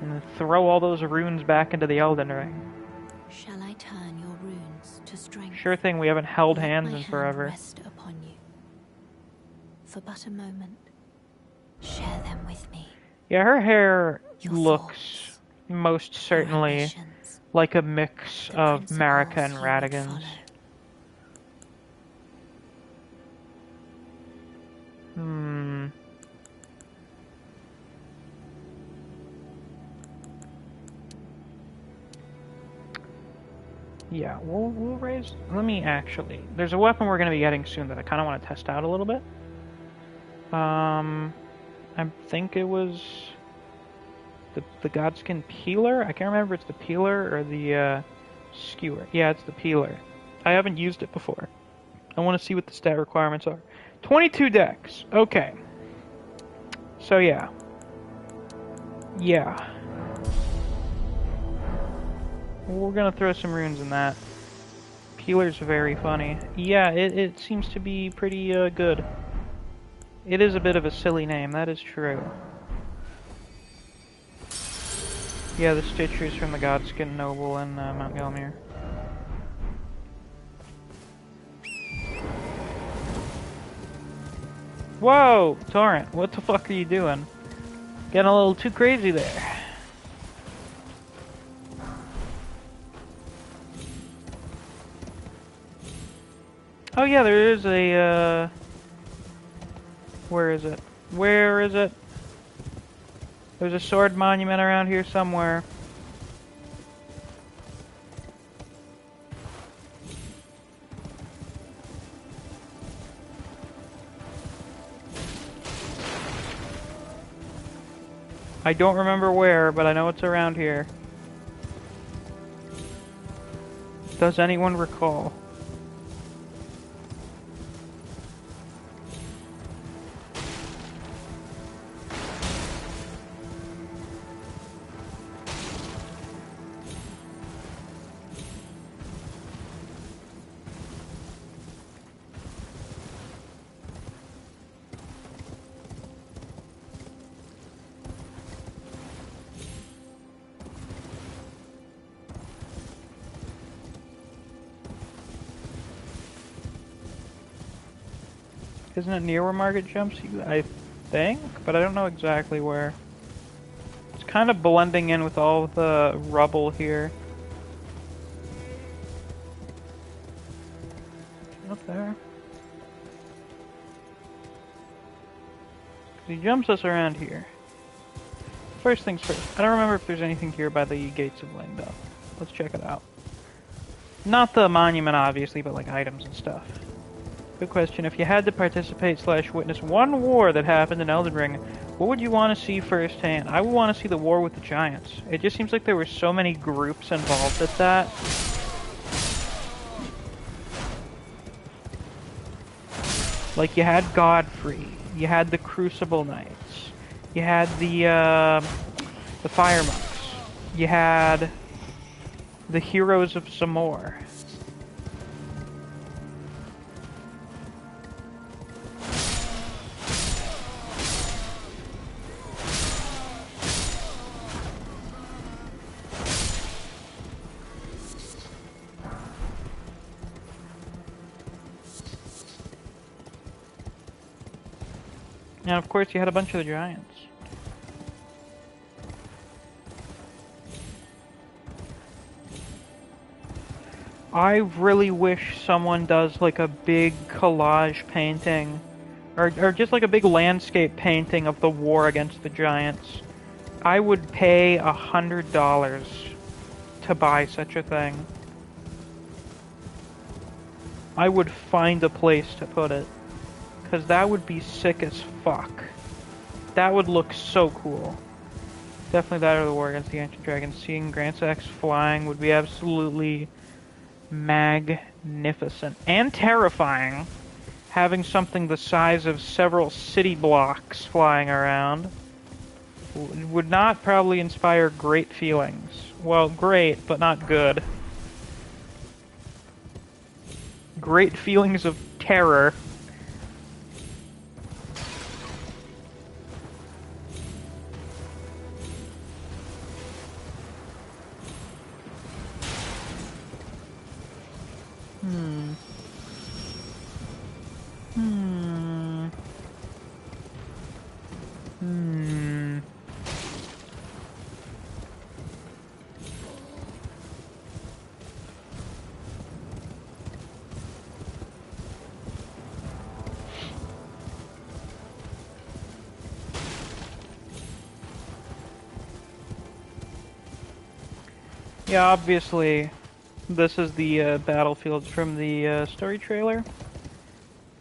And then throw all those runes back into the Elden Ring. Shall I turn your runes to strength? Sure thing, we haven't held Let hands my in hand forever. Rest upon you. For but a moment. Share them with me. Yeah, her hair Your looks thoughts, most certainly ambitions, like a mix the of Marika and principles you would Radigan's. follow. Yeah, we'll raise... Let me actually... There's a weapon we're going to be getting soon that I kind of want to test out a little bit. I think it was... The Godskin Peeler? I can't remember if it's the Peeler or the Skewer. Yeah, it's the Peeler. I haven't used it before. I want to see what the stat requirements are. 22 dex. Okay. So yeah. Yeah. We're gonna throw some runes in that. Peeler's very funny. Yeah, it seems to be pretty good. It is a bit of a silly name, that is true. Yeah, the Stitchers from the Godskin Noble in Mount Gelmir. Whoa! Torrent, what the fuck are you doing? Getting a little too crazy there. Oh yeah, there is a, where is it? Where is it? There's a sword monument around here somewhere. I don't remember where, but I know it's around here. Does anyone recall? Isn't it near where Margit jumps? I think, but I don't know exactly where. It's kind of blending in with all the rubble here. Up there. He jumps us around here. First things first. I don't remember if there's anything here by the Gates of Lingdal. Let's check it out. Not the monument, obviously, but like items and stuff. Good question. If you had to participate / witness one war that happened in Elden Ring, what would you want to see firsthand? I would want to see the war with the giants. It just seems like there were so many groups involved at that. Like, you had Godfrey, you had the Crucible Knights, you had the Fire Monks, you had the Heroes of Zamor. And of course you had a bunch of the giants. I really wish someone does like a big collage painting, or just like a big landscape painting of the war against the giants. I would pay $100 to buy such a thing. I would find a place to put it, because that would be sick as fuck. That would look so cool. Definitely that or the war against the ancient dragons. Seeing Grant's X flying would be absolutely magnificent and terrifying. Having something the size of several city blocks flying around would not probably inspire great feelings. Well, great, but not good. Great feelings of terror. Yeah, obviously, this is the battlefields from the story trailer.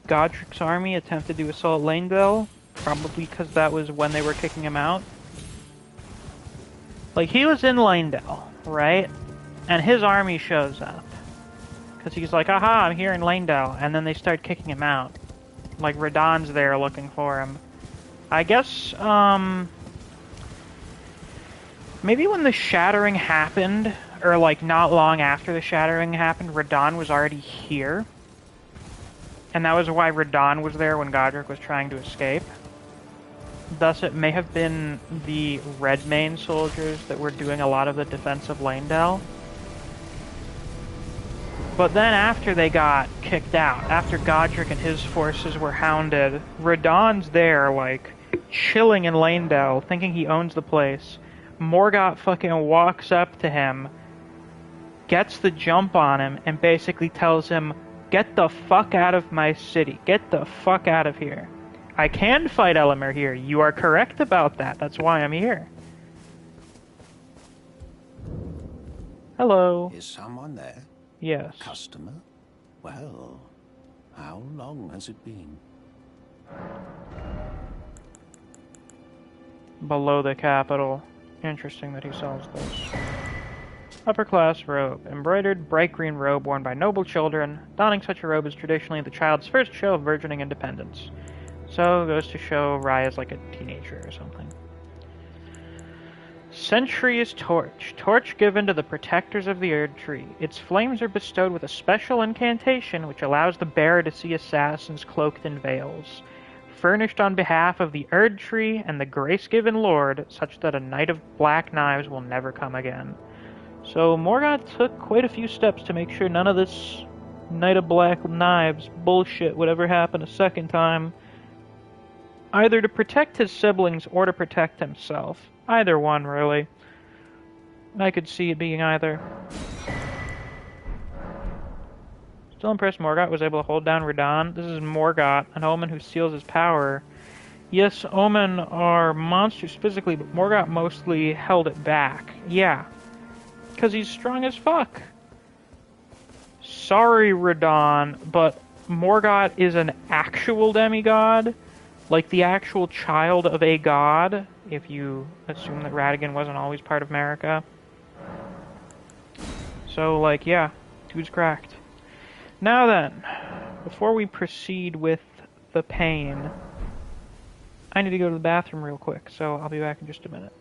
Godric's army attempted to assault Langdell, probably because that was when they were kicking him out. Like, he was in Langdell, right? And his army shows up. Because he's like, aha, I'm here in Langdell. And then they start kicking him out. Like, Radahn's there looking for him. I guess, maybe when the shattering happened, or like not long after the shattering happened, Radahn was already here. And that was why Radahn was there when Godric was trying to escape. Thus, it may have been the Redmane soldiers that were doing a lot of the defense of Langdell. But then after they got kicked out, after Godric and his forces were hounded, Radahn's there, like, chilling in Langdell, thinking he owns the place. Morgott fucking walks up to him, gets the jump on him, and basically tells him, get the fuck out of my city. Get the fuck out of here. I can fight Elamir here. You are correct about that. That's why I'm here. Hello. Is someone there? Yes. A customer? Well, how long has it been? Below the capital. Interesting that he sells those. Upper class robe. Embroidered, bright green robe worn by noble children. Donning such a robe is traditionally the child's first show of virgining independence. So, goes to show Raya's like a teenager or something. Sentry's Torch. Torch given to the protectors of the Erd Tree. Its flames are bestowed with a special incantation which allows the bearer to see assassins cloaked in veils. Furnished on behalf of the Erd Tree and the grace-given Lord, such that a Knight of Black Knives will never come again. So Morgott took quite a few steps to make sure none of this Knight of Black Knives bullshit would ever happen a second time. Either to protect his siblings or to protect himself. Either one, really. I could see it being either. Still impressed Morgott was able to hold down Radahn. This is Morgott, an omen who steals his power. Yes, omen are monsters physically, but Morgott mostly held it back. Yeah. Because he's strong as fuck. Sorry, Radahn, but Morgott is an actual demigod. Like the actual child of a god, if you assume that Radagon wasn't always part of Marika. So, like, yeah, dude's cracked. Now then, before we proceed with the pain, I need to go to the bathroom real quick, so I'll be back in just a minute.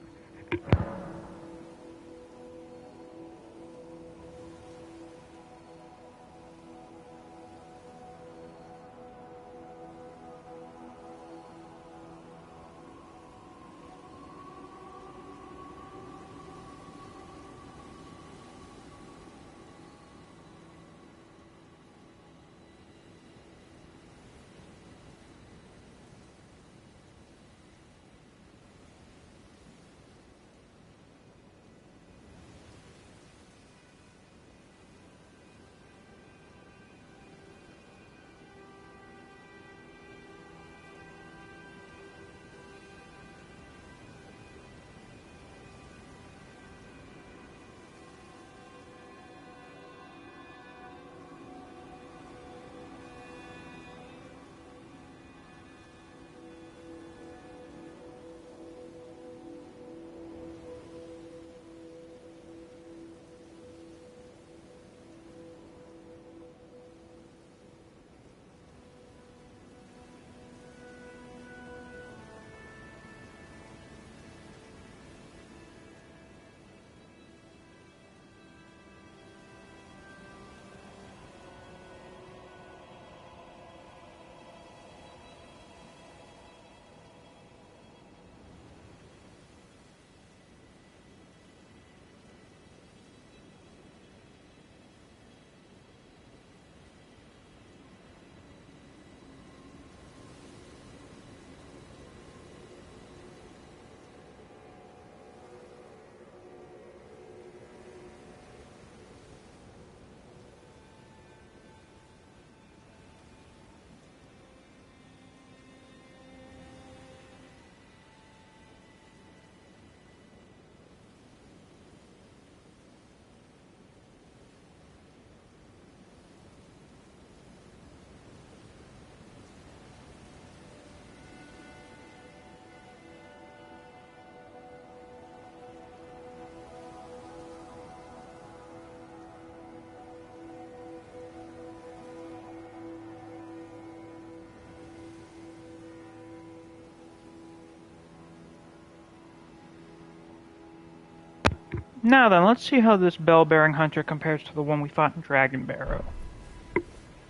Now then, let's see how this bell-bearing hunter compares to the one we fought in Dragon Barrow.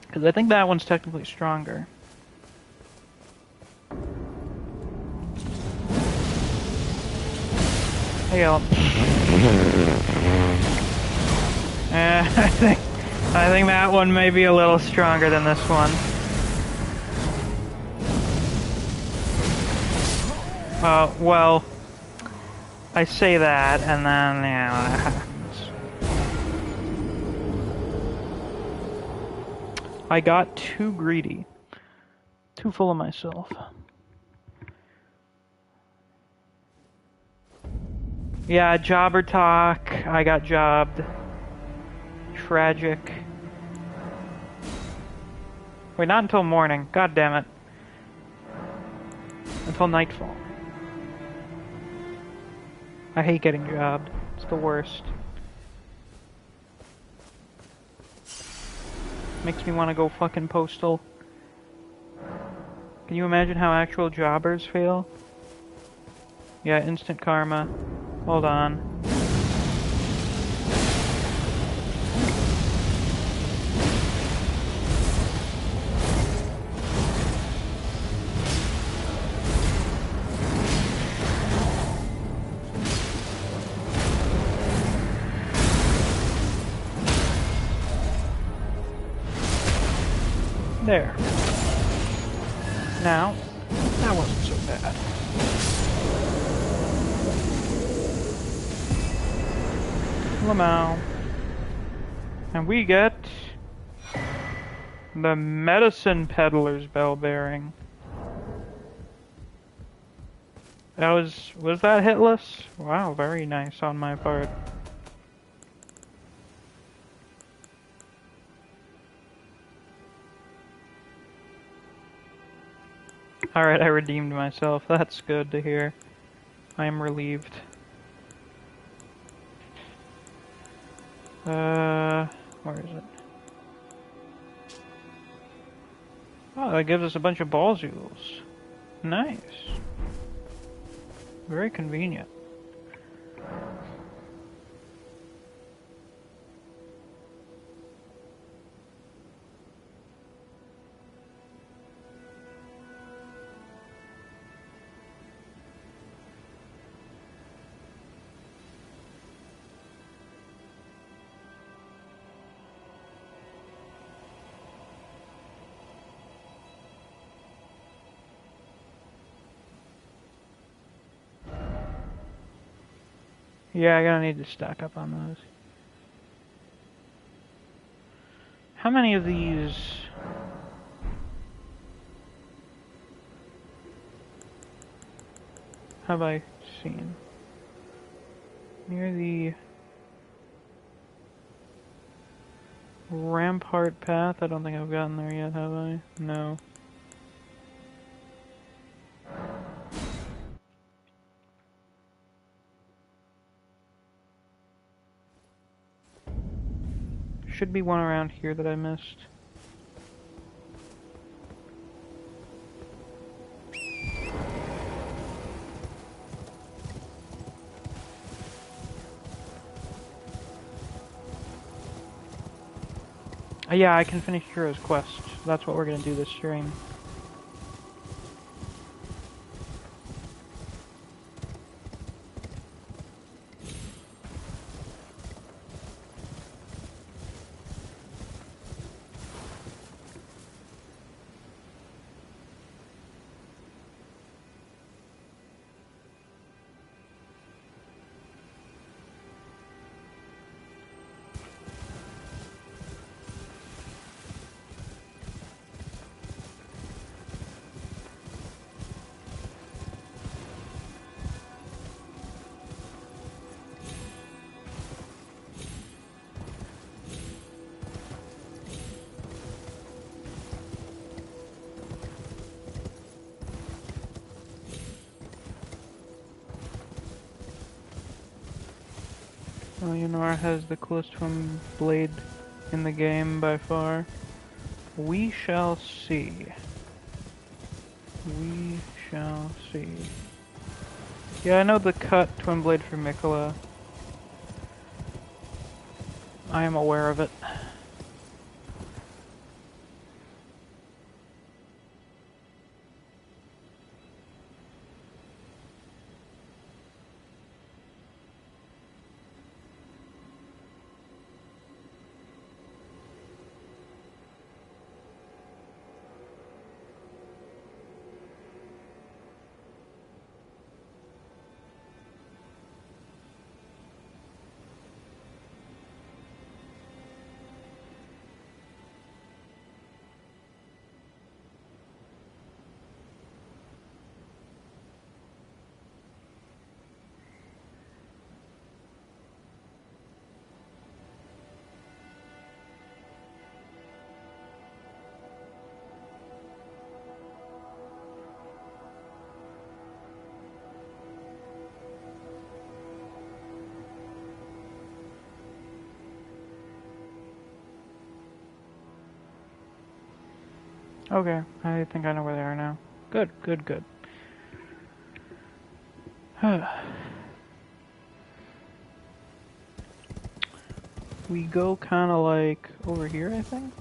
Because I think that one's technically stronger. Hey, Ellen. I think that one may be a little stronger than this one. Well, I say that, and then, yeah, that happens. I got too greedy. Too full of myself. Yeah, jobber talk. I got jobbed. Tragic. Wait, not until morning. God damn it. Until nightfall. I hate getting jobbed. It's the worst. Makes me want to go fucking postal. Can you imagine how actual jobbers feel? Yeah, instant karma. Hold on. There. Now, that wasn't so bad. Lamau. And we get the Medicine Peddler's bell bearing. That was that hitless? Wow, very nice on my part. Alright, I redeemed myself. That's good to hear. I am relieved. Where is it? Oh, that gives us a bunch of ball jewels. Nice. Very convenient. Yeah, I'm gonna need to stack up on those. How many of these... have I seen? Near the... Rampart Path? I don't think I've gotten there yet, have I? No. Should be one around here that I missed. Yeah, I can finish Hero's Quest. That's what we're gonna do this stream. Eleanor has the coolest twin blade in the game by far. We shall see. We shall see. Yeah, I know the cut twin blade for Mikola. I am aware of it. Okay, I think I know where they are now. Good, good, good. We go kind of like over here, I think?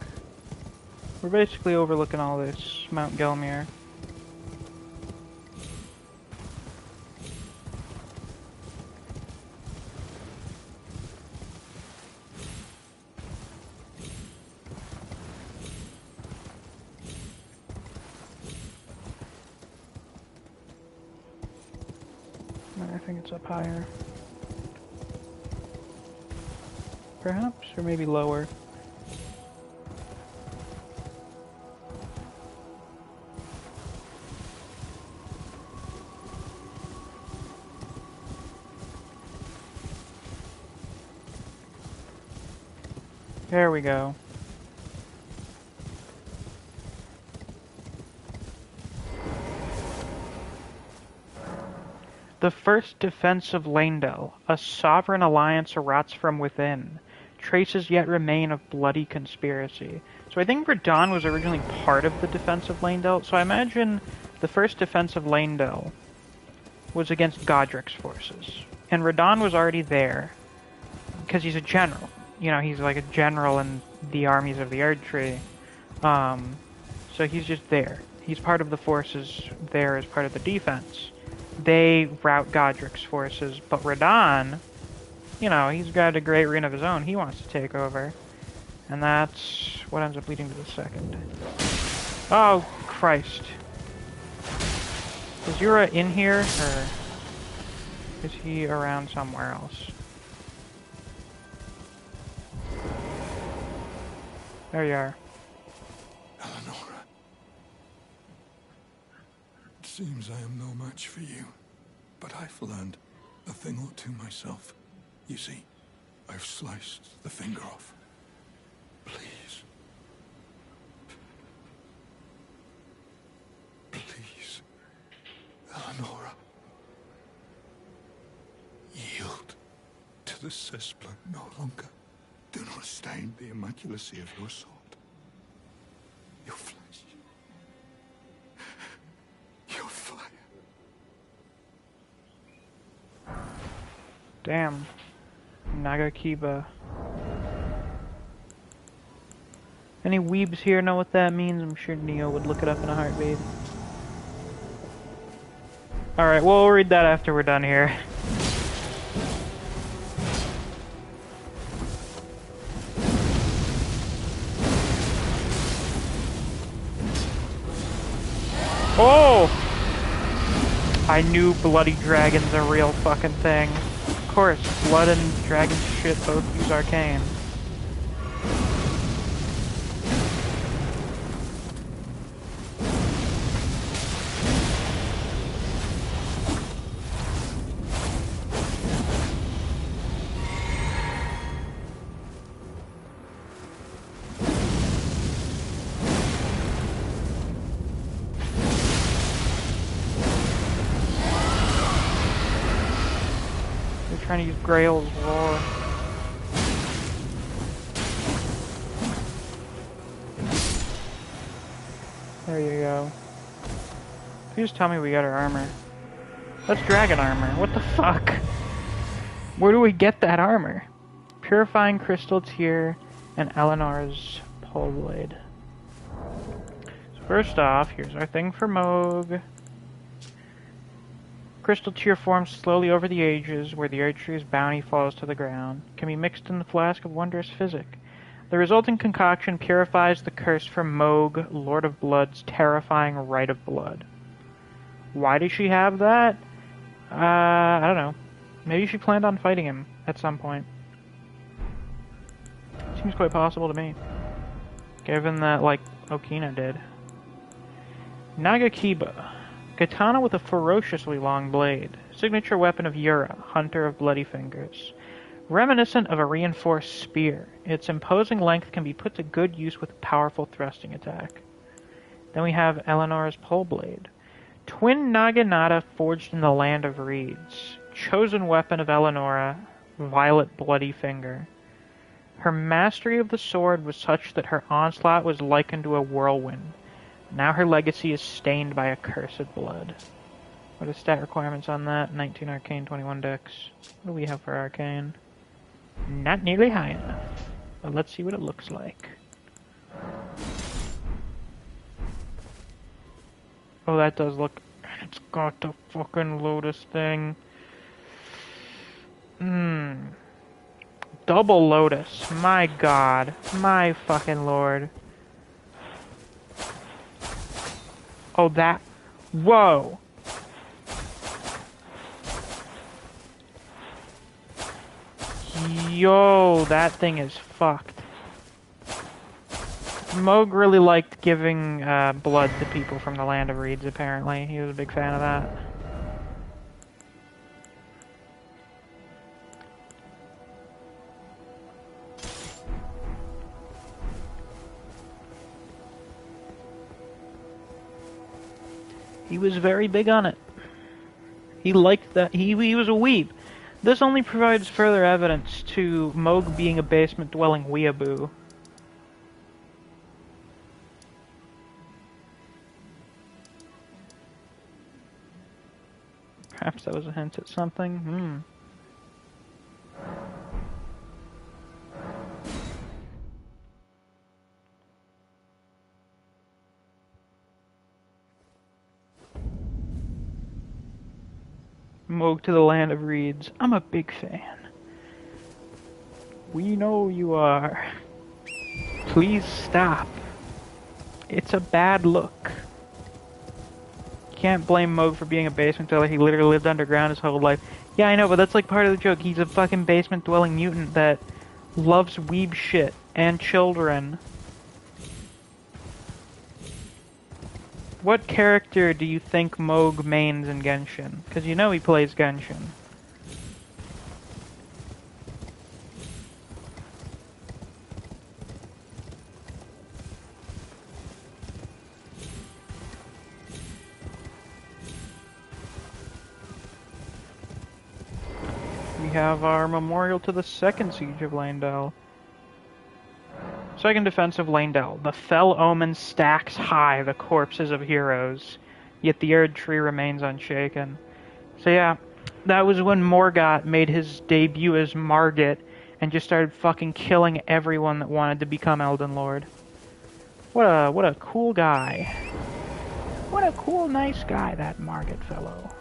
We're basically overlooking all this Mount Gelmir. I think it's up higher. Perhaps, or maybe lower. There we go. The first defense of Leyndell, a sovereign alliance erots from within. Traces yet remain of bloody conspiracy. So I think Radahn was originally part of the defense of Leyndell. So I imagine the first defense of Leyndell was against Godric's forces. And Radahn was already there, because he's a general. You know, he's like a general in the armies of the Erdtree. So he's just there. He's part of the forces there as part of the defense. They rout Godric's forces, but Radahn, you know, he's got a great rune of his own. He wants to take over. And that's what ends up leading to the second. Oh, Christ. Is Yura in here, or is he around somewhere else? There you are. Eleonora. It seems I am no match for you, but I've learned a thing or two myself. You see, I've sliced the finger off. Please. Please, Eleonora. Yield to the Cesplan no longer. Do not stain the immaculacy of your sword. Your flesh. Your fire. Damn. Nagakiba. Any weebs here know what that means? I'm sure Neo would look it up in a heartbeat. Alright, well, we'll read that after we're done here. Oh! I knew bloody dragon's a real fucking thing. Of course, blood and dragon shit both use arcane. Trying to use Grail's roar. There you go. Please tell me we got our armor. That's dragon armor. What the fuck? Where do we get that armor? Purifying Crystal Tear, and Eleanor's Pole Blade. So first off, here's our thing for Moog. Crystal Tear forms slowly over the ages, where the Erdtree's bounty falls to the ground. Can be mixed in the flask of wondrous physic. The resulting concoction purifies the curse from Moog, Lord of Blood's terrifying Rite of Blood. Why does she have that? I don't know. Maybe she planned on fighting him at some point. Seems quite possible to me. Given that, like, Okina did. Nagakiba. Katana with a ferociously long blade. Signature weapon of Yura, Hunter of Bloody Fingers. Reminiscent of a reinforced spear, its imposing length can be put to good use with a powerful thrusting attack. Then we have Eleanor's Pole Blade. Twin Naginata forged in the Land of Reeds. Chosen weapon of Eleonora, Violet Bloody Finger. Her mastery of the sword was such that her onslaught was likened to a whirlwind. Now her legacy is stained by accursed blood. What are stat requirements on that? 19 Arcane, 21 Dex. What do we have for Arcane? Not nearly high enough. But let's see what it looks like. Oh, that does look... It's got the fucking Lotus thing. Double Lotus. My god. My fucking lord. Oh, that... Whoa! Yo, that thing is fucked. Moog really liked giving blood to people from the Land of Reeds, apparently. He was a big fan of that. He was very big on it. He liked that. He was a weeb. This only provides further evidence to Moog being a basement-dwelling weeaboo. Perhaps that was a hint at something. Moog to the Land of Reeds. I'm a big fan. We know you are. Please stop. It's a bad look. Can't blame Moog for being a basement dweller. He literally lived underground his whole life. Yeah, I know, but that's like part of the joke. He's a fucking basement-dwelling mutant that loves weeb shit and children. What character do you think Moog mains in Genshin? Because you know he plays Genshin. We have our memorial to the second siege of Landell. Second defense of Landell. The fell omen stacks high the corpses of heroes, yet the Erdtree remains unshaken. So yeah, that was when Morgott made his debut as Margit and just started fucking killing everyone that wanted to become Elden Lord. What a cool guy. What a cool, nice guy, that Margit fellow.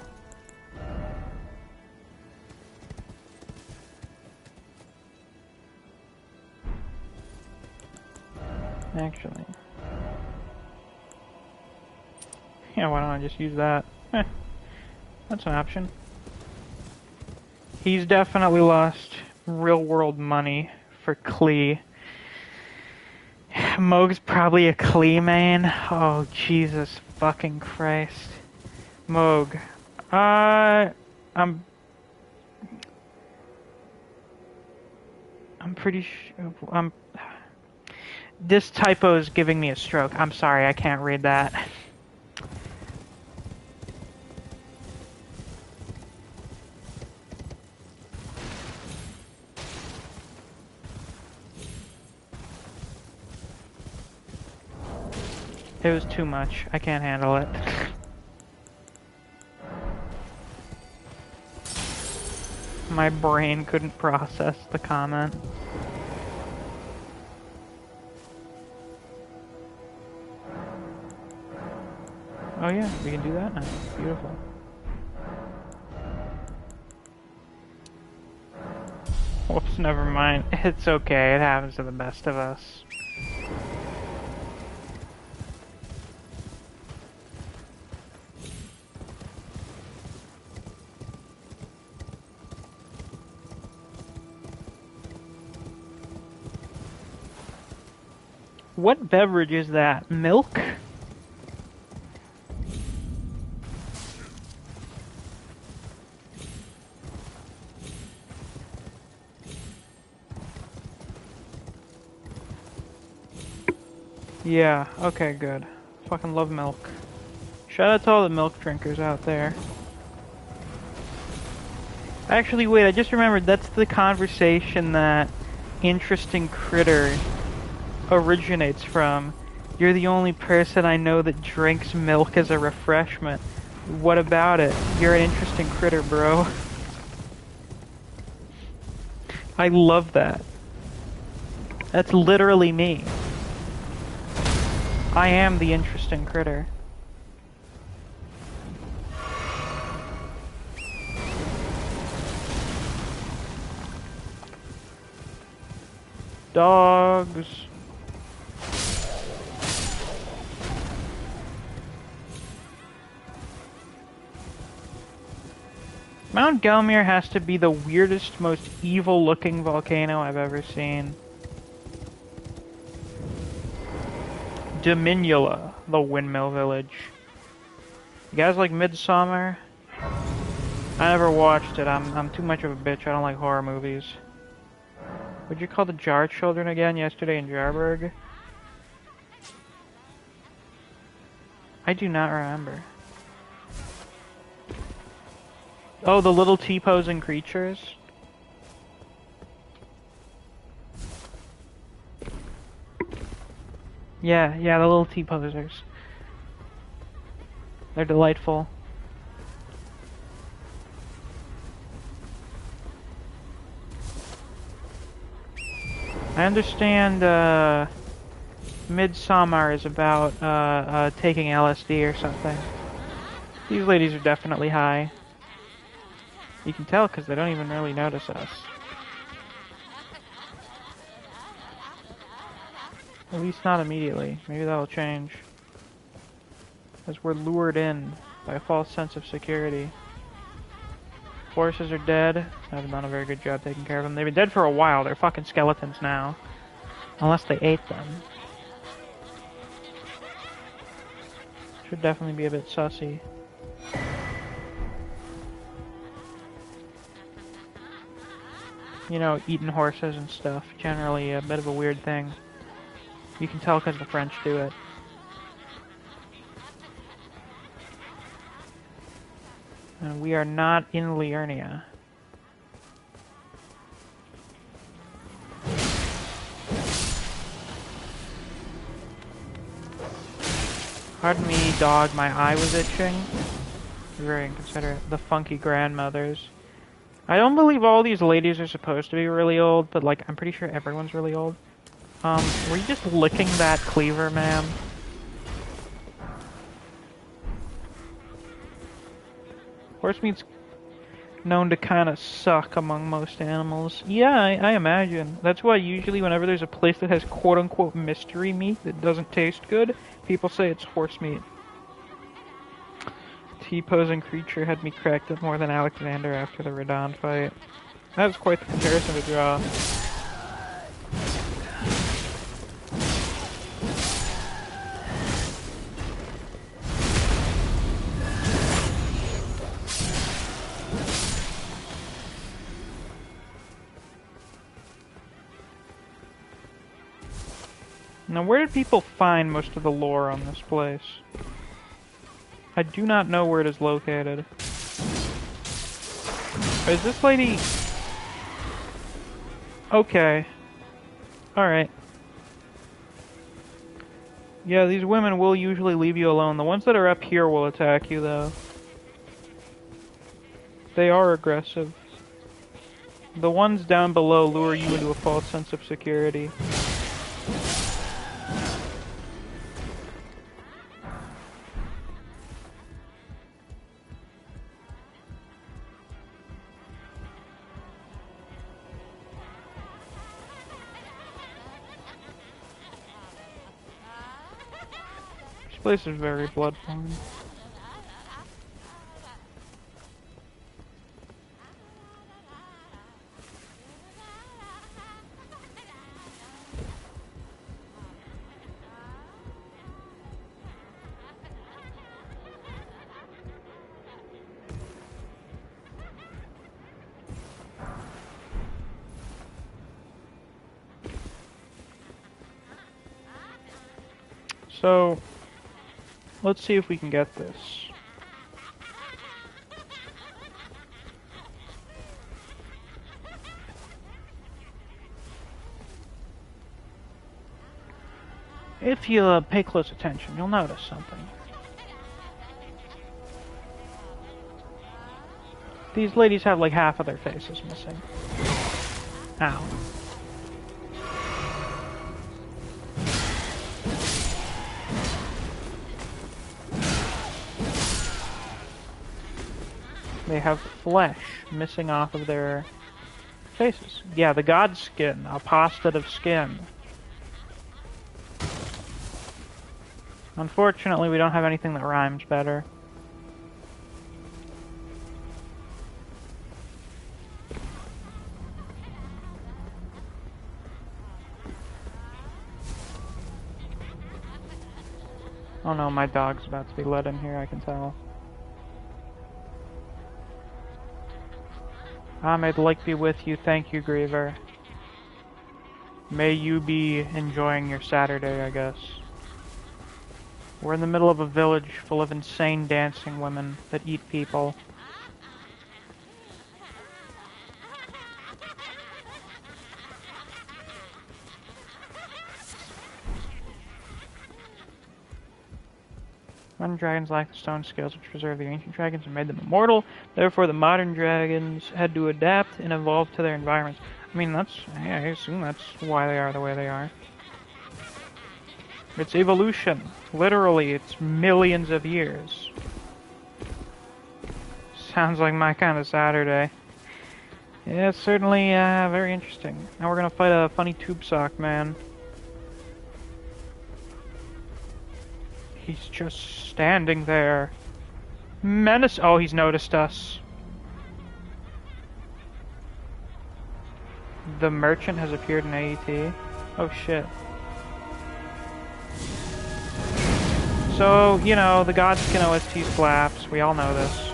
Actually. Yeah, why don't I just use that? That's an option. He's definitely lost real-world money for Klee. Moog's probably a Klee main. Oh, Jesus fucking Christ. Moog. I'm pretty sure... This typo is giving me a stroke. I'm sorry, I can't read that. It was too much. I can't handle it. My brain couldn't process the comment. Oh yeah, we can do that now. Beautiful. Whoops, never mind. It's okay, it happens to the best of us. What beverage is that? Milk? Yeah, okay, good. Fucking love milk. Shout out to all the milk drinkers out there. Actually, wait, I just remembered, that's the conversation that Interesting Critter originates from. You're the only person I know that drinks milk as a refreshment. What about it? You're an interesting critter, bro. I love that. That's literally me. I am the interesting critter. Dogs. Mount Gelmir has to be the weirdest, most evil-looking volcano I've ever seen. Dominula, the windmill village. You guys like Midsommar? I never watched it. I'm too much of a bitch. I don't like horror movies. What'd you call the Jar Children again yesterday in Jarburg? I do not remember. Oh, the little T-posing creatures? Yeah, the little T-posers. They're delightful. I understand, Midsommar is about, taking LSD or something. These ladies are definitely high. You can tell because they don't even really notice us. At least not immediately. Maybe that'll change. As we're lured in by a false sense of security. Horses are dead. I haven't done a very good job taking care of them. They've been dead for a while. They're fucking skeletons now. Unless they ate them. Should definitely be a bit sussy. You know, eating horses and stuff. Generally a bit of a weird thing. You can tell because the French do it. And we are not in Liurnia. Pardon me, dog, my eye was itching. Very inconsiderate. The funky grandmothers. I don't believe all these ladies are supposed to be really old, but like, I'm pretty sure everyone's really old. Were you just licking that cleaver, ma'am? Horse meat's known to kind of suck among most animals. Yeah, I imagine. That's why usually whenever there's a place that has quote-unquote mystery meat that doesn't taste good, people say it's horse meat. T-posing creature had me cracked up more than Alexander after the Radon fight. That was quite the comparison to draw. Now, where did people find most of the lore on this place? I do not know where it is located. Is this lady... Okay. Alright. Yeah, these women will usually leave you alone. The ones that are up here will attack you, though. They are aggressive. The ones down below lure you into a false sense of security. This place is very blood-borne. So, let's see if we can get this. If you pay close attention, you'll notice something. These ladies have like half of their faces missing. Ow. They have flesh missing off of their faces. Yeah, the god skin, apostative skin. Unfortunately, we don't have anything that rhymes better. Oh no, my dog's about to be let in here, I can tell. May the light be with you. Thank you, Griever. May you be enjoying your Saturday, I guess. We're in the middle of a village full of insane dancing women that eat people. Modern dragons lack the stone scales which preserved the ancient dragons and made them immortal. Therefore, the modern dragons had to adapt and evolve to their environments. I mean, I assume that's why they are the way they are. It's evolution. Literally, it's millions of years. Sounds like my kind of Saturday. Yeah, it's certainly very interesting. Now we're gonna fight a funny tube sock man. He's just standing there. Menace. Oh, he's noticed us. The merchant has appeared in AET. Oh shit. So, you know, the Godskin OST slaps. We all know this.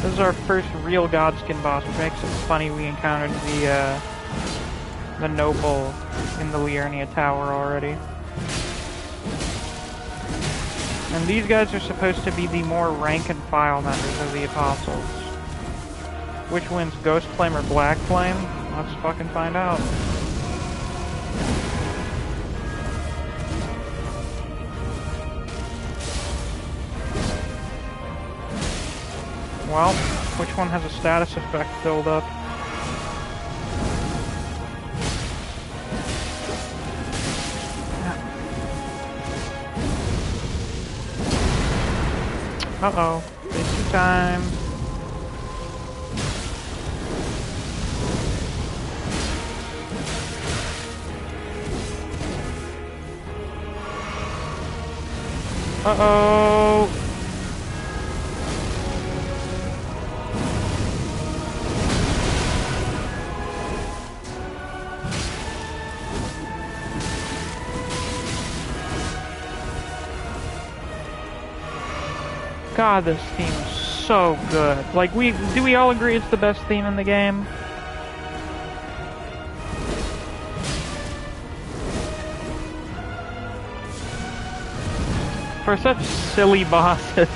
This is our first real Godskin boss, which makes it funny we encountered the noble in the Liurnia Tower already. And these guys are supposed to be the more rank-and-file members of the Apostles. Which wins, Ghost Flame or Black Flame? Let's fucking find out. Well, which one has a status effect filled up? Uh-oh. Wasting time. Uh-oh. God, this theme is so good. Like, do we all agree it's the best theme in the game? For such silly bosses.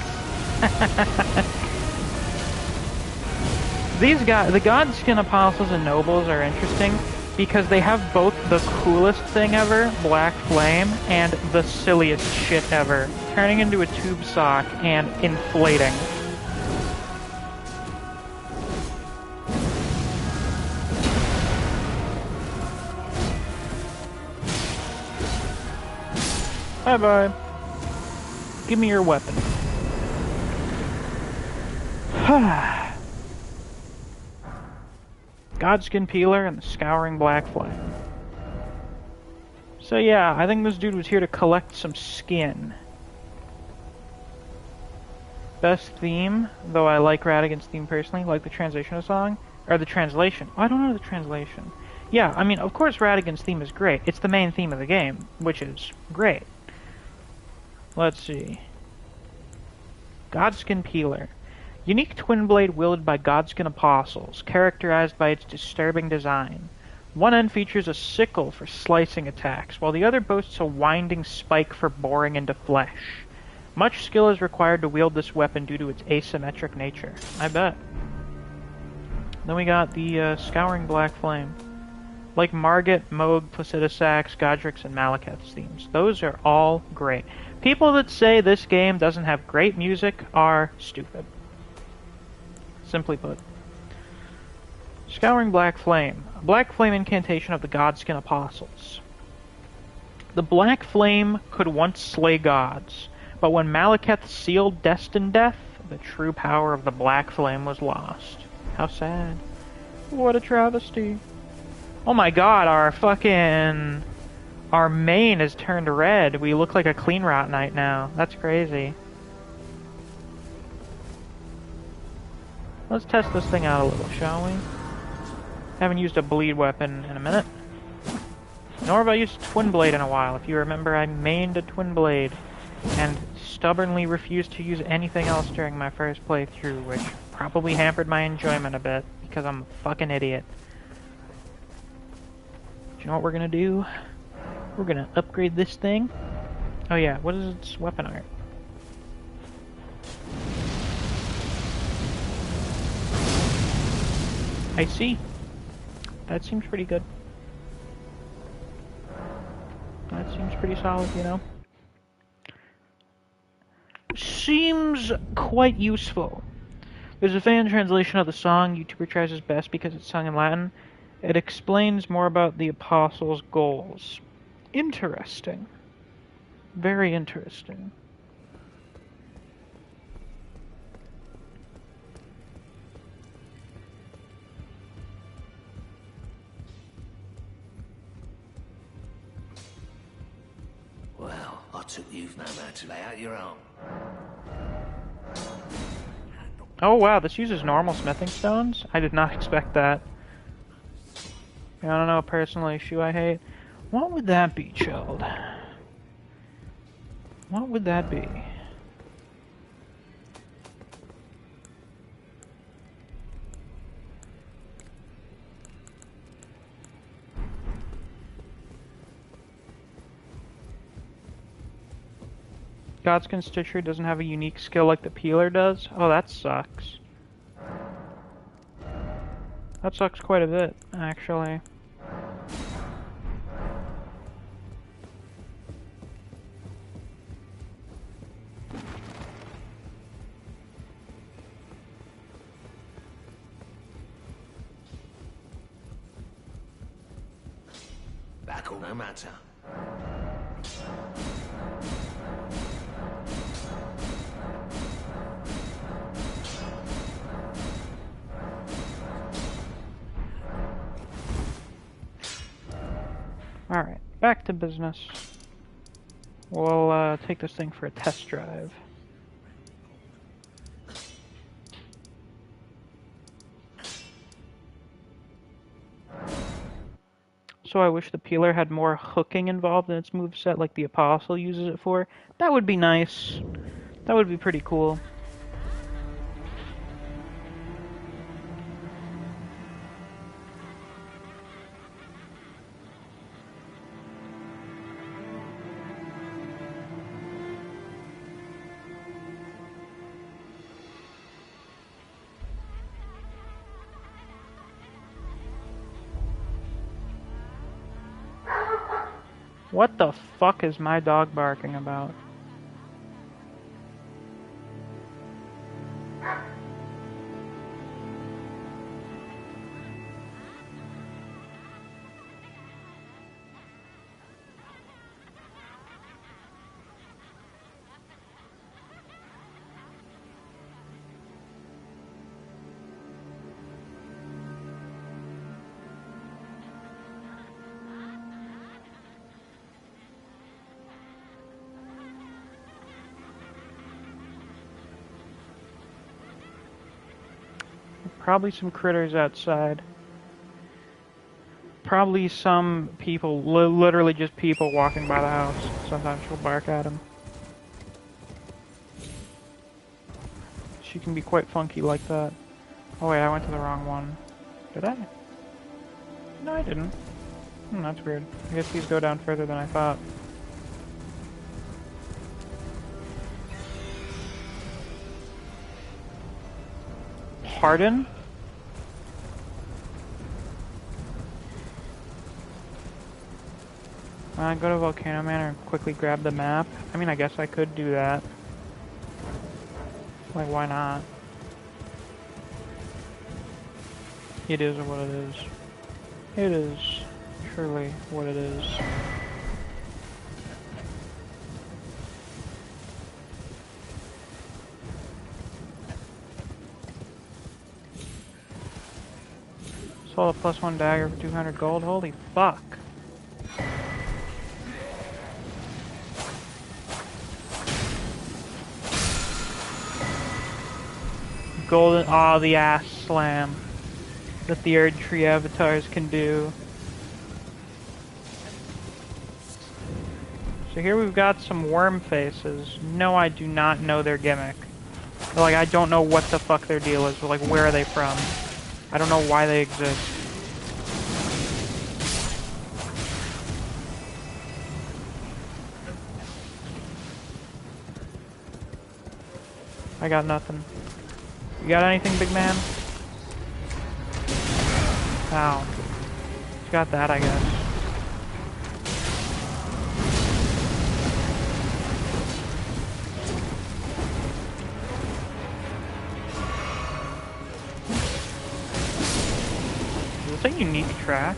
These guys, the Godskin Apostles and Nobles are interesting because they have both the coolest thing ever, Black Flame, and the silliest shit ever, turning into a tube sock and inflating. Bye-bye. Give me your weapon. Godskin Peeler and the Scouring Black Flame. So yeah, I think this dude was here to collect some skin. Best theme, though I like Radigan's theme personally, like the translation of the song, or the translation. Oh, I don't know the translation. Yeah, I mean, of course Radigan's theme is great. It's the main theme of the game, which is great. Let's see. Godskin Peeler. Unique twin blade wielded by Godskin apostles, characterized by its disturbing design. One end features a sickle for slicing attacks, while the other boasts a winding spike for boring into flesh. Much skill is required to wield this weapon due to its asymmetric nature. I bet. Then we got the Scouring Black Flame. Like Margit, Moog, Placidusax, Godric's, and Malekith's themes. Those are all great. People that say this game doesn't have great music are stupid. Simply put. Scouring Black Flame. A Black Flame incantation of the Godskin Apostles. The Black Flame could once slay gods, but when Malekith sealed destined death, the true power of the Black Flame was lost. How sad. What a travesty. Oh my god, our main has turned red. We look like a Clean Rot Knight now. That's crazy. Let's test this thing out a little, shall we? Haven't used a bleed weapon in a minute. Nor have I used Twin Blade in a while. If you remember, I mained a Twin Blade and stubbornly refused to use anything else during my first playthrough, which probably hampered my enjoyment a bit, because I'm a fucking idiot. Do you know what we're gonna do? We're gonna upgrade this thing. Oh yeah, what is its weapon art? I see. That seems pretty good. That seems pretty solid, you know? Seems quite useful. There's a fan translation of the song. YouTuber tries his best because it's sung in Latin. It explains more about the apostles' goals. Interesting. Very interesting. Well, I took you've no man to lay out your own. Oh wow, this uses normal smithing stones? I did not expect that. I don't know a personal issue I hate. What would that be, child? What would that be? Godskin Stitcher doesn't have a unique skill like the Peeler does? Oh, that sucks. That sucks quite a bit, actually. Back all no matter. Alright, back to business. We'll take this thing for a test drive. So I wish the Peeler had more hooking involved in its moveset like the Apostle uses it for. That would be nice. That would be pretty cool. What the fuck is my dog barking about? Probably some critters outside. Probably some people, literally just people walking by the house. Sometimes she'll bark at them. She can be quite funky like that. Oh wait, I went to the wrong one. Did I? No, I didn't. That's weird. I guess these go down further than I thought. Pardon? Go to Volcano Manor and quickly grab the map. I mean, I guess I could do that. Like, why not? It is what it is. It is truly what it is. Sold a +1 dagger for 200 gold. Holy fuck. Golden, the ass slam that the Erd Tree avatars can do. So here we've got some worm faces. No, I do not know their gimmick. Like, I don't know what the fuck their deal is. Like, where are they from? I don't know why they exist. I got nothing. You got anything, big man? Ow. You got that, I guess. Is this a unique track?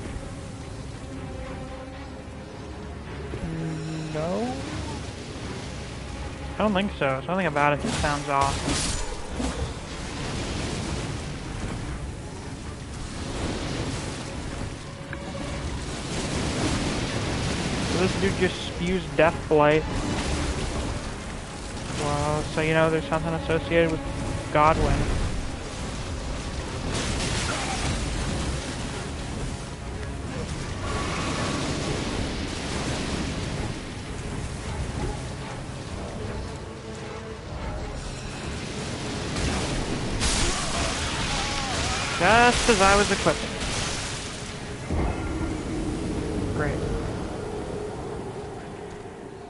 No? I don't think so. Something about it just sounds off. This dude just spews death blight. Well, so you know there's something associated with Godwin. Just as I was equipping. Great.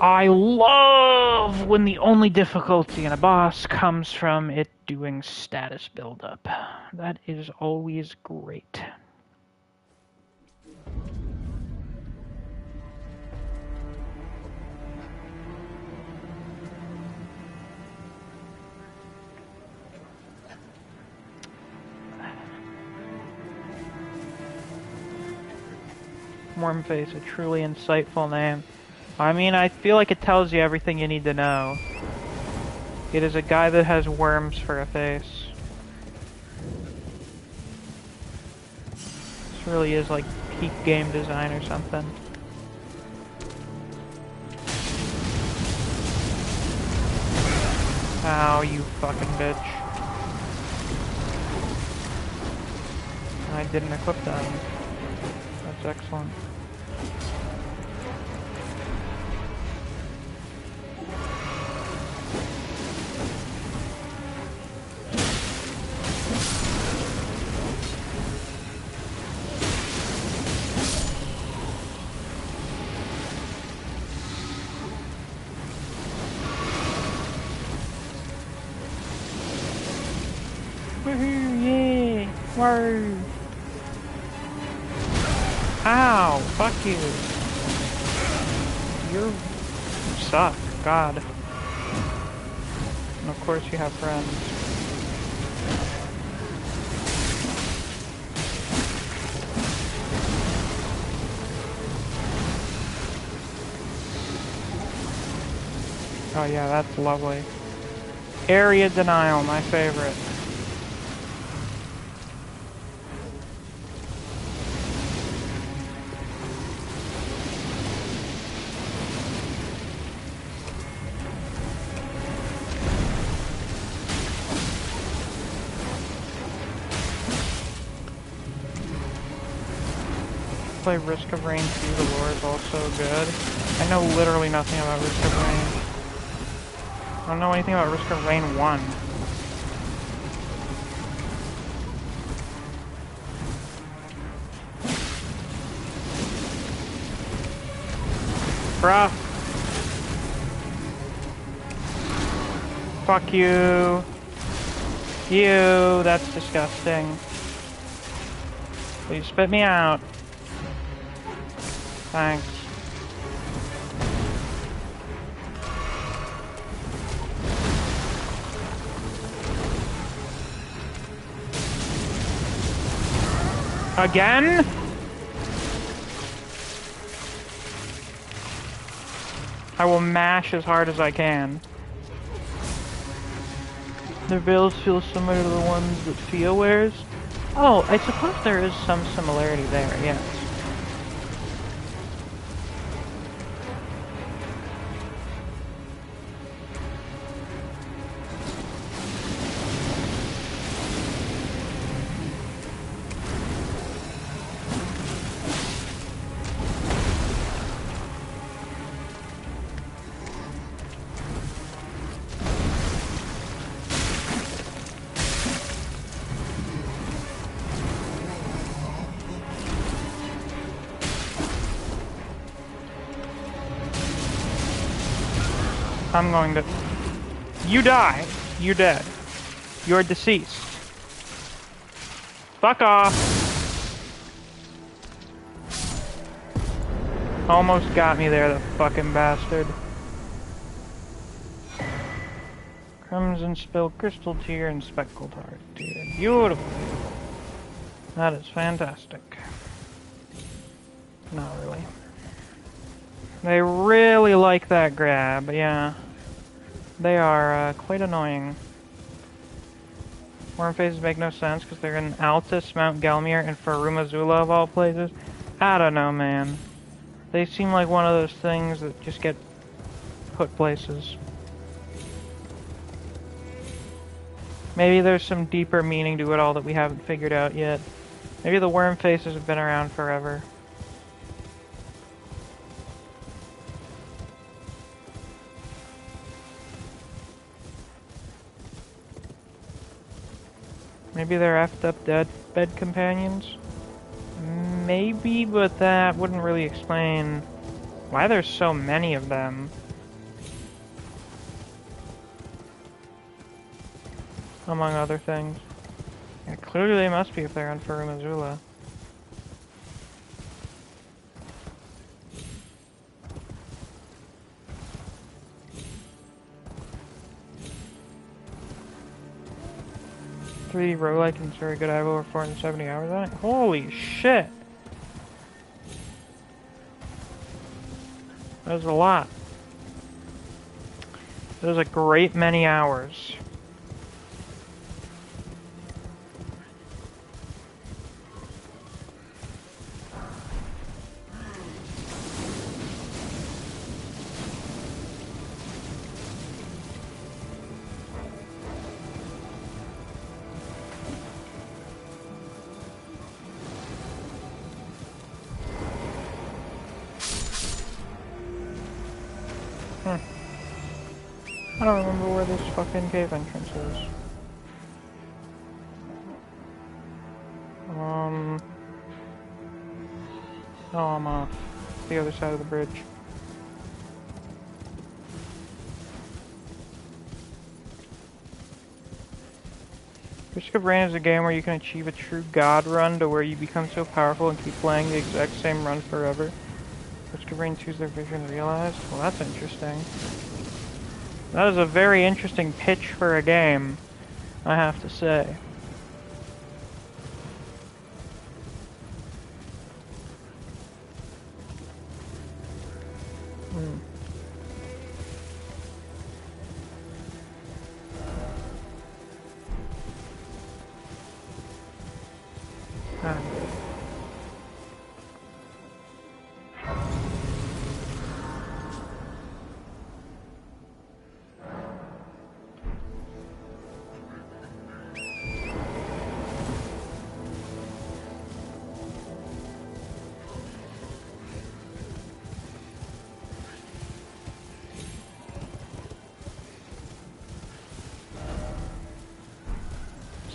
I love when the only difficulty in a boss comes from it doing status buildup. That is always great. Wormface, a truly insightful name. I mean, I feel like it tells you everything you need to know. It is a guy that has worms for a face. This really is like peak game design or something. Ow, you fucking bitch. I didn't equip them. That's excellent. Woohoo, yay! Woo! Ow! Fuck you! You suck, God. And of course you have friends. Oh yeah, that's lovely. Area denial, my favorite. play Risk of Rain 2, the lore is also good. I know literally nothing about Risk of Rain. I don't know anything about Risk of Rain 1. Bruh. Fuck you. You, that's disgusting. Please spit me out. Thanks. Again? I will mash as hard as I can. Their veils feel similar to the ones that Fia wears. Oh, I suppose there is some similarity there, yes. I'm going to... You die. You're dead. You're deceased. Fuck off. Almost got me there, the fucking bastard. Crimson Spill, Crystal Tear, and Speckled Heart Tear. Beautiful, beautiful. That is fantastic. Not really. They really like that grab, yeah. They are quite annoying. Worm faces make no sense because they're in Altus, Mount Gelmir, and Farumazula of all places. I don't know, man. They seem like one of those things that just get put places. Maybe there's some deeper meaning to it all that we haven't figured out yet. Maybe the worm faces have been around forever. Maybe they're effed up dead bed companions? Maybe, but that wouldn't really explain why there's so many of them. Among other things. Yeah, clearly they must be if they're on Farumazula. $3 roguelike and it's very good. I have over 470 hours on it. Holy shit! That was a lot. That was a great many hours. I don't remember where this fucking cave entrance is. Oh, I'm off. The other side of the bridge. Risk of Rain is a game where you can achieve a true god run to where you become so powerful and keep playing the exact same run forever. Risk of Rain 2 is their vision realized? Well, that's interesting. That is a very interesting pitch for a game, I have to say.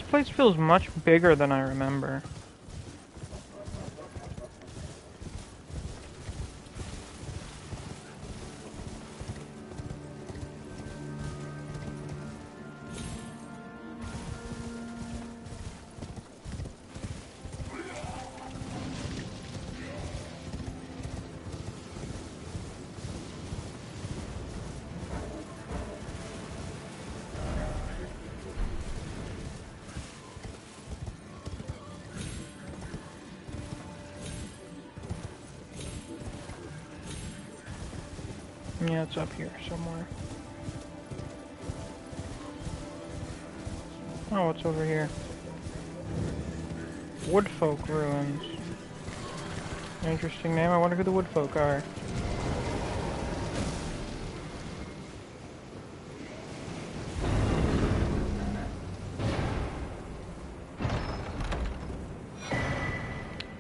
place feels much bigger than I remember. Yeah, it's up here somewhere. Oh, what's over here? Woodfolk Ruins. Interesting name. I wonder who the Woodfolk are.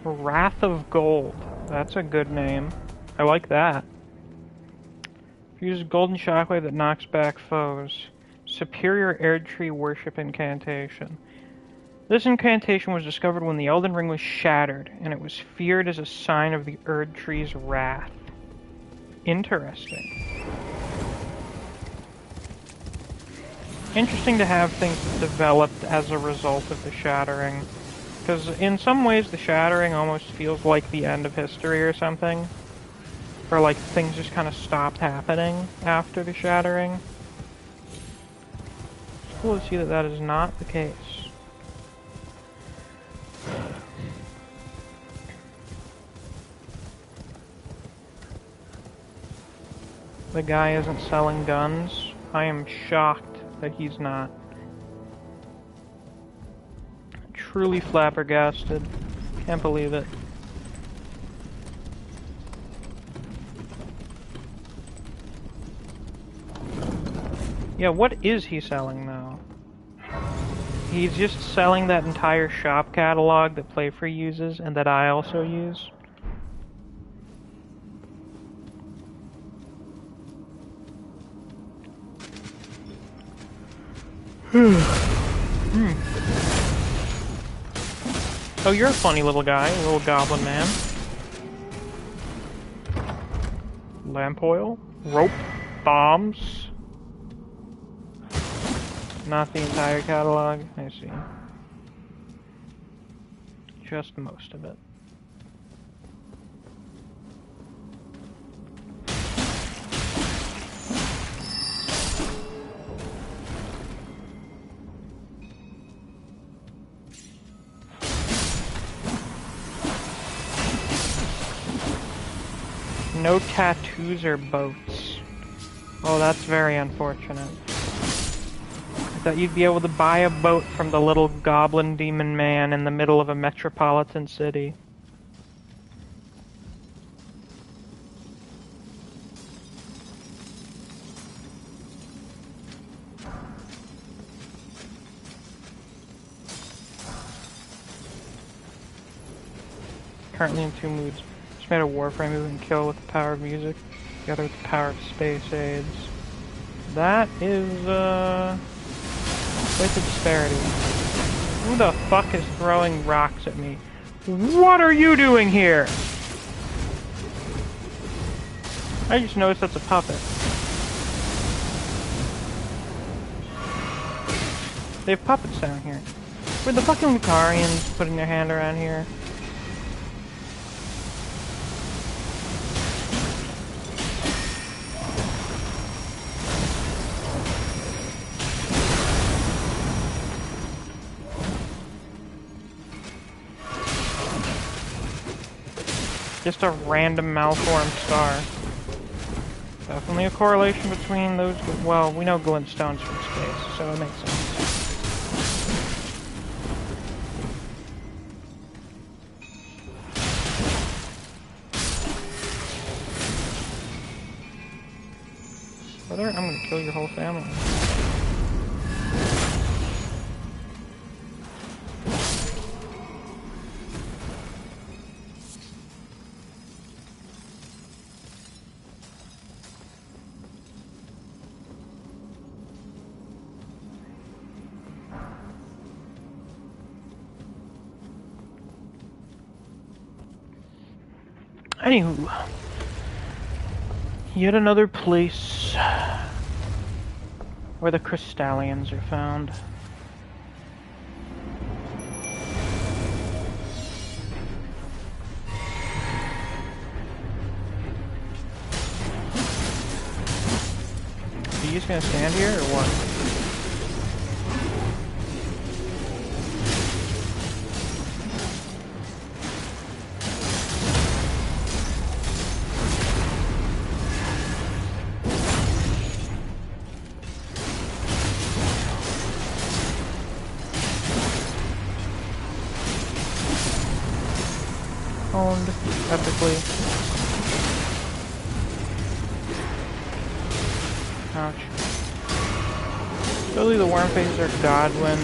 Wrath of Gold. That's a good name. I like that. Use golden shockwave that knocks back foes. Superior Erdtree Worship Incantation. This incantation was discovered when the Elden Ring was shattered, and it was feared as a sign of the Erdtree's wrath. Interesting. Interesting to have things developed as a result of the shattering. Because in some ways the shattering almost feels like the end of history or something. Or like things just kind of stopped happening after the shattering. It's cool to see that that is not the case. The guy isn't selling guns. I am shocked that he's not. Truly flabbergasted. Can't believe it. Yeah, what is he selling though? He's just selling that entire shop catalog that Playfree uses and that I also use. Oh, you're a funny little guy, little goblin man. Lamp oil, rope, bombs. Not the entire catalog, I see. Just most of it. No tattoos or boats. Oh, that's very unfortunate. I thought you'd be able to buy a boat from the little goblin demon man in the middle of a metropolitan city. Currently in two moods. Just made a warframe move and kill with the power of music, the other with the power of space aids. That is, quite the disparity. Who the fuck is throwing rocks at me? What are you doing here? I just noticed that's a puppet. They have puppets down here. Were the fucking Lucarians putting their hand around here? Just a random malformed star. Definitely a correlation between those. Well, we know glintstones from space, so it makes sense. Brother, I'm gonna kill your whole family. Anywho, yet another place where the Crystallians are found. Are you just gonna stand here or what? Owned epically. Ouch. Surely the worm faces are Godwin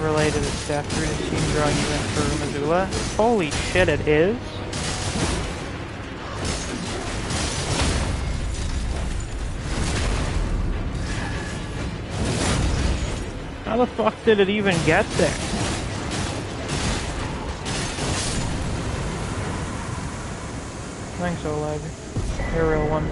related to death through the team growing even for Missoula. Holy shit, it is? How the fuck did it even get there? Thanks, Oleg. You're a real one.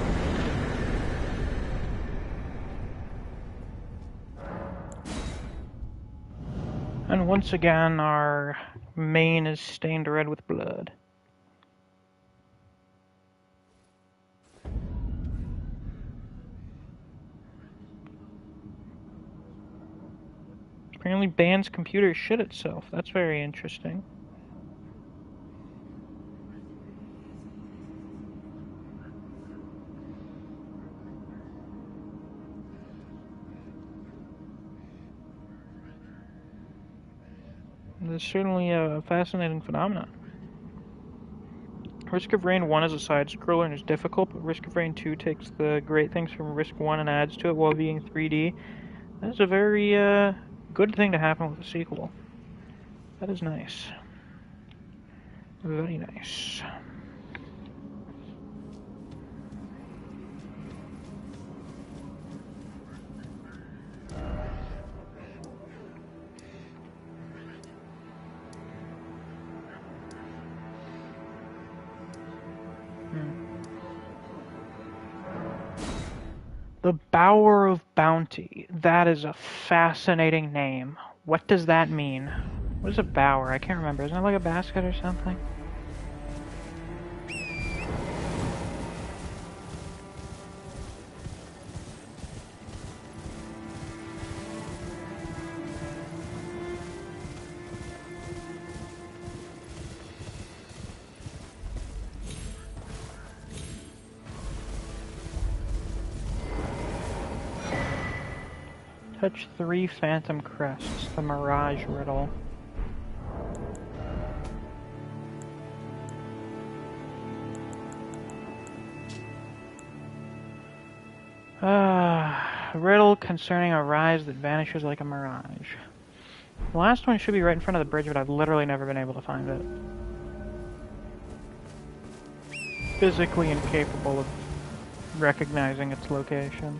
And once again, our mane is stained red with blood. Apparently Band's computer shit itself. That's very interesting. It's certainly a fascinating phenomenon. Risk of Rain 1 is a side-scroller and is difficult, but Risk of Rain 2 takes the great things from Risk 1 and adds to it while being 3D. That is a very good thing to happen with a sequel. That is nice. Very nice. The Bower of Bounty. That is a fascinating name. What does that mean? What is a bower? I can't remember. Isn't it like a basket or something? Touch 3 Phantom Crests, the Mirage Riddle. Riddle concerning a rise that vanishes like a mirage. The last one should be right in front of the bridge, but I've literally never been able to find it. Physically incapable of recognizing its location.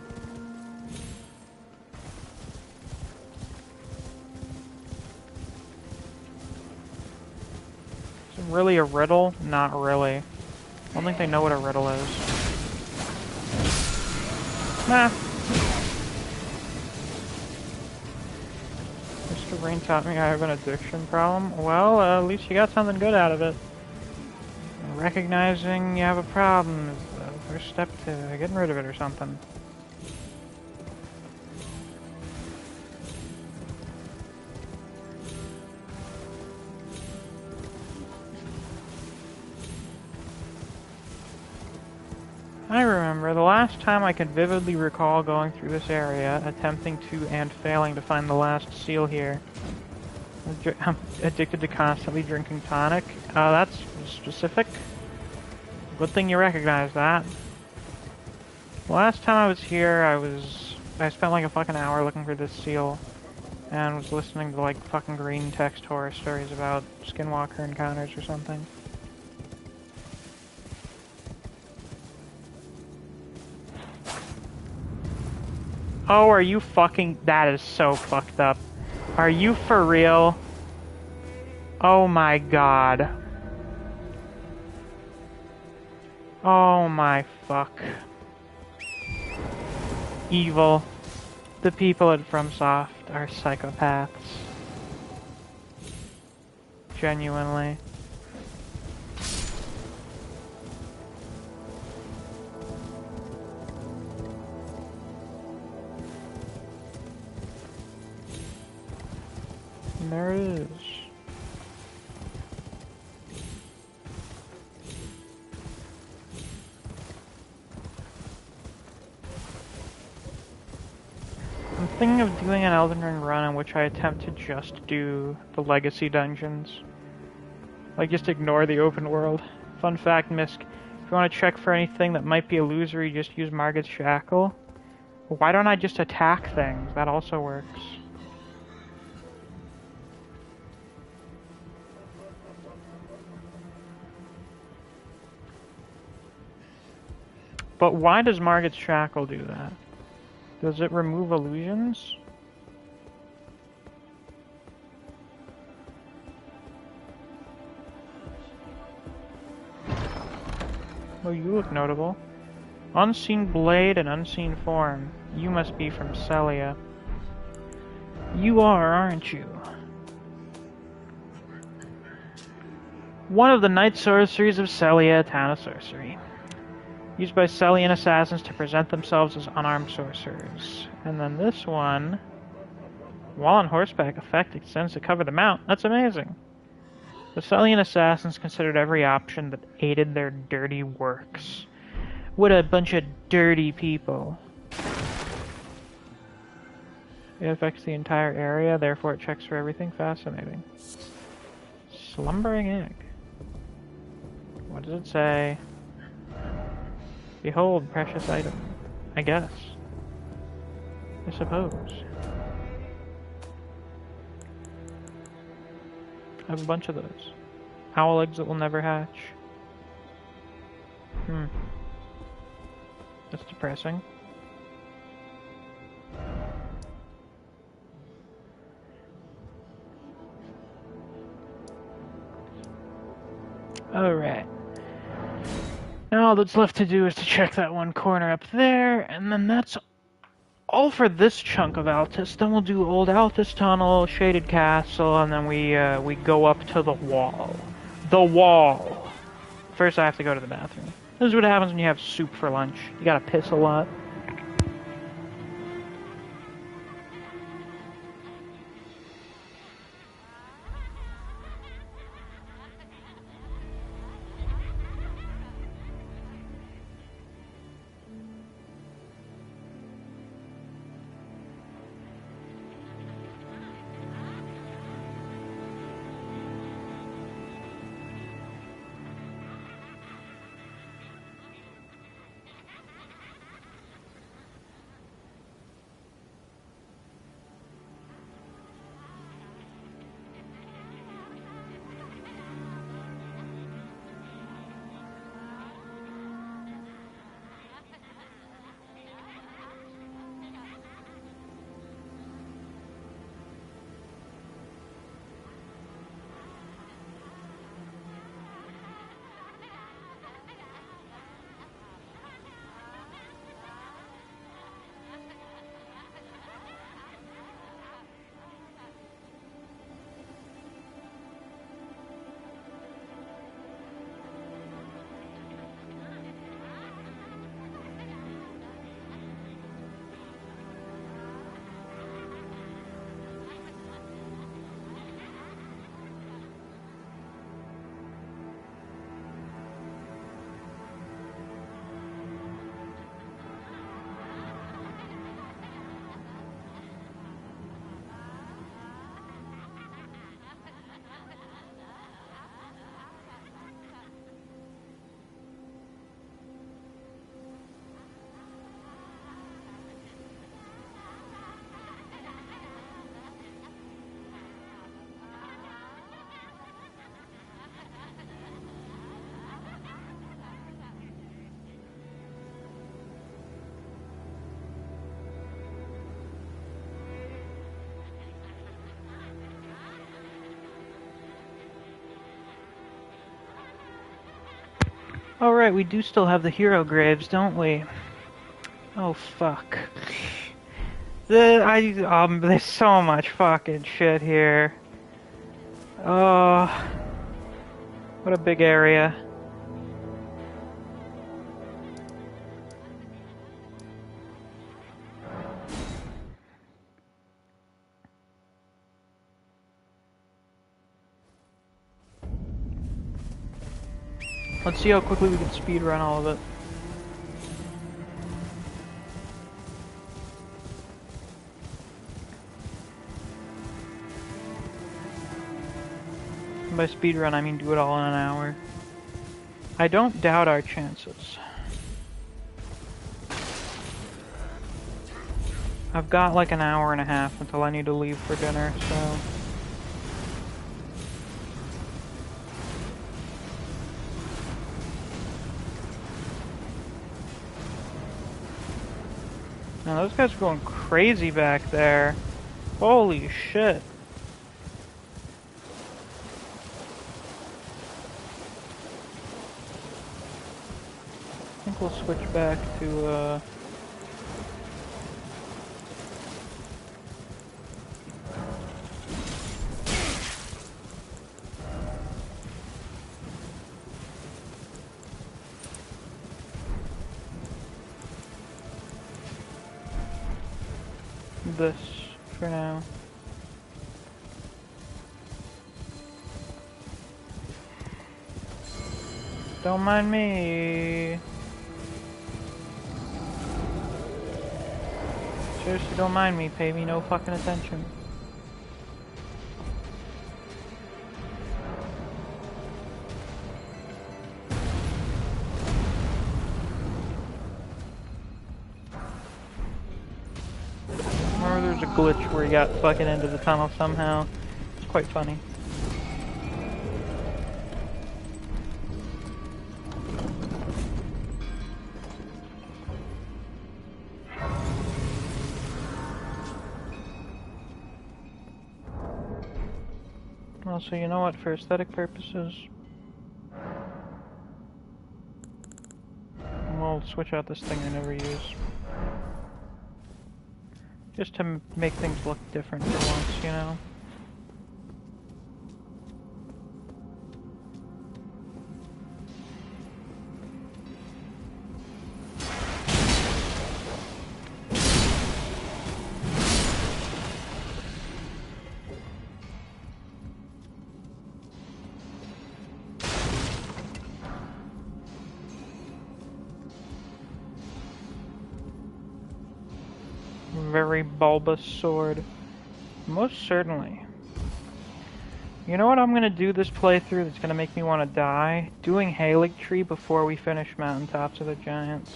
Is it really a riddle? Not really. I don't think they know what a riddle is. Nah. Mr. Rain taught me I have an addiction problem. Well, at least you got something good out of it. Recognizing you have a problem is the first step to getting rid of it or something. I remember the last time I can vividly recall going through this area, attempting to and failing to find the last seal here. I'm addicted to constantly drinking tonic. That's specific. Good thing you recognize that. The last time I was here, I spent like a fucking hour looking for this seal, and was listening to like fucking green text horror stories about skinwalker encounters or something. Oh, are you fucking... That is so fucked up. Are you for real? Oh my god. Oh my fuck. Evil. The people at FromSoft are psychopaths. Genuinely. And there it is. I'm thinking of doing an Elden Ring run in which I attempt to just do the legacy dungeons. Like, just ignore the open world. Fun fact, Misk, if you want to check for anything that might be illusory, just use Margit's Shackle. Why don't I just attack things? That also works. But why does Margit's Shackle do that? Does it remove illusions? Oh, you look notable. Unseen blade and unseen form. You must be from Celia. You are, aren't you? One of the night sorceries of Celia, town of sorcery. Used by Celian assassins to present themselves as unarmed sorcerers. And then this one... While on horseback, effect extends to cover the mount. That's amazing. The Celian assassins considered every option that aided their dirty works. What a bunch of dirty people. It affects the entire area, therefore it checks for everything. Fascinating. Slumbering egg. What does it say? Behold, precious item. I guess. I suppose. I have a bunch of those. Owl eggs that will never hatch. That's depressing. Alright. Now all that's left to do is to check that one corner up there, and then that's all for this chunk of Altus. Then we'll do Old Altus Tunnel, Shaded Castle, and then we go up to the wall. The wall! First I have to go to the bathroom. This is what happens when you have soup for lunch. You gotta piss a lot. Oh right, we do still have the hero graves, don't we? Oh fuck. There's so much fucking shit here. Oh, what a big area. Let's see how quickly we can speedrun all of it. And by speedrun, I mean do it all in an hour. I don't doubt our chances. I've got like an hour and a half until I need to leave for dinner, so... Now those guys are going crazy back there. Holy shit. I think we'll switch back to, this for now. Don't mind me. Seriously, don't mind me. Pay me no fucking attention. There's a glitch where he got fucking into the tunnel somehow. It's quite funny. Well, so you know what, for aesthetic purposes, we'll switch out this thing I never use. Just to make things look different for once, you know? Very bulbous sword. Most certainly. You know what I'm gonna do this playthrough that's gonna make me want to die? Doing Haligtree before we finish Mountaintops of the Giants.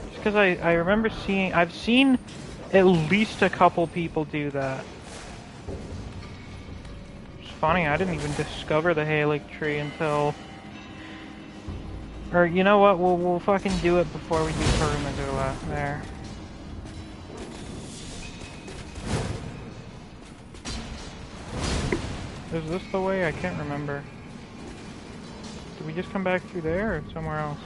Just because I remember I've seen at least a couple people do that. It's funny, I didn't even discover the Haligtree until... Or, you know what, we'll fucking do it before we do Perumadula. There. Is this the way? I can't remember. Did we just come back through there or somewhere else?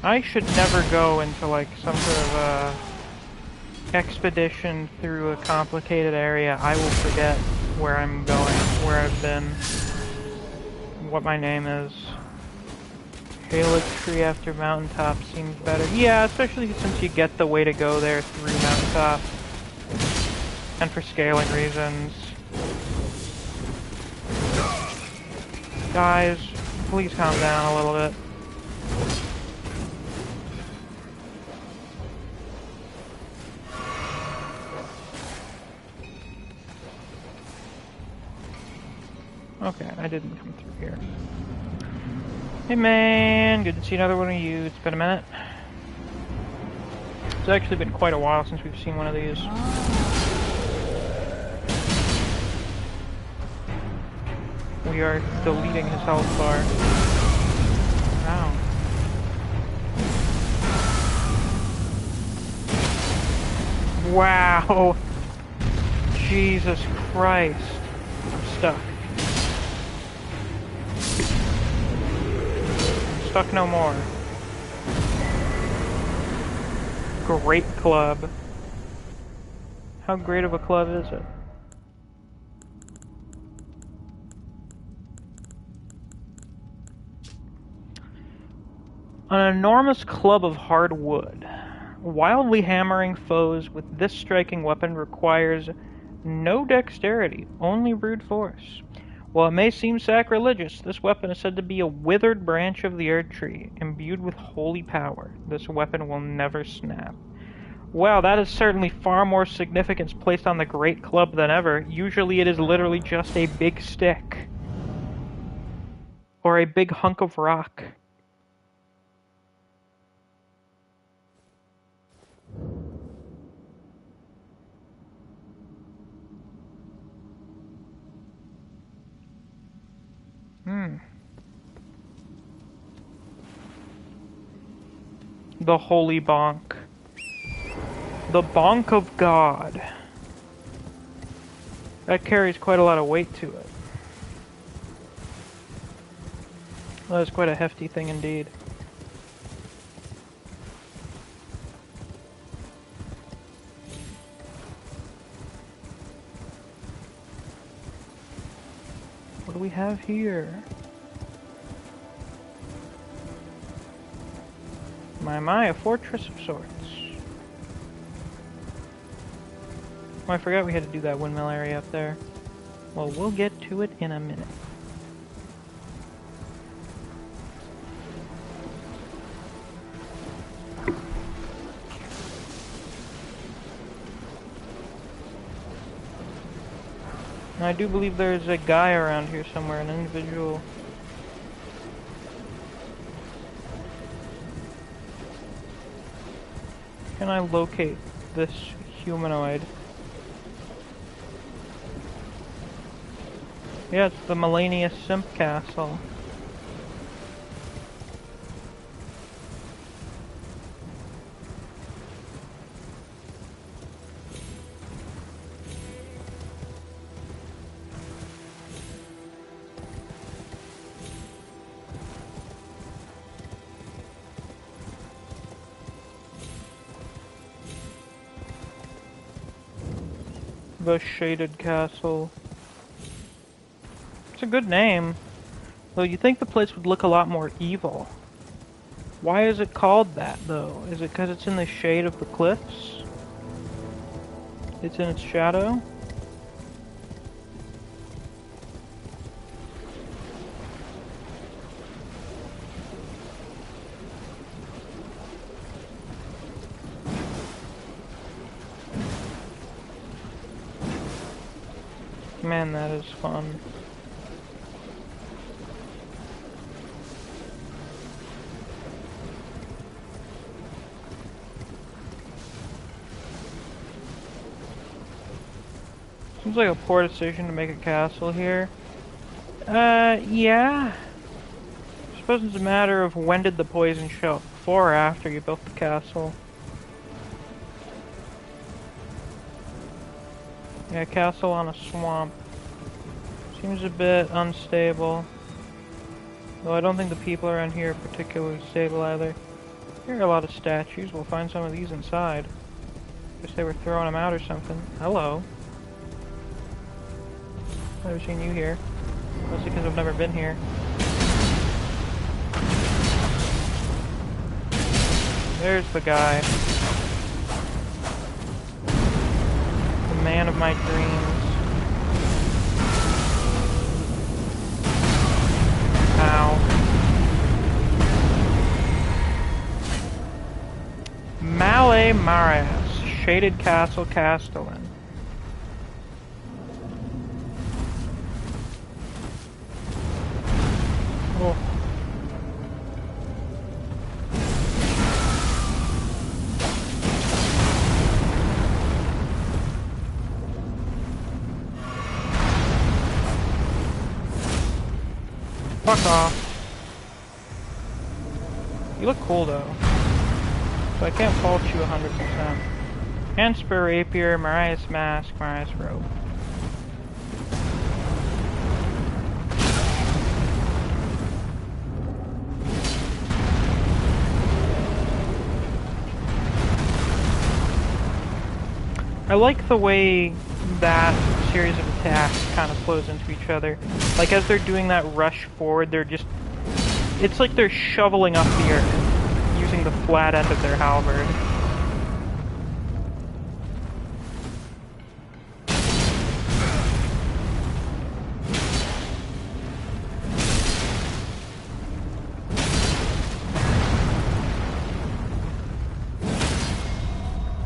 I should never go into like some sort of expedition through a complicated area. I will forget where I'm going, where I've been, what my name is. Haligtree after Mountaintop seems better. Yeah, especially since you get the way to go there through Mountaintop. And for scaling reasons. Guys, please calm down a little bit. Okay, I didn't come through here. Hey man, good to see another one of you. It's been a minute. It's actually been quite a while since we've seen one of these. We are deleting his health bar. Wow. Wow. Jesus Christ. I'm stuck. Suck no more. Great club. How great of a club is it? An enormous club of hard wood. Wildly hammering foes with this striking weapon requires no dexterity, only brute force. While it may seem sacrilegious, this weapon is said to be a withered branch of the Erd Tree, imbued with holy power. This weapon will never snap. Wow, that is certainly far more significance placed on the Great Club than ever. Usually it is literally just a big stick. Or a big hunk of rock. The Holy Bonk. The Bonk of God. That carries quite a lot of weight to it. That is quite a hefty thing indeed. What do we have here? My, a fortress of sorts. Oh, I forgot we had to do that windmill area up there. Well, we'll get to it in a minute. I do believe there's a guy around here somewhere, an individual. Can I locate this humanoid? Yeah, it's the Melania Simp Castle. The Shaded Castle. It's a good name. Though you'd think the place would look a lot more evil. Why is it called that, though? Is it because it's in the shade of the cliffs? It's in its shadow? Man, that is fun. Seems like a poor decision to make a castle here. Yeah. I suppose it's a matter of when did the poison show up, before or after you built the castle. Yeah, castle on a swamp. Seems a bit unstable. Though I don't think the people around here are particularly stable either. Here are a lot of statues. We'll find some of these inside. Guess they were throwing them out or something. Hello. Never seen you here. Mostly because I've never been here. There's the guy. The man of my dreams. Ow. Malay Marias, Shaded Castle Castellan. Oh. Fuck off. You look cool though. So I can't fault you 100%. Handspur Rapier, Marias Mask, Marias Robe. I like the way that series of attacks kind of flows into each other. Like, as they're doing that rush forward, they're just... It's like they're shoveling up the earth, using the flat end of their halberd.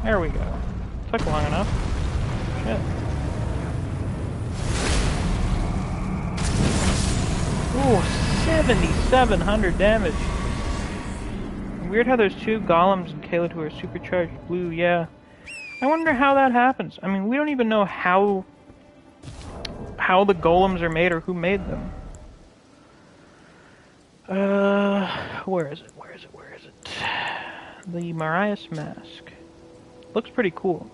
There we go. Took long enough. Shit. Ooh, 7,700 damage. Weird how there's two golems in Caelid who are supercharged blue, yeah. I wonder how that happens. I mean, we don't even know how the golems are made or who made them. Where is it? The Marius mask. Looks pretty cool.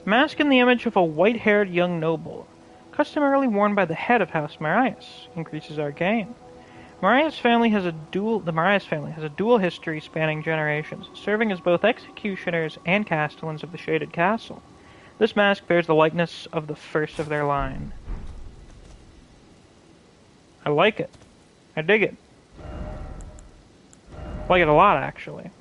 Mask in the image of a white-haired young noble, customarily worn by the head of House Marius, increases arcane. The Marius family has a dual history spanning generations, serving as both executioners and castellans of the Shaded Castle. This mask bears the likeness of the first of their line. I like it. I dig it. I like it a lot, actually.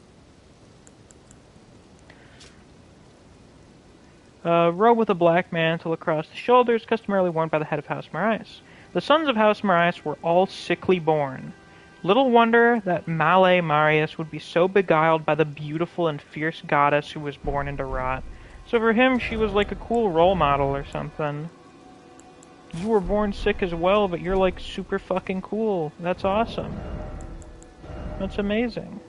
Robe with a black mantle across the shoulders, customarily worn by the head of House Marius. The sons of House Marius were all sickly born. Little wonder that Male Marius would be so beguiled by the beautiful and fierce goddess who was born into rot. So for him, she was like a cool role model or something. You were born sick as well, but you're like super fucking cool. That's awesome. That's amazing.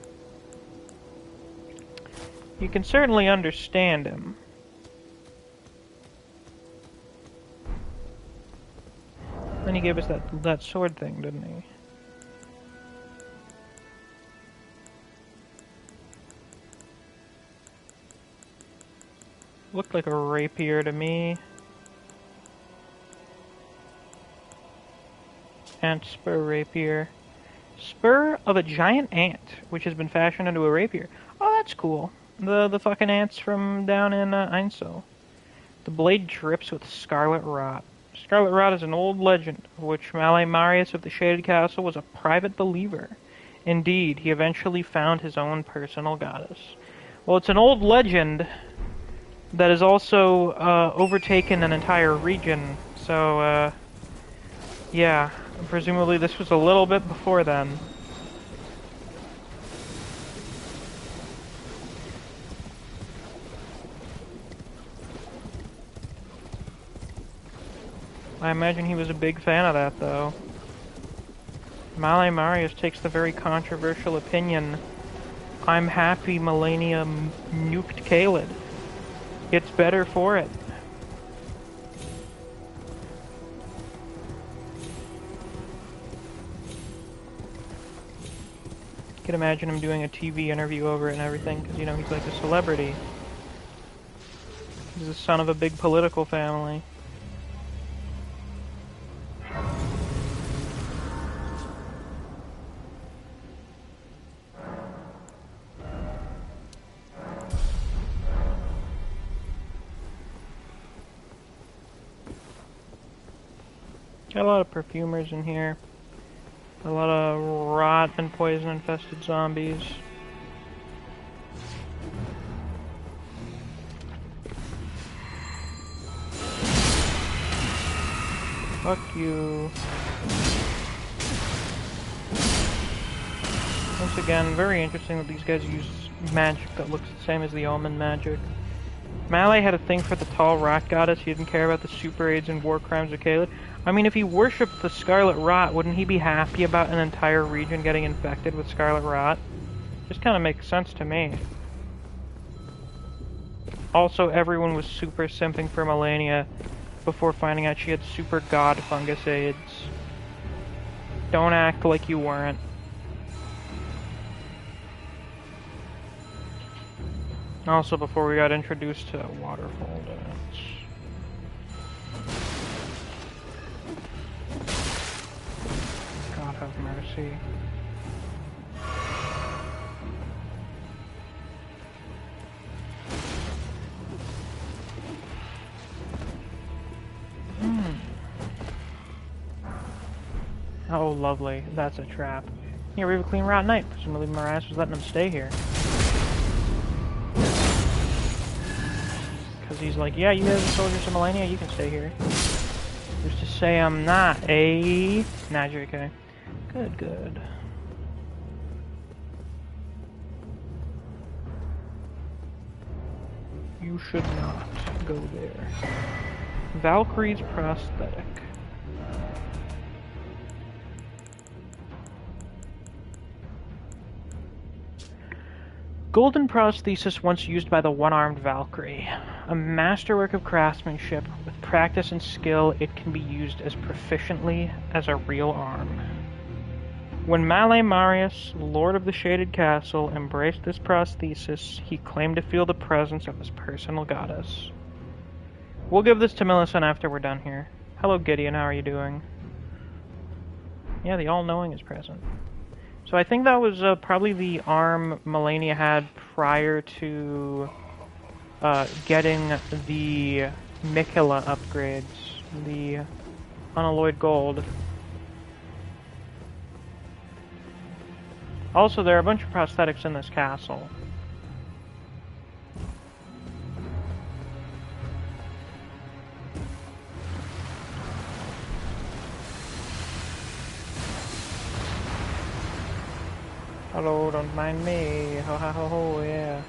You can certainly understand him. Then he gave us that sword thing, didn't he? Looked like a rapier to me. Ant spur rapier. Spur of a giant ant, which has been fashioned into a rapier. Oh, that's cool. The fucking ants from down in Ainsel. The blade drips with scarlet rot. Scarlet Rot is an old legend, of which Male Marius of the Shaded Castle was a private believer. Indeed, he eventually found his own personal goddess. Well, it's an old legend that has also overtaken an entire region, so, yeah, presumably this was a little bit before then. I imagine he was a big fan of that, though. Male Marius takes the very controversial opinion, I'm happy Melania nuked Caelid. It's better for it. I could imagine him doing a TV interview over it and everything, because, you know, he's like a celebrity. He's the son of a big political family. Got a lot of perfumers in here. A lot of rot and poison infested zombies. Fuck you. Once again, very interesting that these guys use magic that looks the same as the Omen magic. Male had a thing for the tall rot goddess. He didn't care about the super aids and war crimes of Caelid. I mean, if he worshipped the Scarlet Rot, wouldn't he be happy about an entire region getting infected with Scarlet Rot? Just kind of makes sense to me. Also, everyone was super simping for Melania before finding out she had super god fungus aids. Don't act like you weren't. Also, before we got introduced to waterfall dance. God have mercy. Oh, lovely. That's a trap. Yeah, we have a clean route night. Presumably Marias was letting him stay here. Because he's like, yeah, you guys are soldiers of Melania, you can stay here. Who's to say I'm not, eh? Nah, JK. Good, good. You should not go there. Valkyrie's prosthetic. Golden prosthesis once used by the one-armed Valkyrie. A masterwork of craftsmanship. With practice and skill, it can be used as proficiently as a real arm. When Male Marius, Lord of the Shaded Castle, embraced this prosthesis, he claimed to feel the presence of his personal goddess. We'll give this to Millicent after we're done here. Hello Gideon, how are you doing? Yeah, the all-knowing is present. So I think that was probably the arm Melania had prior to getting the Mikula upgrades, the unalloyed gold. Also, there are a bunch of prosthetics in this castle. Hello, don't mind me. Ho ha ho ho, yeah.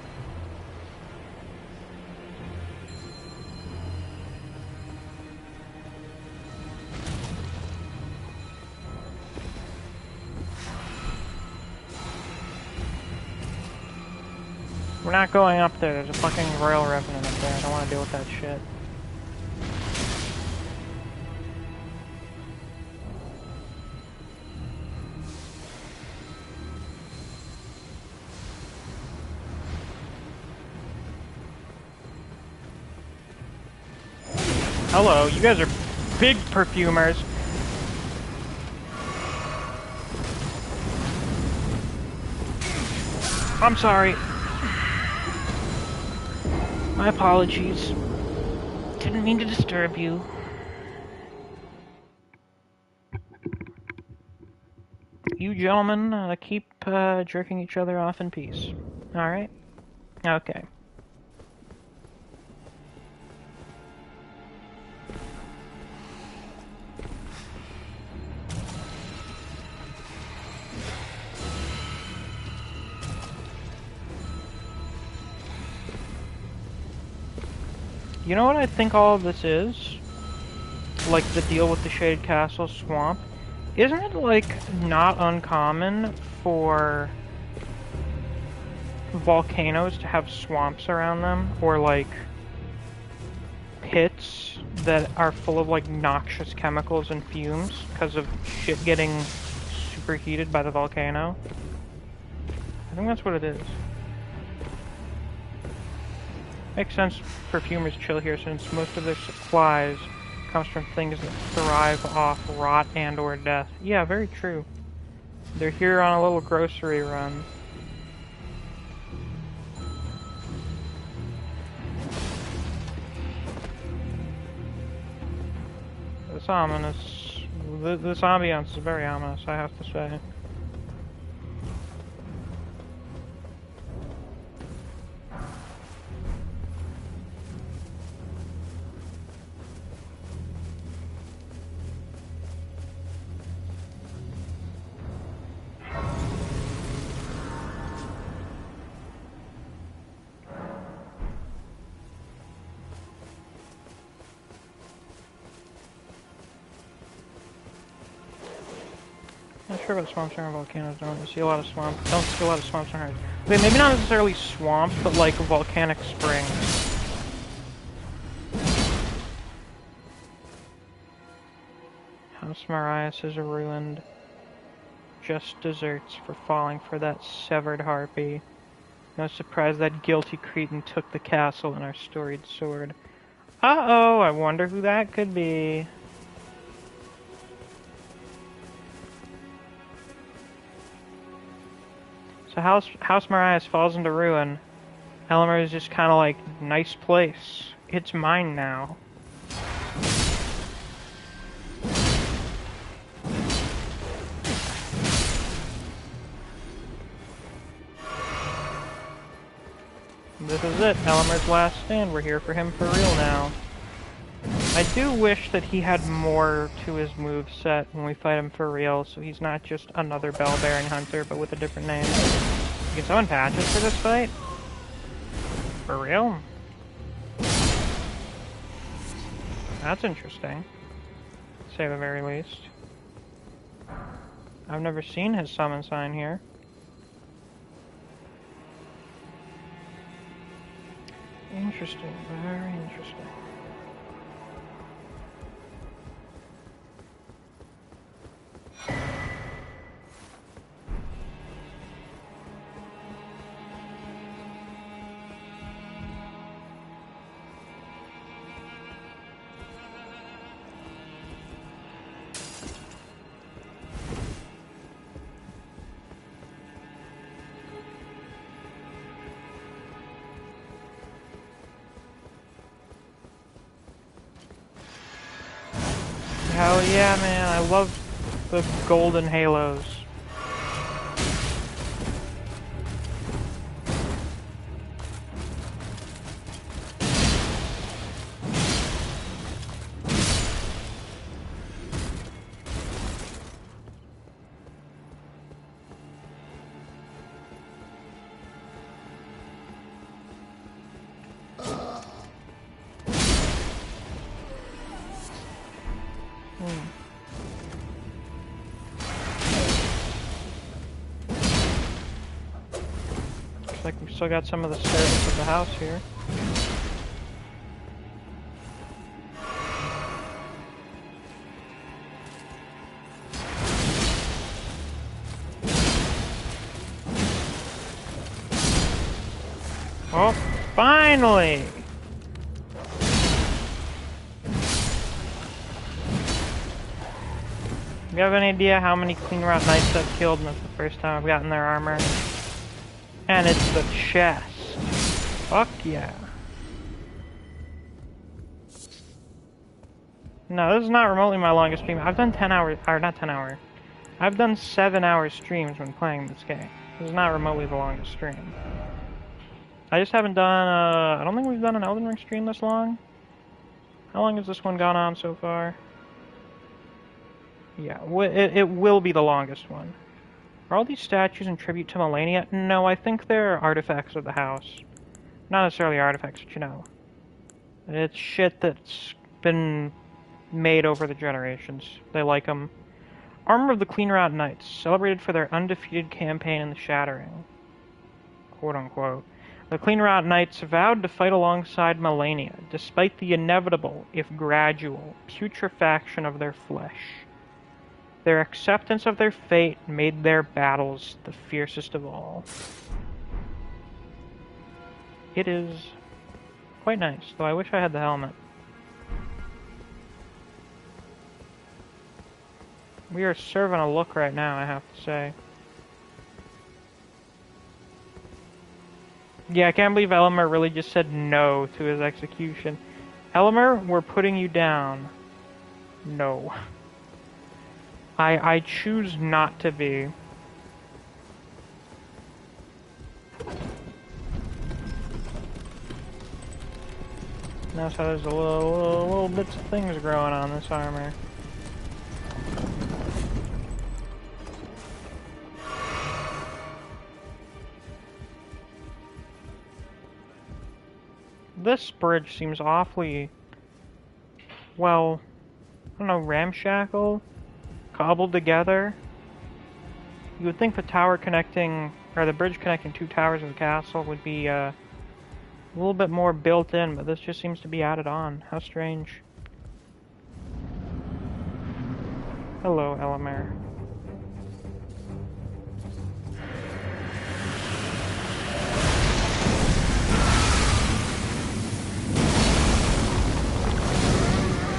We're not going up there. There's a fucking Royal Revenant up there. I don't want to deal with that shit. Hello, you guys are big perfumers. I'm sorry. My apologies. Didn't mean to disturb you. You gentlemen keep jerking each other off in peace. Alright? Okay. You know what I think all of this is? Like the deal with the Shaded Castle swamp? Isn't it, like, not uncommon for volcanoes to have swamps around them? Or, like, pits that are full of, like, noxious chemicals and fumes because of shit getting superheated by the volcano? I think that's what it is. Makes sense perfumers chill here since most of their supplies comes from things that thrive off rot and or death. Yeah, very true. They're here on a little grocery run. It's ominous. This ambiance is very ominous, I have to say. Not sure about swamps around volcanoes. Don't see a lot of swamps. Don't see a lot of swamps around. Okay, maybe not necessarily swamps, but like volcanic springs. House Marias is ruined. Just deserts for falling for that severed harpy. No surprise that guilty cretin took the castle and our storied sword. Uh-oh, I wonder who that could be. So House Marias falls into ruin. Elmer is just kind of like, nice place. It's mine now. This is it, Elmer's last stand. We're here for him for real now. I do wish that he had more to his moveset when we fight him for real, so he's not just another bell-bearing hunter, but with a different name. You can summon patches for this fight? For real? That's interesting. To say the very least. I've never seen his summon sign here. Interesting, very interesting. Hell yeah, man, I love the golden halos. Looks like we've still got some of the servants of the house here. Oh, finally! Do you have any idea how many Clean Route Knights I've killed, and that's the first time I've gotten their armor? And it's the chest. Fuck yeah. No, this is not remotely my longest stream. I've done 10 hours, or not 10 hours. I've done 7-hour streams when playing this game. This is not remotely the longest stream. I just haven't done, I don't think we've done an Elden Ring stream this long. How long has this one gone on so far? Yeah, it will be the longest one. Are all these statues in tribute to Melania? No, I think they're artifacts of the house. Not necessarily artifacts, but you know. It's shit that's been made over the generations. They like them. Armor of the Clean Route Knights, celebrated for their undefeated campaign in the Shattering. Quote unquote. The Clean Route Knights vowed to fight alongside Melania, despite the inevitable, if gradual, putrefaction of their flesh. Their acceptance of their fate made their battles the fiercest of all. It is quite nice, though I wish I had the helmet. We are serving a look right now, I have to say. Yeah, I can't believe Elmer really just said no to his execution. Elmer, we're putting you down. No. I choose not to be. Notice how there's a little bits of things growing on this armor. This bridge seems awfully, well, I don't know, ramshackle? Cobbled together. You would think the tower connecting, or the bridge connecting two towers of the castle would be a little bit more built in, but this just seems to be added on. How strange. Hello, Elmer.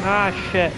Ah, shit.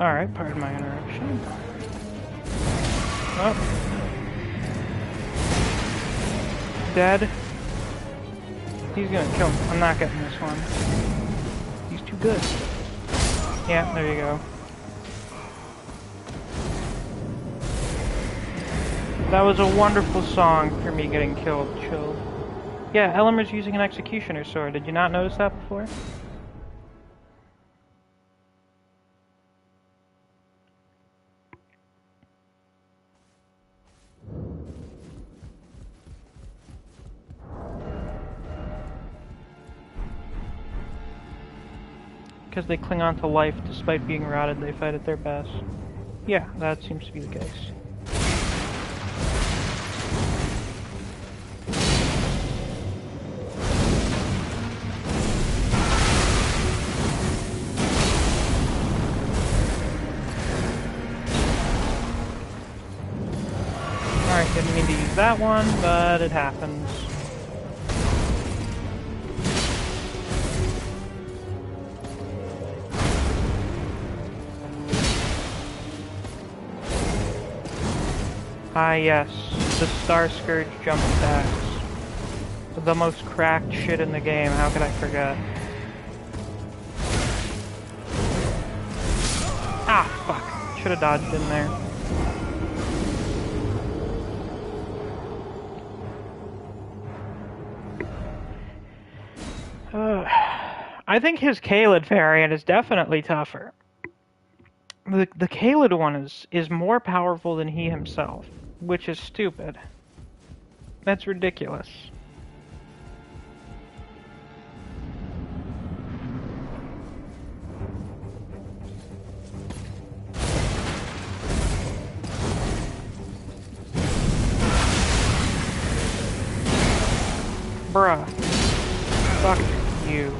Alright, pardon my interruption. Oh. Dead. He's gonna kill me. I'm not getting this one. He's too good. Yeah, there you go. That was a wonderful song for me getting killed, Chill. Yeah, Elmer's using an executioner sword. Did you not notice that before? Because they cling on to life despite being rotted, they fight at their best. Yeah, that seems to be the case. Alright, didn't mean to use that one, but it happens. Ah yes, the Star Scourge jump attacks. The most cracked shit in the game, how could I forget? Ah, fuck. Should have dodged in there. I think his Caelid variant is definitely tougher. The Caelid one is more powerful than he himself, which is stupid. That's ridiculous. Bruh. Fuck you.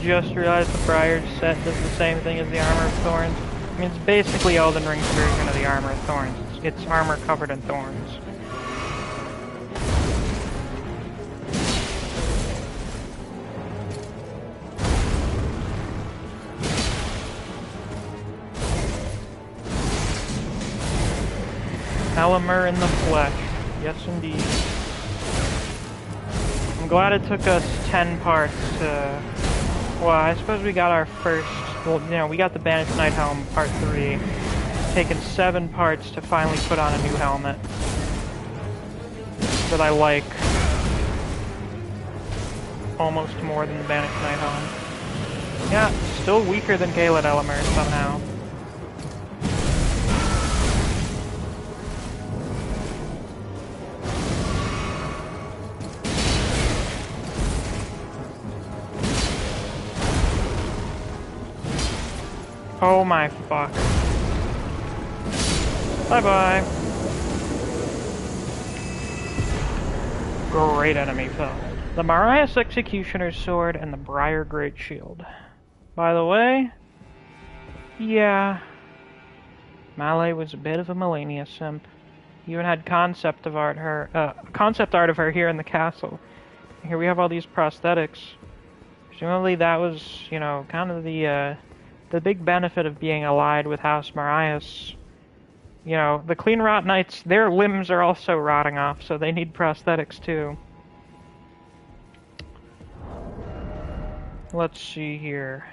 Just realized the Briar set does the same thing as the Armor of Thorns. I mean, it's basically Elden Ring's version of the Armor of Thorns. It's armor covered in thorns. Elmer in the flesh. Yes, indeed. I'm glad it took us 10 parts to... Well, I suppose we got our first... Well, you know, we got the Banished Knight Helm Part 3. It's taken 7 parts to finally put on a new helmet. That I like. Almost more than the Banished Knight Helm. Yeah, still weaker than Caelid Elmer somehow. Oh my fuck. Bye-bye. Great enemy foe. The Marius Executioner's Sword and the Briar Great Shield. By the way, yeah, Malay was a bit of a Melania simp. He even had concept art of her here in the castle. Here we have all these prosthetics. Presumably that was, you know, kind of the big benefit of being allied with House Marius. You know, the Clean Rot Knights, their limbs are also rotting off, so they need prosthetics too. Let's see here.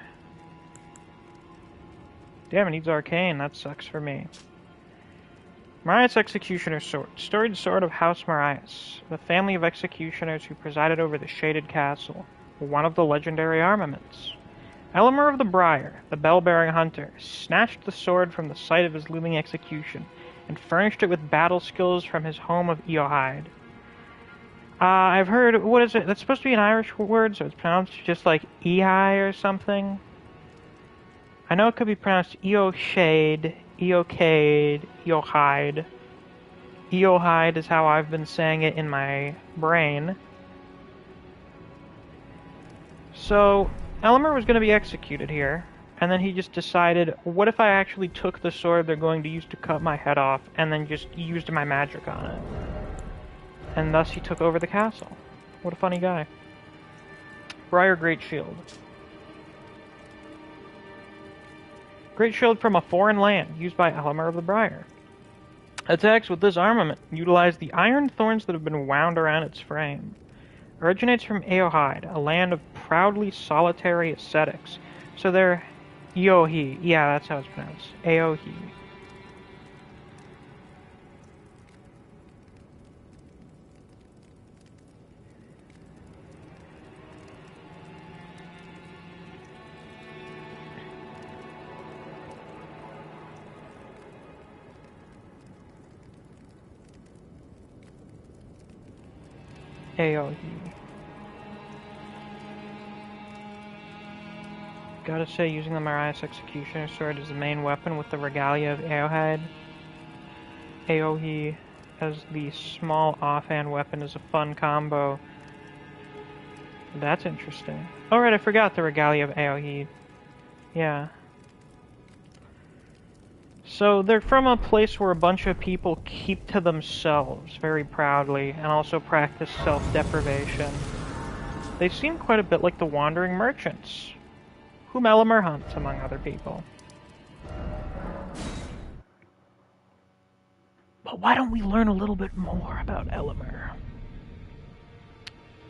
Damn, it needs arcane. That sucks for me. Marius Executioner's Sword. Storied sword of House Marius, the family of executioners who presided over the Shaded Castle, were one of the legendary armaments. Elmer of the Briar, the bell-bearing hunter, snatched the sword from the site of his looming execution, and furnished it with battle skills from his home of Eohide. I've heard, what is it? That's supposed to be an Irish word, so it's pronounced just like Ehi or something. I know it could be pronounced Eoshade, Eocade, Eohide. Eohide is how I've been saying it in my brain. So, Elmer was going to be executed here, and then he just decided, what if I actually took the sword they're going to use to cut my head off, and then just used my magic on it? And thus he took over the castle. What a funny guy. Briar Great Shield. Great Shield from a foreign land, used by Elmer of the Briar. Attacks with this armament utilize the iron thorns that have been wound around its frame. Originates from Eohide, a land of proudly solitary ascetics. So they're Eohi. Yeah, that's how it's pronounced. Eohi. Aohi. Gotta say, using the Marias Executioner Sword as the main weapon with the Regalia of Aohi as the small offhand weapon is a fun combo. That's interesting. Oh right, I forgot the Regalia of Aohi. Yeah. So they're from a place where a bunch of people keep to themselves very proudly and also practice self-deprivation. They seem quite a bit like the Wandering Merchants, whom Elmer hunts, among other people. But why don't we learn a little bit more about Elmer?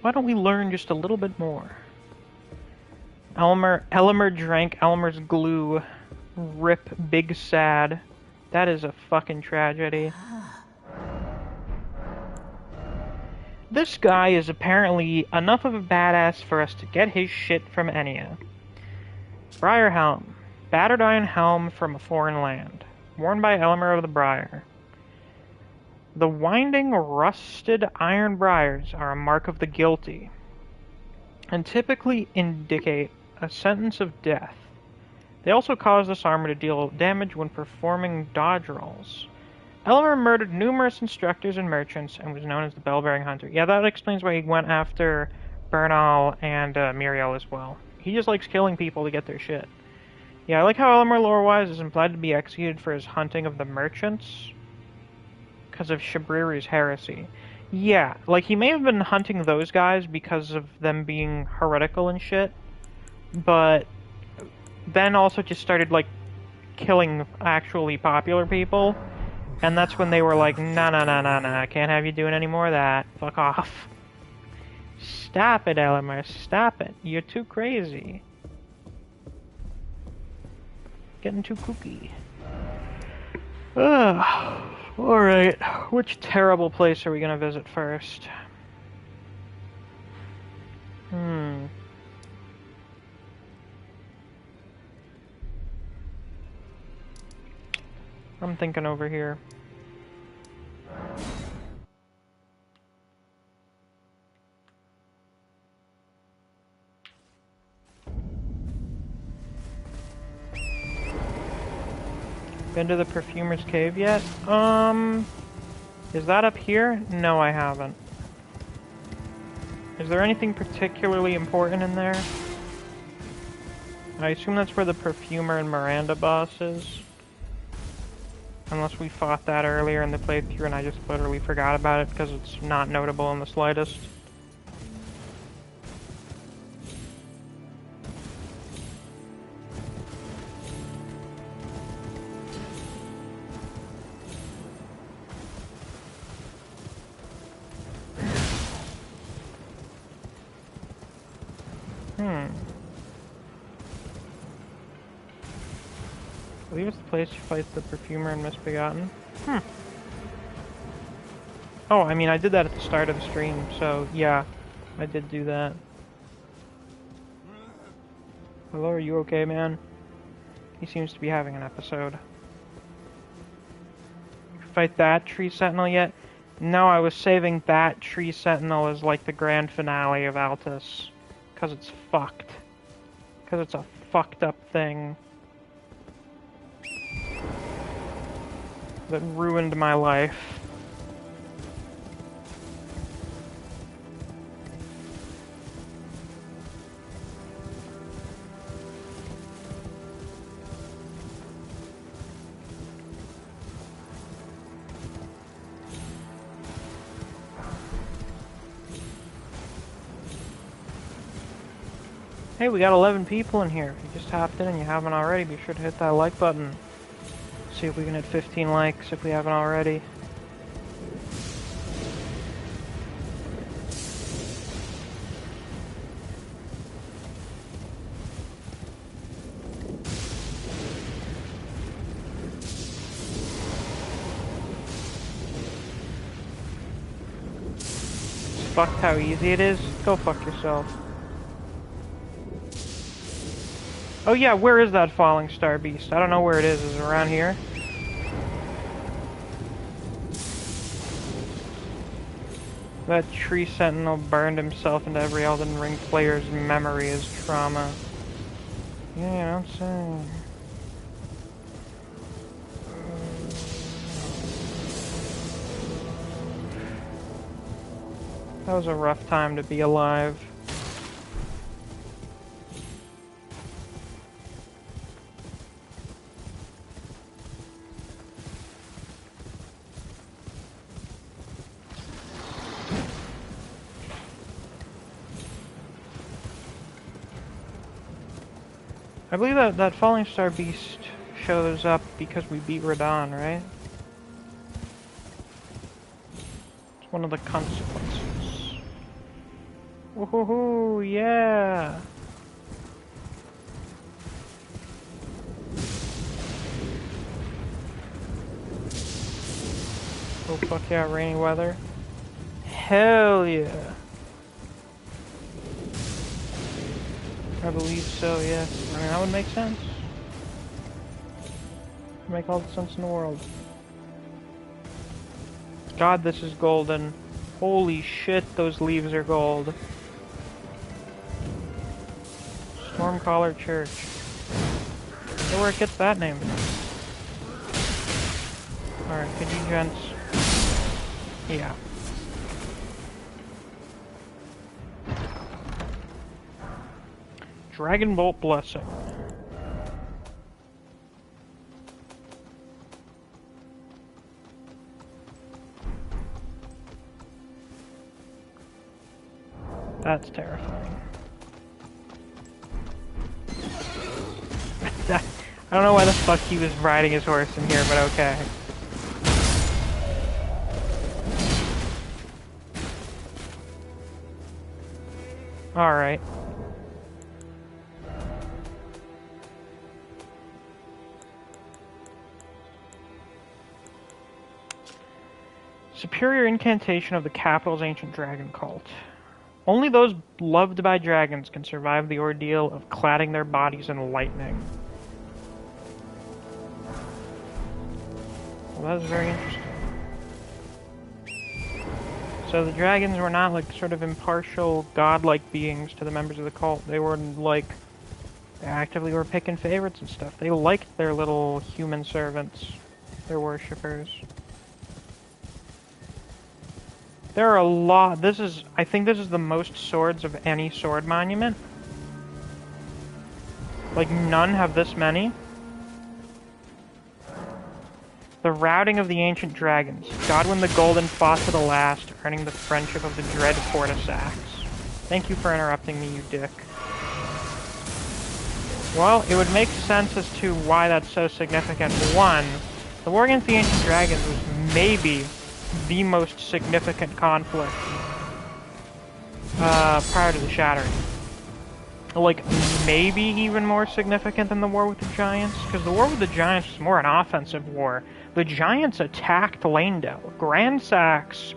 Why don't we learn just a little bit more? Elmer drank Elmer's glue. Rip Big Sad. That is a fucking tragedy. This guy is apparently enough of a badass for us to get his shit from Enya. Briar Helm. Battered iron helm from a foreign land. Worn by Elmer of the Briar. The winding, rusted iron briars are a mark of the guilty, and typically indicate a sentence of death. They also cause this armor to deal damage when performing dodge rolls. Elmer murdered numerous instructors and merchants and was known as the Bell-Bearing Hunter. Yeah, that explains why he went after Bernal and Muriel as well. He just likes killing people to get their shit. Yeah, I like how Elmer lore-wise is implied to be executed for his hunting of the merchants because of Shabriru's heresy. Yeah, like he may have been hunting those guys because of them being heretical and shit, but then also just started, like, killing actually popular people. And that's when they were like, nah, I can't have you doing any more of that. Fuck off. Stop it, Elmer. Stop it. You're too crazy. Getting too kooky. Ugh. Alright. Which terrible place are we gonna visit first? I'm thinking over here. Been to the Perfumer's Cave yet? Is that up here? No, I haven't. Is there anything particularly important in there? I assume that's where the Perfumer and Miranda boss is. Unless we fought that earlier in the playthrough and I just literally forgot about it because it's not notable in the slightest. I believe it's the place you fight the Perfumer and Misbegotten. Oh, I mean, I did that at the start of the stream, so yeah, I did do that. Hello, are you okay, man? He seems to be having an episode. Fight that Tree Sentinel yet? No, I was saving that Tree Sentinel as like the grand finale of Altus. Because it's fucked. Because it's a fucked up thing. that ruined my life. Hey, we got 11 people in here. If you just hopped in and you haven't already, be sure to hit that like button. See if we can hit 15 likes if we haven't already. Fucked how easy it is. Go fuck yourself. Oh yeah, where is that falling star beast? I don't know where it is. Is it around here? That tree sentinel burned himself into every Elden Ring player's memory as trauma. Yeah, I'm saying. That was a rough time to be alive. I believe that Falling Star Beast shows up because we beat Radon, right? It's one of the consequences. Woohoo, yeah! Oh fuck yeah, rainy weather. Hell yeah! I believe so, yes. I mean, that would make sense. Make all the sense in the world. God, this is golden. Holy shit, those leaves are gold. Stormcaller Church. I wonder where it gets that name from. Alright, could you gents... Yeah. Dragon Bolt Blessing. That's terrifying. I don't know why the fuck he was riding his horse in here, but okay. Alright. Superior incantation of the capital's ancient dragon cult. Only those loved by dragons can survive the ordeal of cladding their bodies in lightning. Well, that was very interesting. So the dragons were not like sort of impartial, godlike beings to the members of the cult. They were like, they actively were picking favorites and stuff. They liked their little human servants, their worshippers. There are a lot. I think this is the most swords of any sword monument. Like, none have this many. The routing of the ancient dragons. Godwyn the Golden fought to the last, earning the friendship of the dread Fortisax. Thank you for interrupting me, you dick. Well, it would make sense as to why that's so significant. One, the war against the ancient dragons was maybe the most significant conflict prior to the Shattering. Like, maybe even more significant than the war with the Giants, because the war with the Giants was more an offensive war. The Giants attacked Lanedale. Grandsax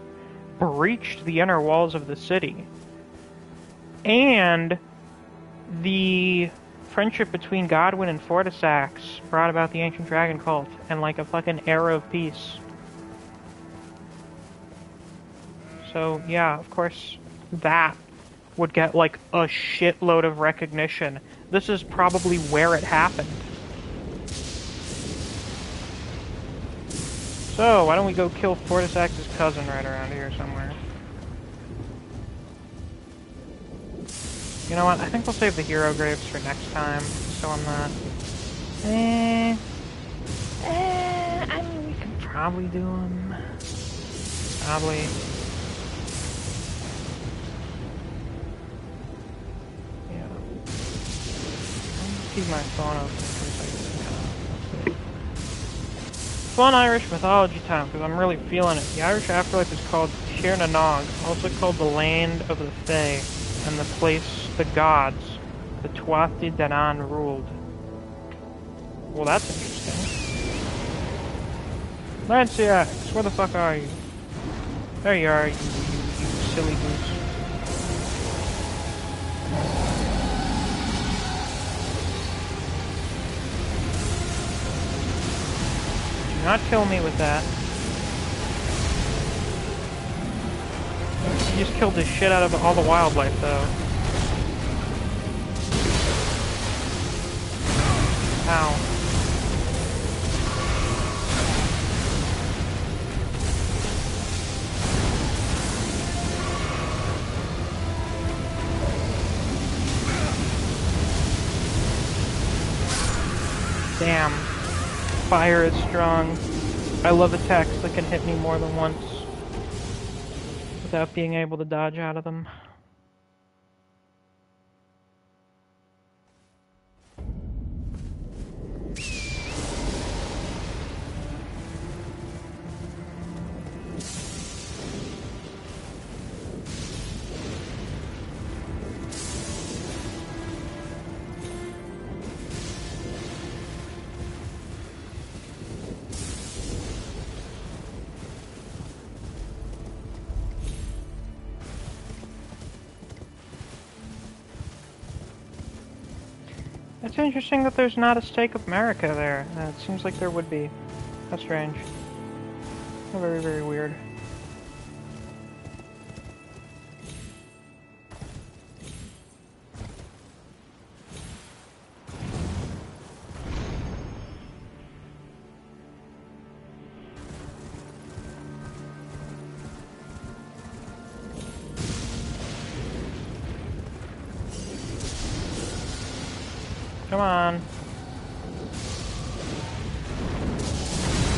breached the inner walls of the city. And the friendship between Godwyn and Fortisax brought about the Ancient Dragon Cult and like a fucking era of peace. So, yeah, of course, that would get, like, a shitload of recognition. This is probably where it happened. So, why don't we go kill Fortisax's cousin right around here somewhere? You know what? I think we'll save the hero graves for next time, so I'm not... I mean, we could probably do them. Probably. Yeah. I'll keep my phone open for a second. Fun Irish mythology time, because I'm really feeling it. The Irish afterlife is called Tir na Nog, also called the land of the Fae, and the place the gods, the Tuatha De Danann, ruled. Well, that's interesting. Lanciax, where the fuck are you? There you are, you silly goose. Do not kill me with that. You just killed the shit out of all the wildlife, though. Ow. Damn. Fire is strong. I love attacks that can hit me more than once without being able to dodge out of them. It's interesting that there's not a Stake of America there. It seems like there would be. That's strange. Very, very weird. Come on.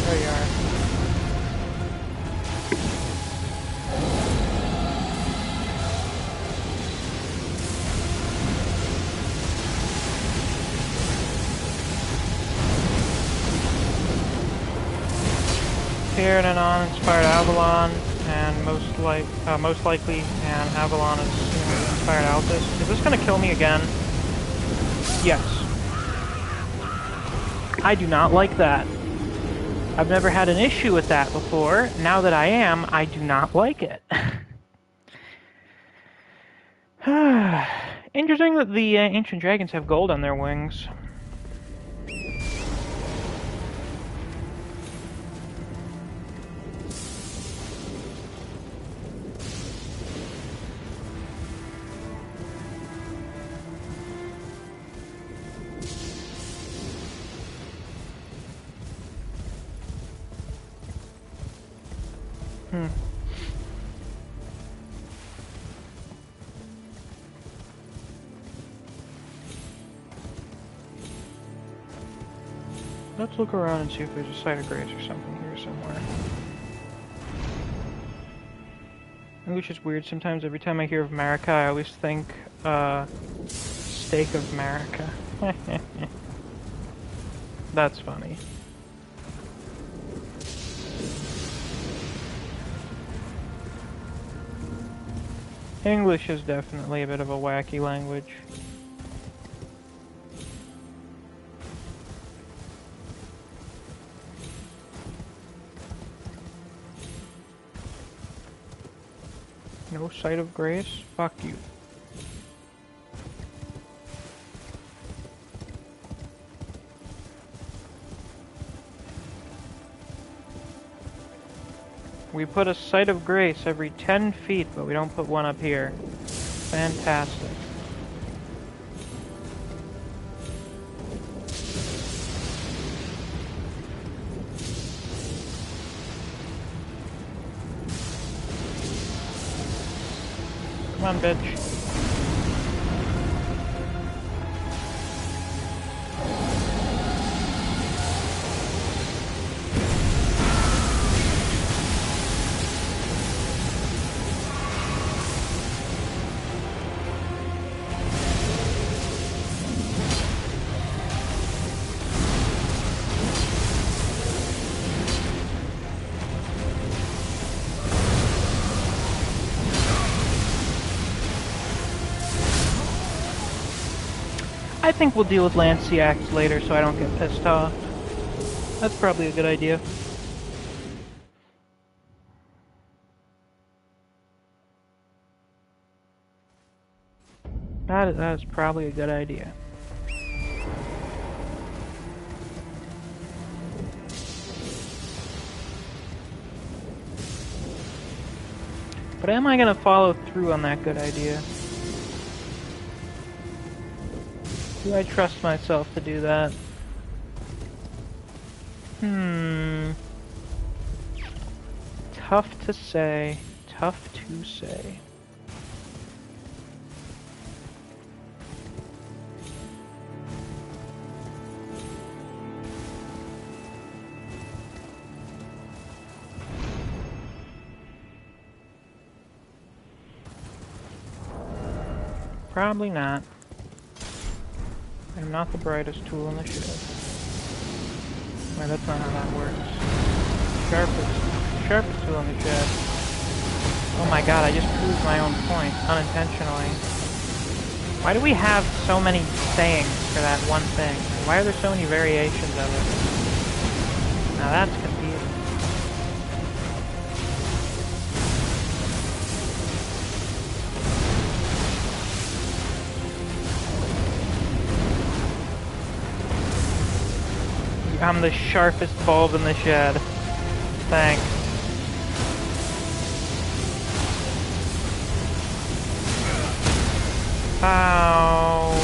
There you are. Tir na Nog inspired Avalon, and most likely, and Avalon is inspired Altus. Is this gonna kill me again? Yes. I do not like that. I've never had an issue with that before. Now that I am, I do not like it. Interesting that the ancient dragons have gold on their wings. Let's look around and see if there's a site of grace or something here somewhere. English is weird. Sometimes every time I hear of America, I always think, Stake of America. That's funny. English is definitely a bit of a wacky language. No sight of grace? Fuck you. We put a sight of grace every 10 feet, but we don't put one up here. Fantastic. Come on, bitch. I think we'll deal with Lanciacs later so I don't get pissed off. That's probably a good idea. That is probably a good idea. But am I gonna follow through on that good idea? Do I trust myself to do that? Tough to say. Tough to say. Probably not. I'm not the brightest tool in the shed. Wait, that's not how that works. Sharpest tool in the shed. Oh my god, I just proved my own point, unintentionally. Why do we have so many sayings for that one thing? Why are there so many variations of it? Now that's confusing. I'm the sharpest bulb in the shed. Thanks. Ow.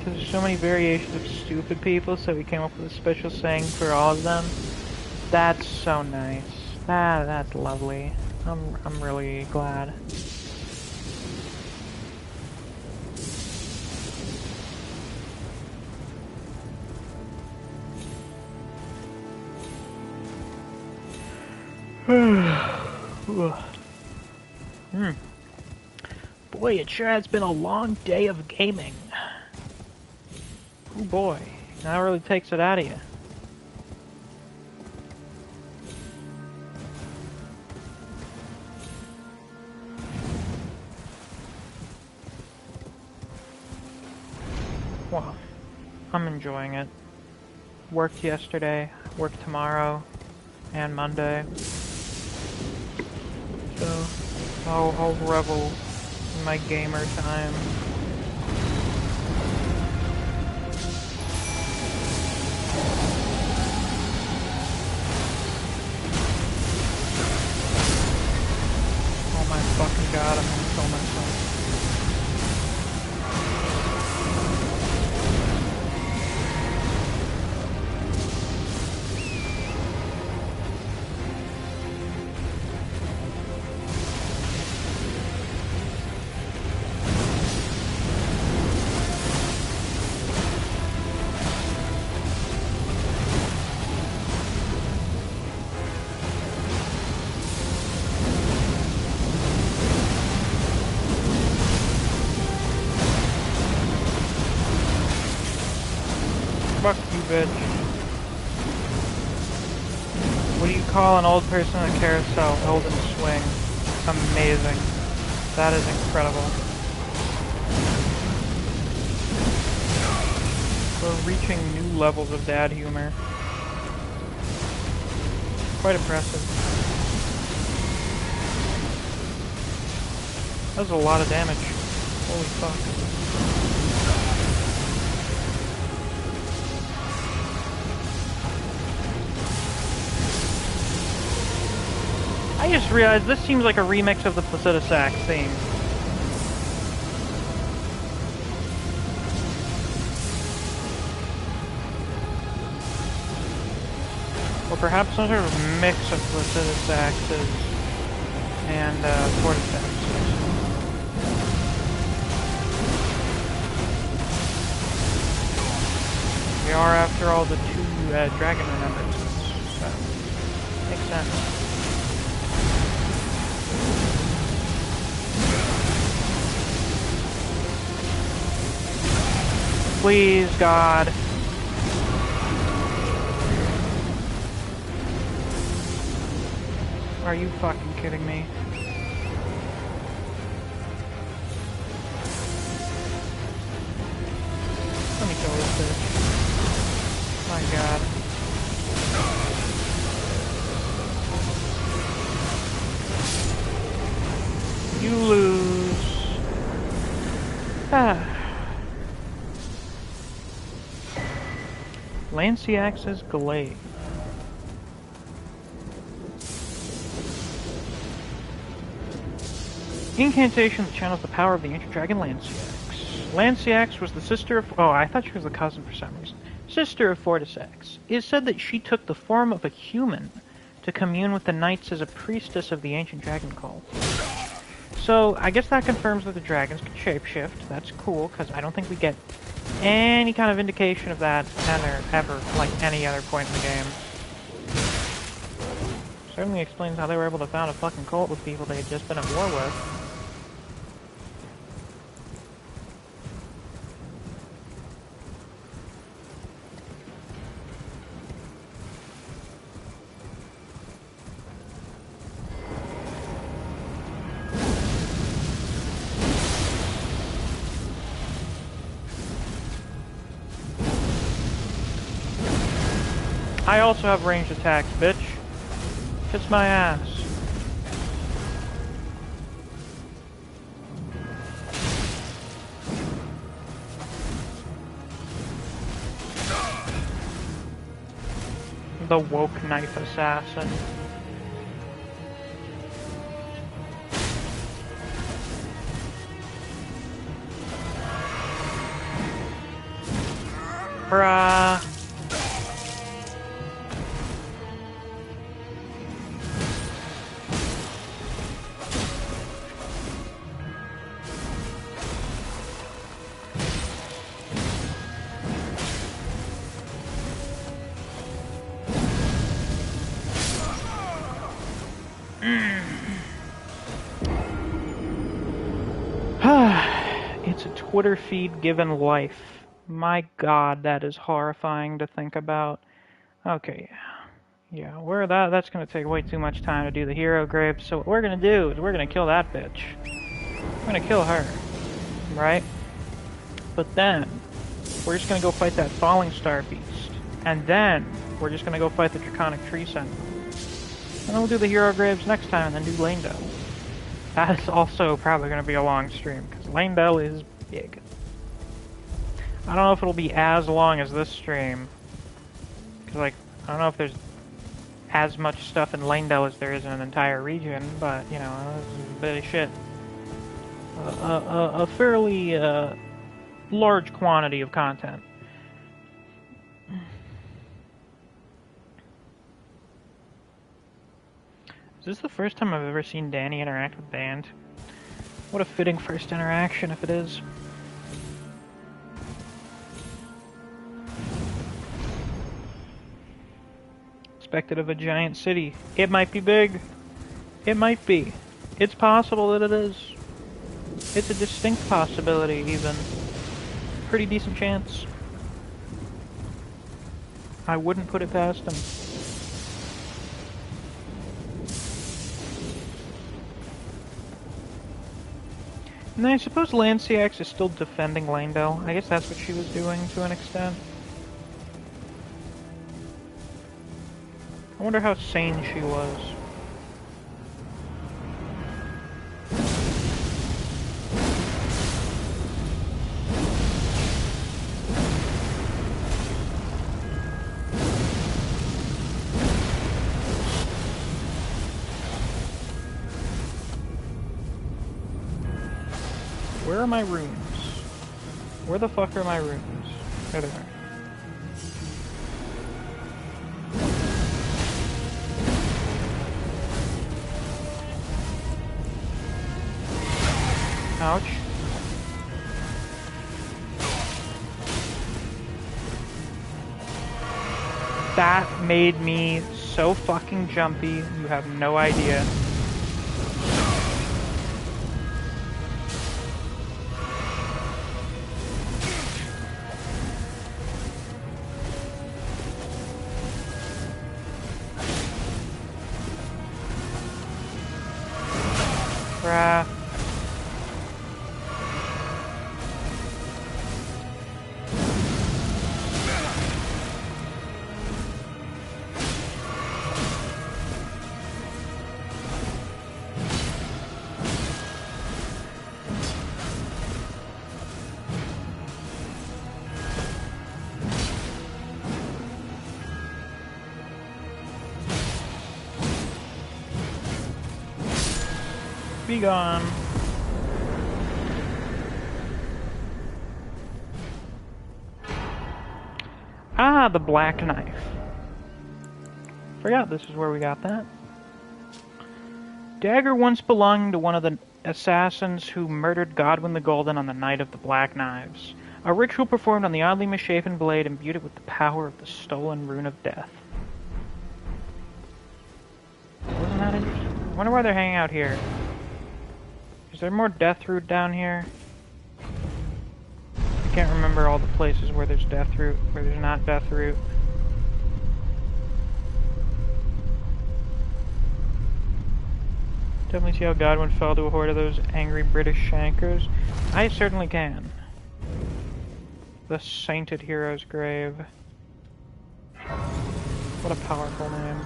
There's so many variations of stupid people, so we came up with a special saying for all of them. That's so nice. That's lovely. I'm really glad. Boy, it sure has been a long day of gaming. Oh boy, that really takes it out of you. Well, I'm enjoying it. Worked yesterday, worked tomorrow, and Monday. So, I'll revel in my gamer time. Oh my fucking god, I'm gonna kill myself. Fuck you, bitch. What do you call an old person in a carousel? Elden swing. Amazing. That is incredible. We're reaching new levels of dad humor. Quite impressive. That was a lot of damage. Holy fuck. I just realized this seems like a remix of the Placenta Sax theme. Or perhaps some sort of mix of Placenta Saxes and Cordyceps. We are, after all, the two dragon remembrances, so makes sense. Please, God. Are you fucking kidding me? Let me kill this bitch. My God. You lose. Ah. Lanciax's Glaive. Incantation that channels the power of the ancient dragon Lanciax. Lanciax was the sister of... Oh, I thought she was the cousin for some reason. Sister of Fortisax. It is said that she took the form of a human to commune with the knights as a priestess of the ancient dragon cult. So, I guess that confirms that the dragons can shapeshift. That's cool, because I don't think we get any kind of indication of that ever, like any other point in the game. Certainly explains how they were able to found a fucking cult with people they had just been at war with. I also have ranged attacks, bitch. Kiss my ass. The woke knife assassin. Bruh. It's a Twitter feed given life. My God, that is horrifying to think about. Okay, yeah, that's gonna take way too much time to do the hero grapes. So what we're gonna do is we're gonna kill that bitch. We're gonna kill her, right? But then we're just gonna go fight that falling star beast, and then we're just gonna go fight the draconic tree sentinel. And then we'll do the hero graves next time, and then do Lanedale. That is also probably going to be a long stream, because Lanedale is big. I don't know if it'll be as long as this stream, because, like, I don't know if there's as much stuff in Lanedale as there is in an entire region, but, you know, this is a bit of shit. A fairly large quantity of content. Is this the first time I've ever seen Danny interact with Band? What a fitting first interaction if it is. Expected of a giant city. It might be big. It might be. It's possible that it is. It's a distinct possibility, even. Pretty decent chance. I wouldn't put it past him. And I suppose Lanciax is still defending Lanedale. I guess that's what she was doing to an extent. I wonder how sane she was. Where are my runes? Where the fuck are my runes? There they are. Ouch. That made me so fucking jumpy, you have no idea. Bruh. Be gone. Ah, the black knife. Forgot this is where we got that. Dagger once belonged to one of the assassins who murdered Godwin the Golden on the night of the Black Knives. A ritual performed on the oddly misshapen blade imbued it with the power of the stolen rune of death. Wasn't that interesting? I wonder why they're hanging out here. Is there more death root down here? I can't remember all the places where there's death root, where there's not death root. Definitely see how Godwin fell to a horde of those angry British shankers. I certainly can. The Sainted Hero's Grave. What a powerful name.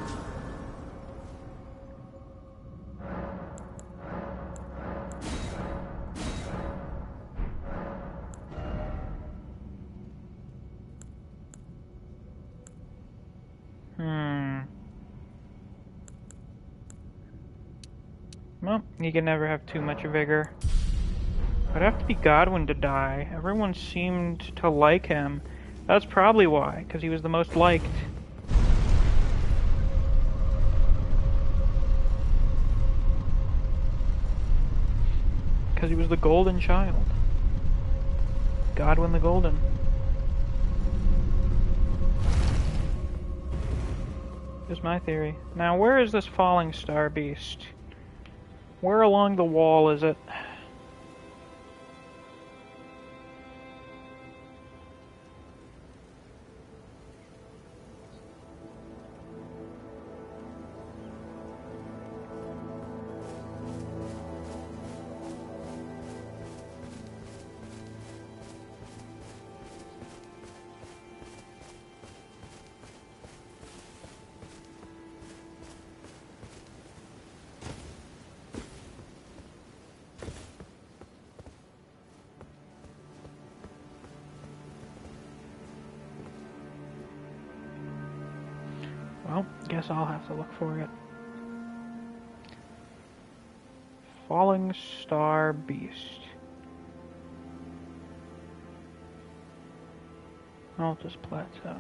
Well, you can never have too much vigor. It'd have to be Godwin to die. Everyone seemed to like him. That's probably why, because he was the most liked. Because he was the golden child. Godwin the Golden. Is my theory. Now, where is this falling star beast? Where along the wall is it? Well, guess I'll have to look for it. Falling Star Beast. Altus Plateau.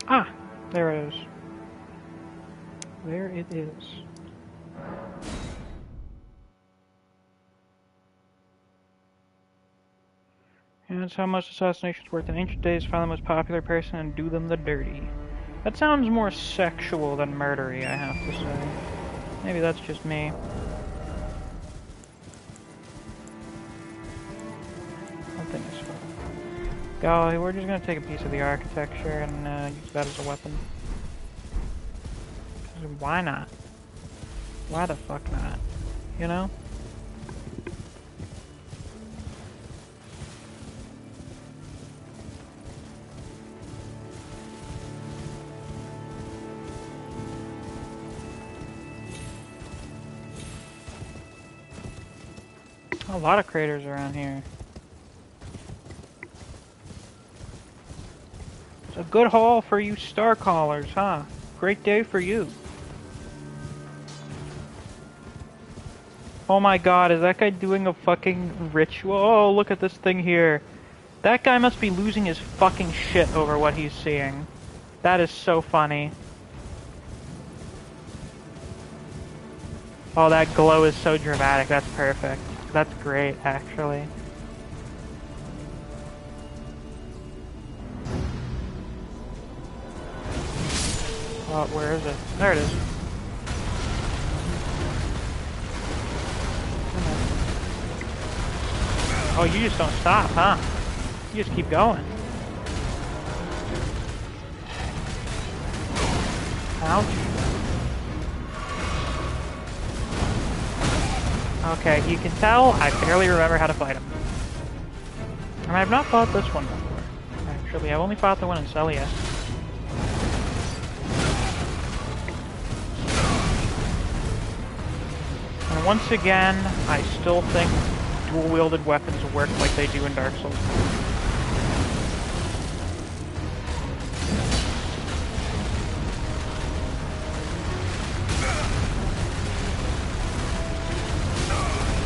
Ah, there it is. There it is. And that's how much assassinations worked in ancient days. Find the most popular person and do them the dirty. That sounds more sexual than murdery, I have to say. Maybe that's just me. One thing is fun. Golly, we're just gonna take a piece of the architecture and use that as a weapon. Why not? Why the fuck not? You know? A lot of craters around here. It's a good haul for you star callers, huh? Great day for you. Oh my god, is that guy doing a fucking ritual? Oh, look at this thing here. That guy must be losing his fucking shit over what he's seeing. That is so funny. Oh, that glow is so dramatic. That's perfect. That's great, actually. Oh, where is it? There it is. Oh, you just don't stop, huh? You just keep going. Ouch. Okay, you can tell I barely remember how to fight him. And I've not fought this one before. Actually, I've only fought the one in Celia. And once again, I still think dual-wielded weapons work like they do in Dark Souls.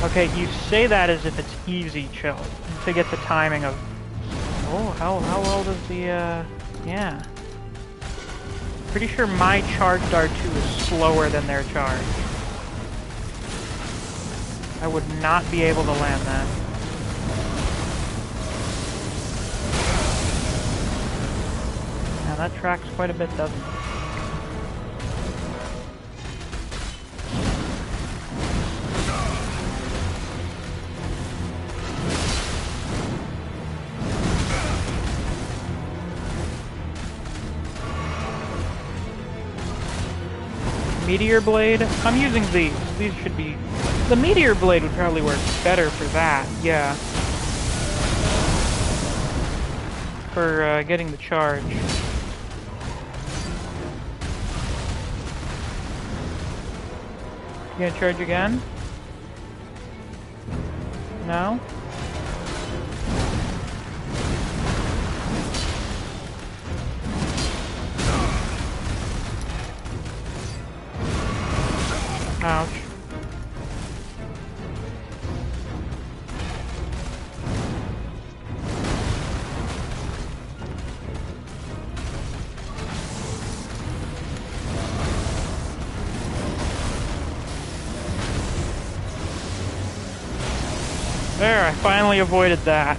Okay, you say that as if it's easy, chill. To get the timing of... Oh, how well does the, yeah. Pretty sure my charged R2 is slower than their charge. I would not be able to land that. Now that tracks quite a bit, doesn't it? Meteor Blade? I'm using these. These should be... The Meteor Blade would probably work better for that, yeah. For getting the charge. You gonna charge again? No? Ouch. There, I finally avoided that.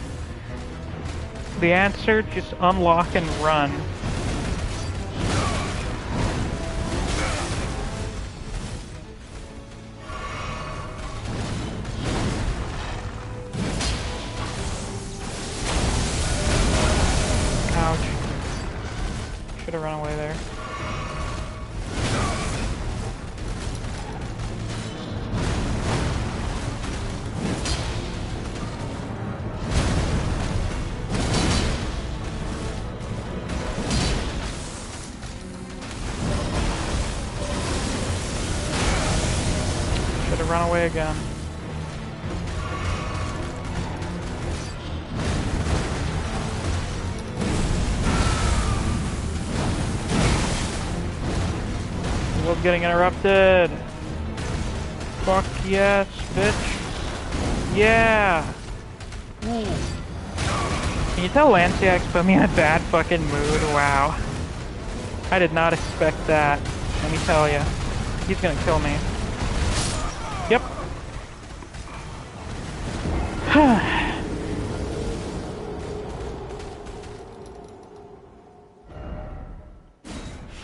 The answer, just unlock and run. Should have run away there. Should have run away again. World's getting interrupted. Fuck yes, bitch. Yeah. Ooh. Can you tell Lanciax put me in a bad fucking mood? Wow. I did not expect that. Let me tell you. He's gonna kill me. Yep.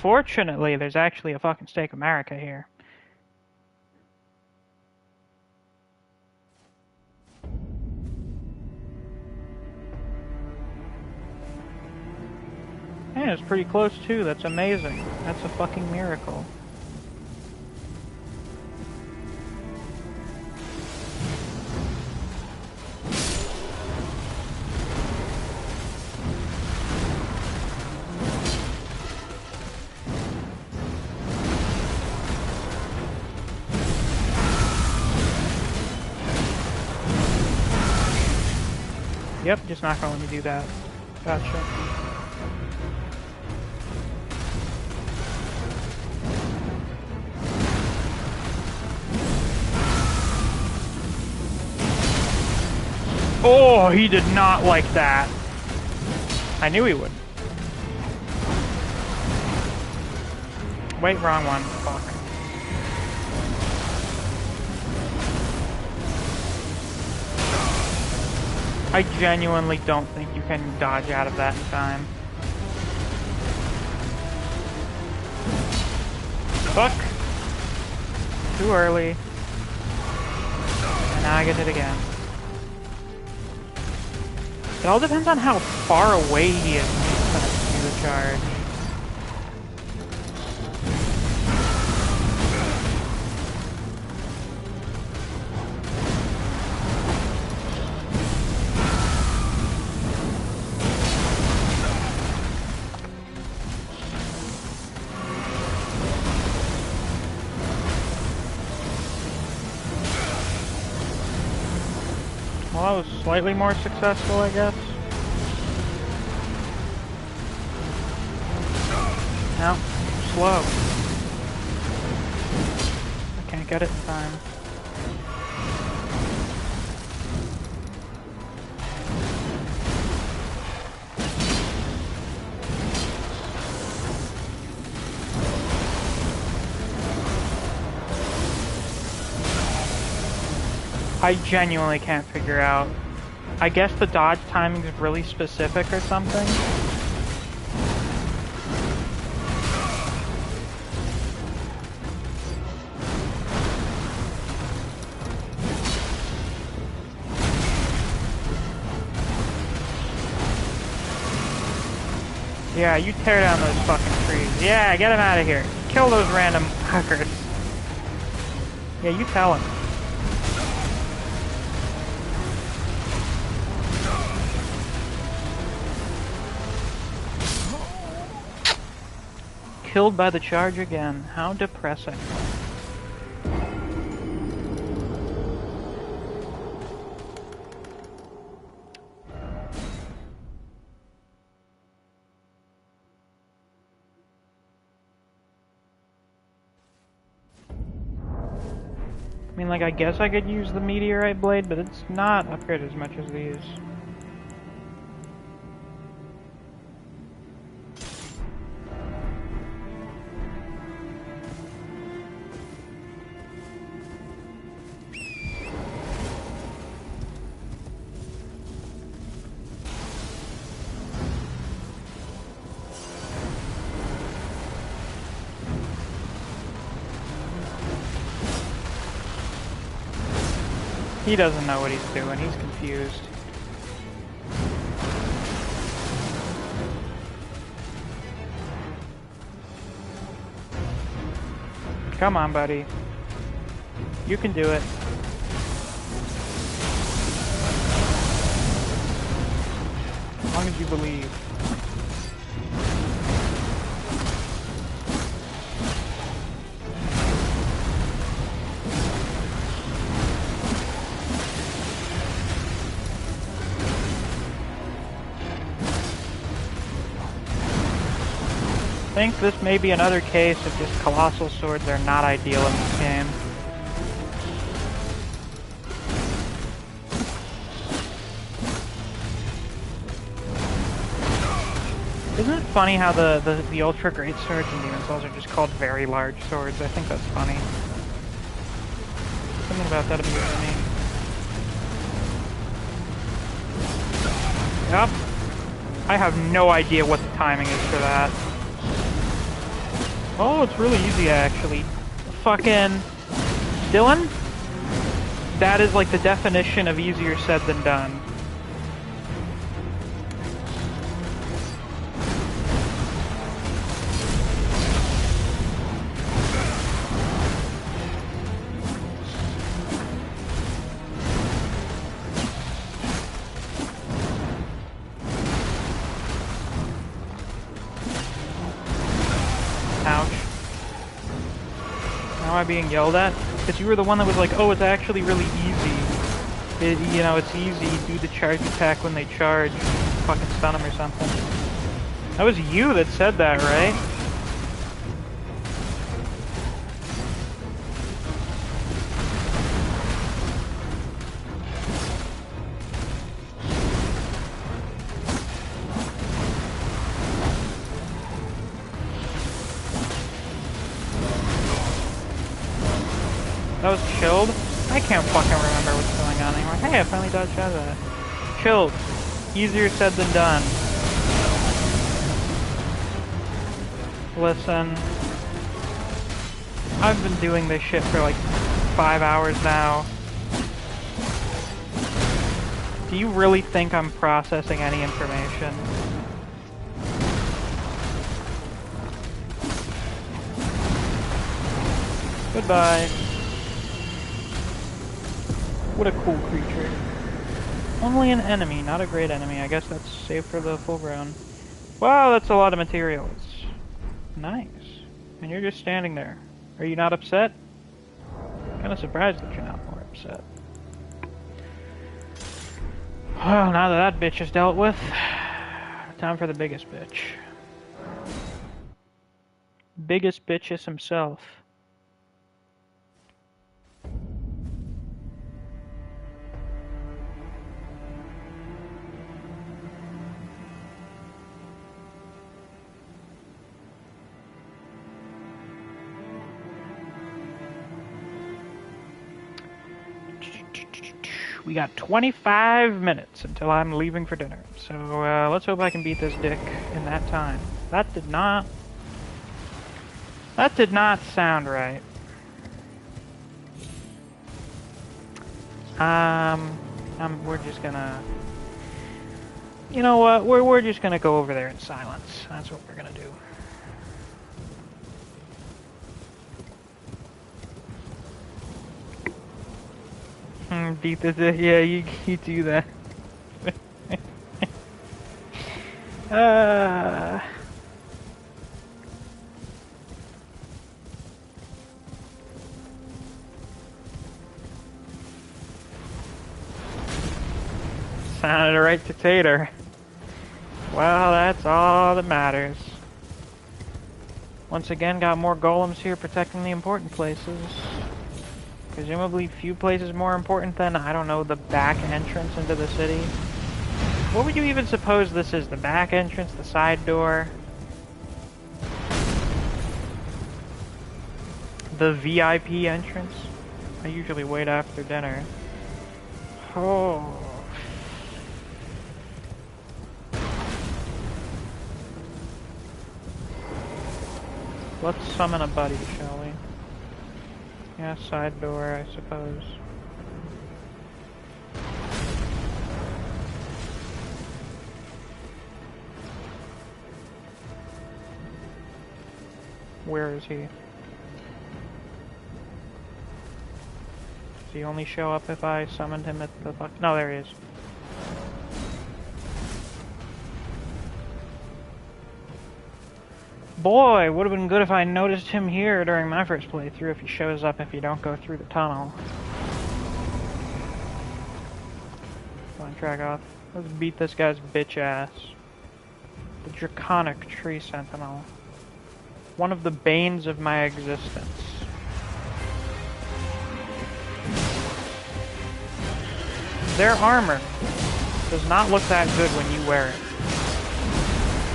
Fortunately, there's actually a fucking Steak America here. And it's pretty close too, that's amazing. That's a fucking miracle. Yep, just not gonna let me do that. Gotcha. Oh, he did not like that. I knew he would. Wait, wrong one. Fuck. I genuinely don't think you can dodge out of that in time. Fuck! Too early. And now I get it again. It all depends on how far away he is when he's going to do the charge. Well, I was slightly more successful, I guess. No, slow. I can't get it in time. I genuinely can't figure out. I guess the dodge timing is really specific or something. Yeah, you tear down those fucking trees. Yeah, get him out of here. Kill those random fuckers. Yeah, you tell him. Killed by the charge again. How depressing. I mean, like, I guess I could use the meteorite blade, but it's not upgraded as much as these. He doesn't know what he's doing. He's confused. Come on, buddy. You can do it. As long as you believe. I think this may be another case of just colossal swords are not ideal in this game. Isn't it funny how the ultra great swords in Demon Souls are just called very large swords? I think that's funny. Something about that amuses me. Yep. I have no idea what the timing is for that. Oh, it's really easy actually. Fucking Dylan? That is like the definition of easier said than done. Being yelled at because you were the one that was like, oh, it's actually really easy You know, it's easy. Do the charge attack when they charge. Fucking stun them or something. That was you that said that, right? That was chilled? I can't fucking remember what's going on anymore. Hey, I finally dodged out of that. Chilled. Easier said than done. Listen. I've been doing this shit for like 5 hours now. Do you really think I'm processing any information? Goodbye. What a cool creature. Only an enemy, not a great enemy. I guess that's safe for the full ground. Wow, that's a lot of materials. Nice. And you're just standing there. Are you not upset? Kinda surprised that you're not more upset. Well, now that that bitch is dealt with, time for the biggest bitch. Biggest bitches himself. We got 25 minutes until I'm leaving for dinner. So let's hope I can beat this dick in that time. That did not sound right. We're just gonna, you know what? We're just gonna go over there in silence. That's what we're gonna do. Beat this. Yeah, you do that. Sounded right to Tater. Well, that's all that matters. Once again, got more golems here protecting the important places. Presumably few places more important than, I don't know, the back entrance into the city. What would you even suppose this is? The back entrance? The side door? The VIP entrance? I usually wait after dinner. Oh. Let's summon a buddy, shall we? Yeah, side door, I suppose. Where is he? Does he only show up if I summoned him at the fuck? No, there he is. Boy, would have been good if I noticed him here during my first playthrough if he shows up if you don't go through the tunnel. Come on, Tragoth. Let's beat this guy's bitch ass. The Draconic Tree Sentinel. One of the banes of my existence. Their armor does not look that good when you wear it.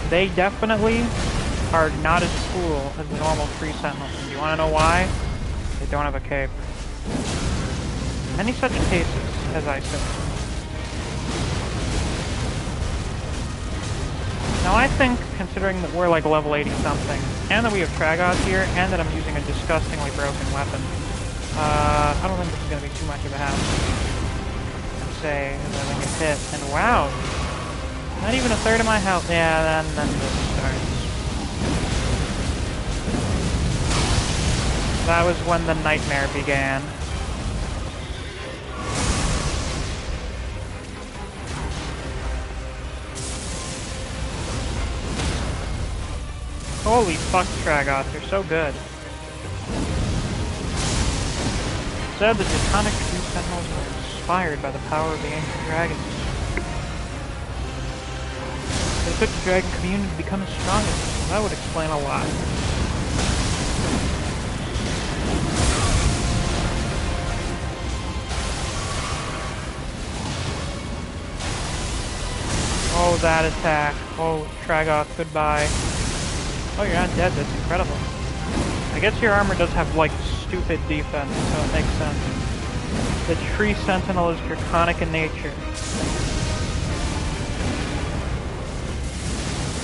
They definitely are not as cool as the normal tree sentinels. And you want to know why? They don't have a cape. Many such cases, as I say. Now I think, considering that we're like level 80 something, and that we have Tragoth here, and that I'm using a disgustingly broken weapon, I don't think this is going to be too much of a hassle. I'd say, as I think it's hit. And wow! Not even a third of my health. Yeah, then this starts. That was when the nightmare began. Holy fuck, Tragoth, you're so good. Said the Draconic Tree Sentinel's worse. inspired by the power of the ancient dragons. They took the dragon community to become as strong as them. That would explain a lot. Oh, that attack. Oh, Tragoth, goodbye. Oh, you're not dead. That's incredible. I guess your armor does have, like, stupid defense, so it makes sense. The Tree Sentinel is draconic in nature.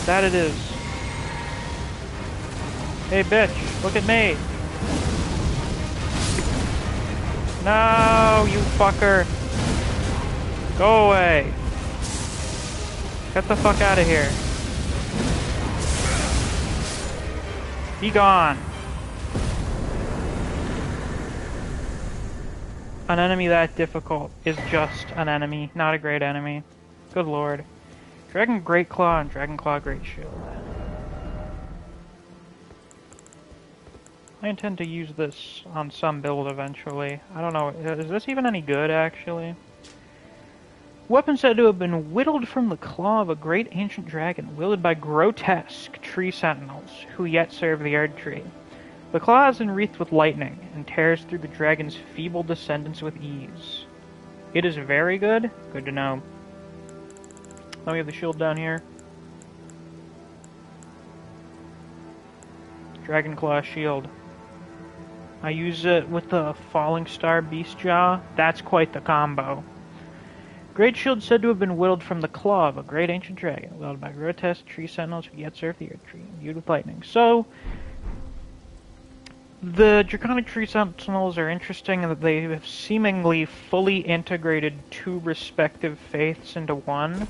That it is. Hey, bitch, look at me. No, you fucker. Go away. Get the fuck out of here. Be gone. An enemy that difficult is just an enemy, not a great enemy. Good lord. Dragon Great Claw and Dragon Claw Great Shield. I intend to use this on some build eventually. I don't know, is this even any good actually? Weapon said to have been whittled from the claw of a great ancient dragon, wielded by grotesque tree sentinels, who yet serve the Erd Tree. The claw is enwreathed with lightning, and tears through the dragon's feeble descendants with ease. It is very good. Good to know. Now we have the shield down here. Dragon Claw Shield. I use it with the Falling Star Beast Jaw. That's quite the combo. Great Shield said to have been whittled from the claw of a great ancient dragon, wielded by grotesque tree sentinels who yet serve the Erd Tree, imbued with lightning. So, the Draconic Tree Sentinels are interesting in that they have seemingly fully integrated two respective faiths into one.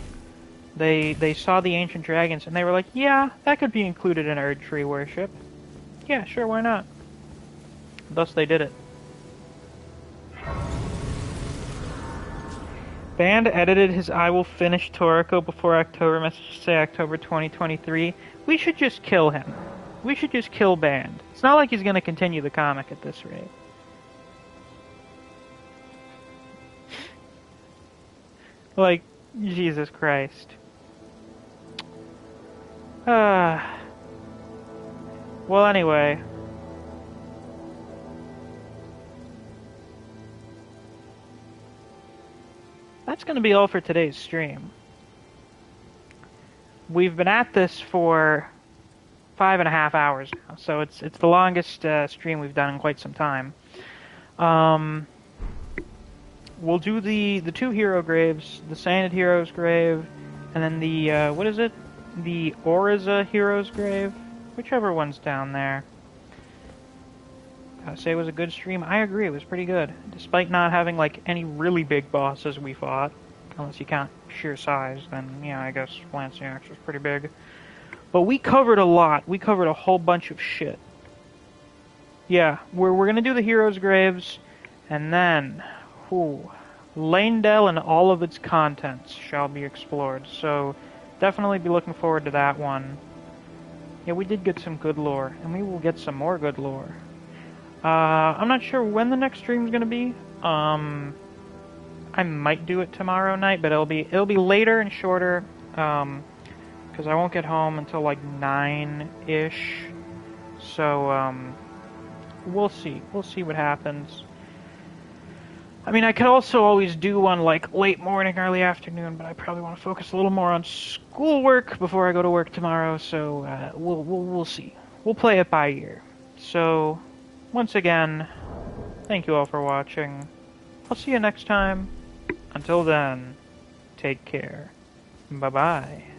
They saw the ancient dragons and they were like, yeah, that could be included in Erd Tree worship. Yeah, sure, why not? Thus they did it. Band edited his I will finish Toriko before October message to say October 2023. We should just kill him. We should just kill Band. It's not like he's going to continue the comic at this rate. Like, Jesus Christ. Well, anyway. That's going to be all for today's stream. We've been at this for 5.5 hours now, so it's the longest stream we've done in quite some time. We'll do the two hero graves, the Sanded Hero's grave, and then the, what is it? The Oriza Hero's grave? Whichever one's down there. Gotta say it was a good stream. I agree, it was pretty good. Despite not having, like, any really big bosses we fought. Unless you count sheer size, then, yeah, I guess Lancing Axe was pretty big. But we covered a lot. We covered a whole bunch of shit. Yeah, we're gonna do the heroes' graves, and then, Lanedale and all of its contents shall be explored. So, definitely be looking forward to that one. Yeah, we did get some good lore, and we will get some more good lore. I'm not sure when the next stream is gonna be. I might do it tomorrow night, but it'll be later and shorter, because I won't get home until like 9-ish. So, we'll see. We'll see what happens. I mean, I could also always do one like late morning, early afternoon, but I probably want to focus a little more on schoolwork before I go to work tomorrow. So, we'll see. We'll play it by ear. So, once again, thank you all for watching. I'll see you next time. Until then, take care. Bye-bye.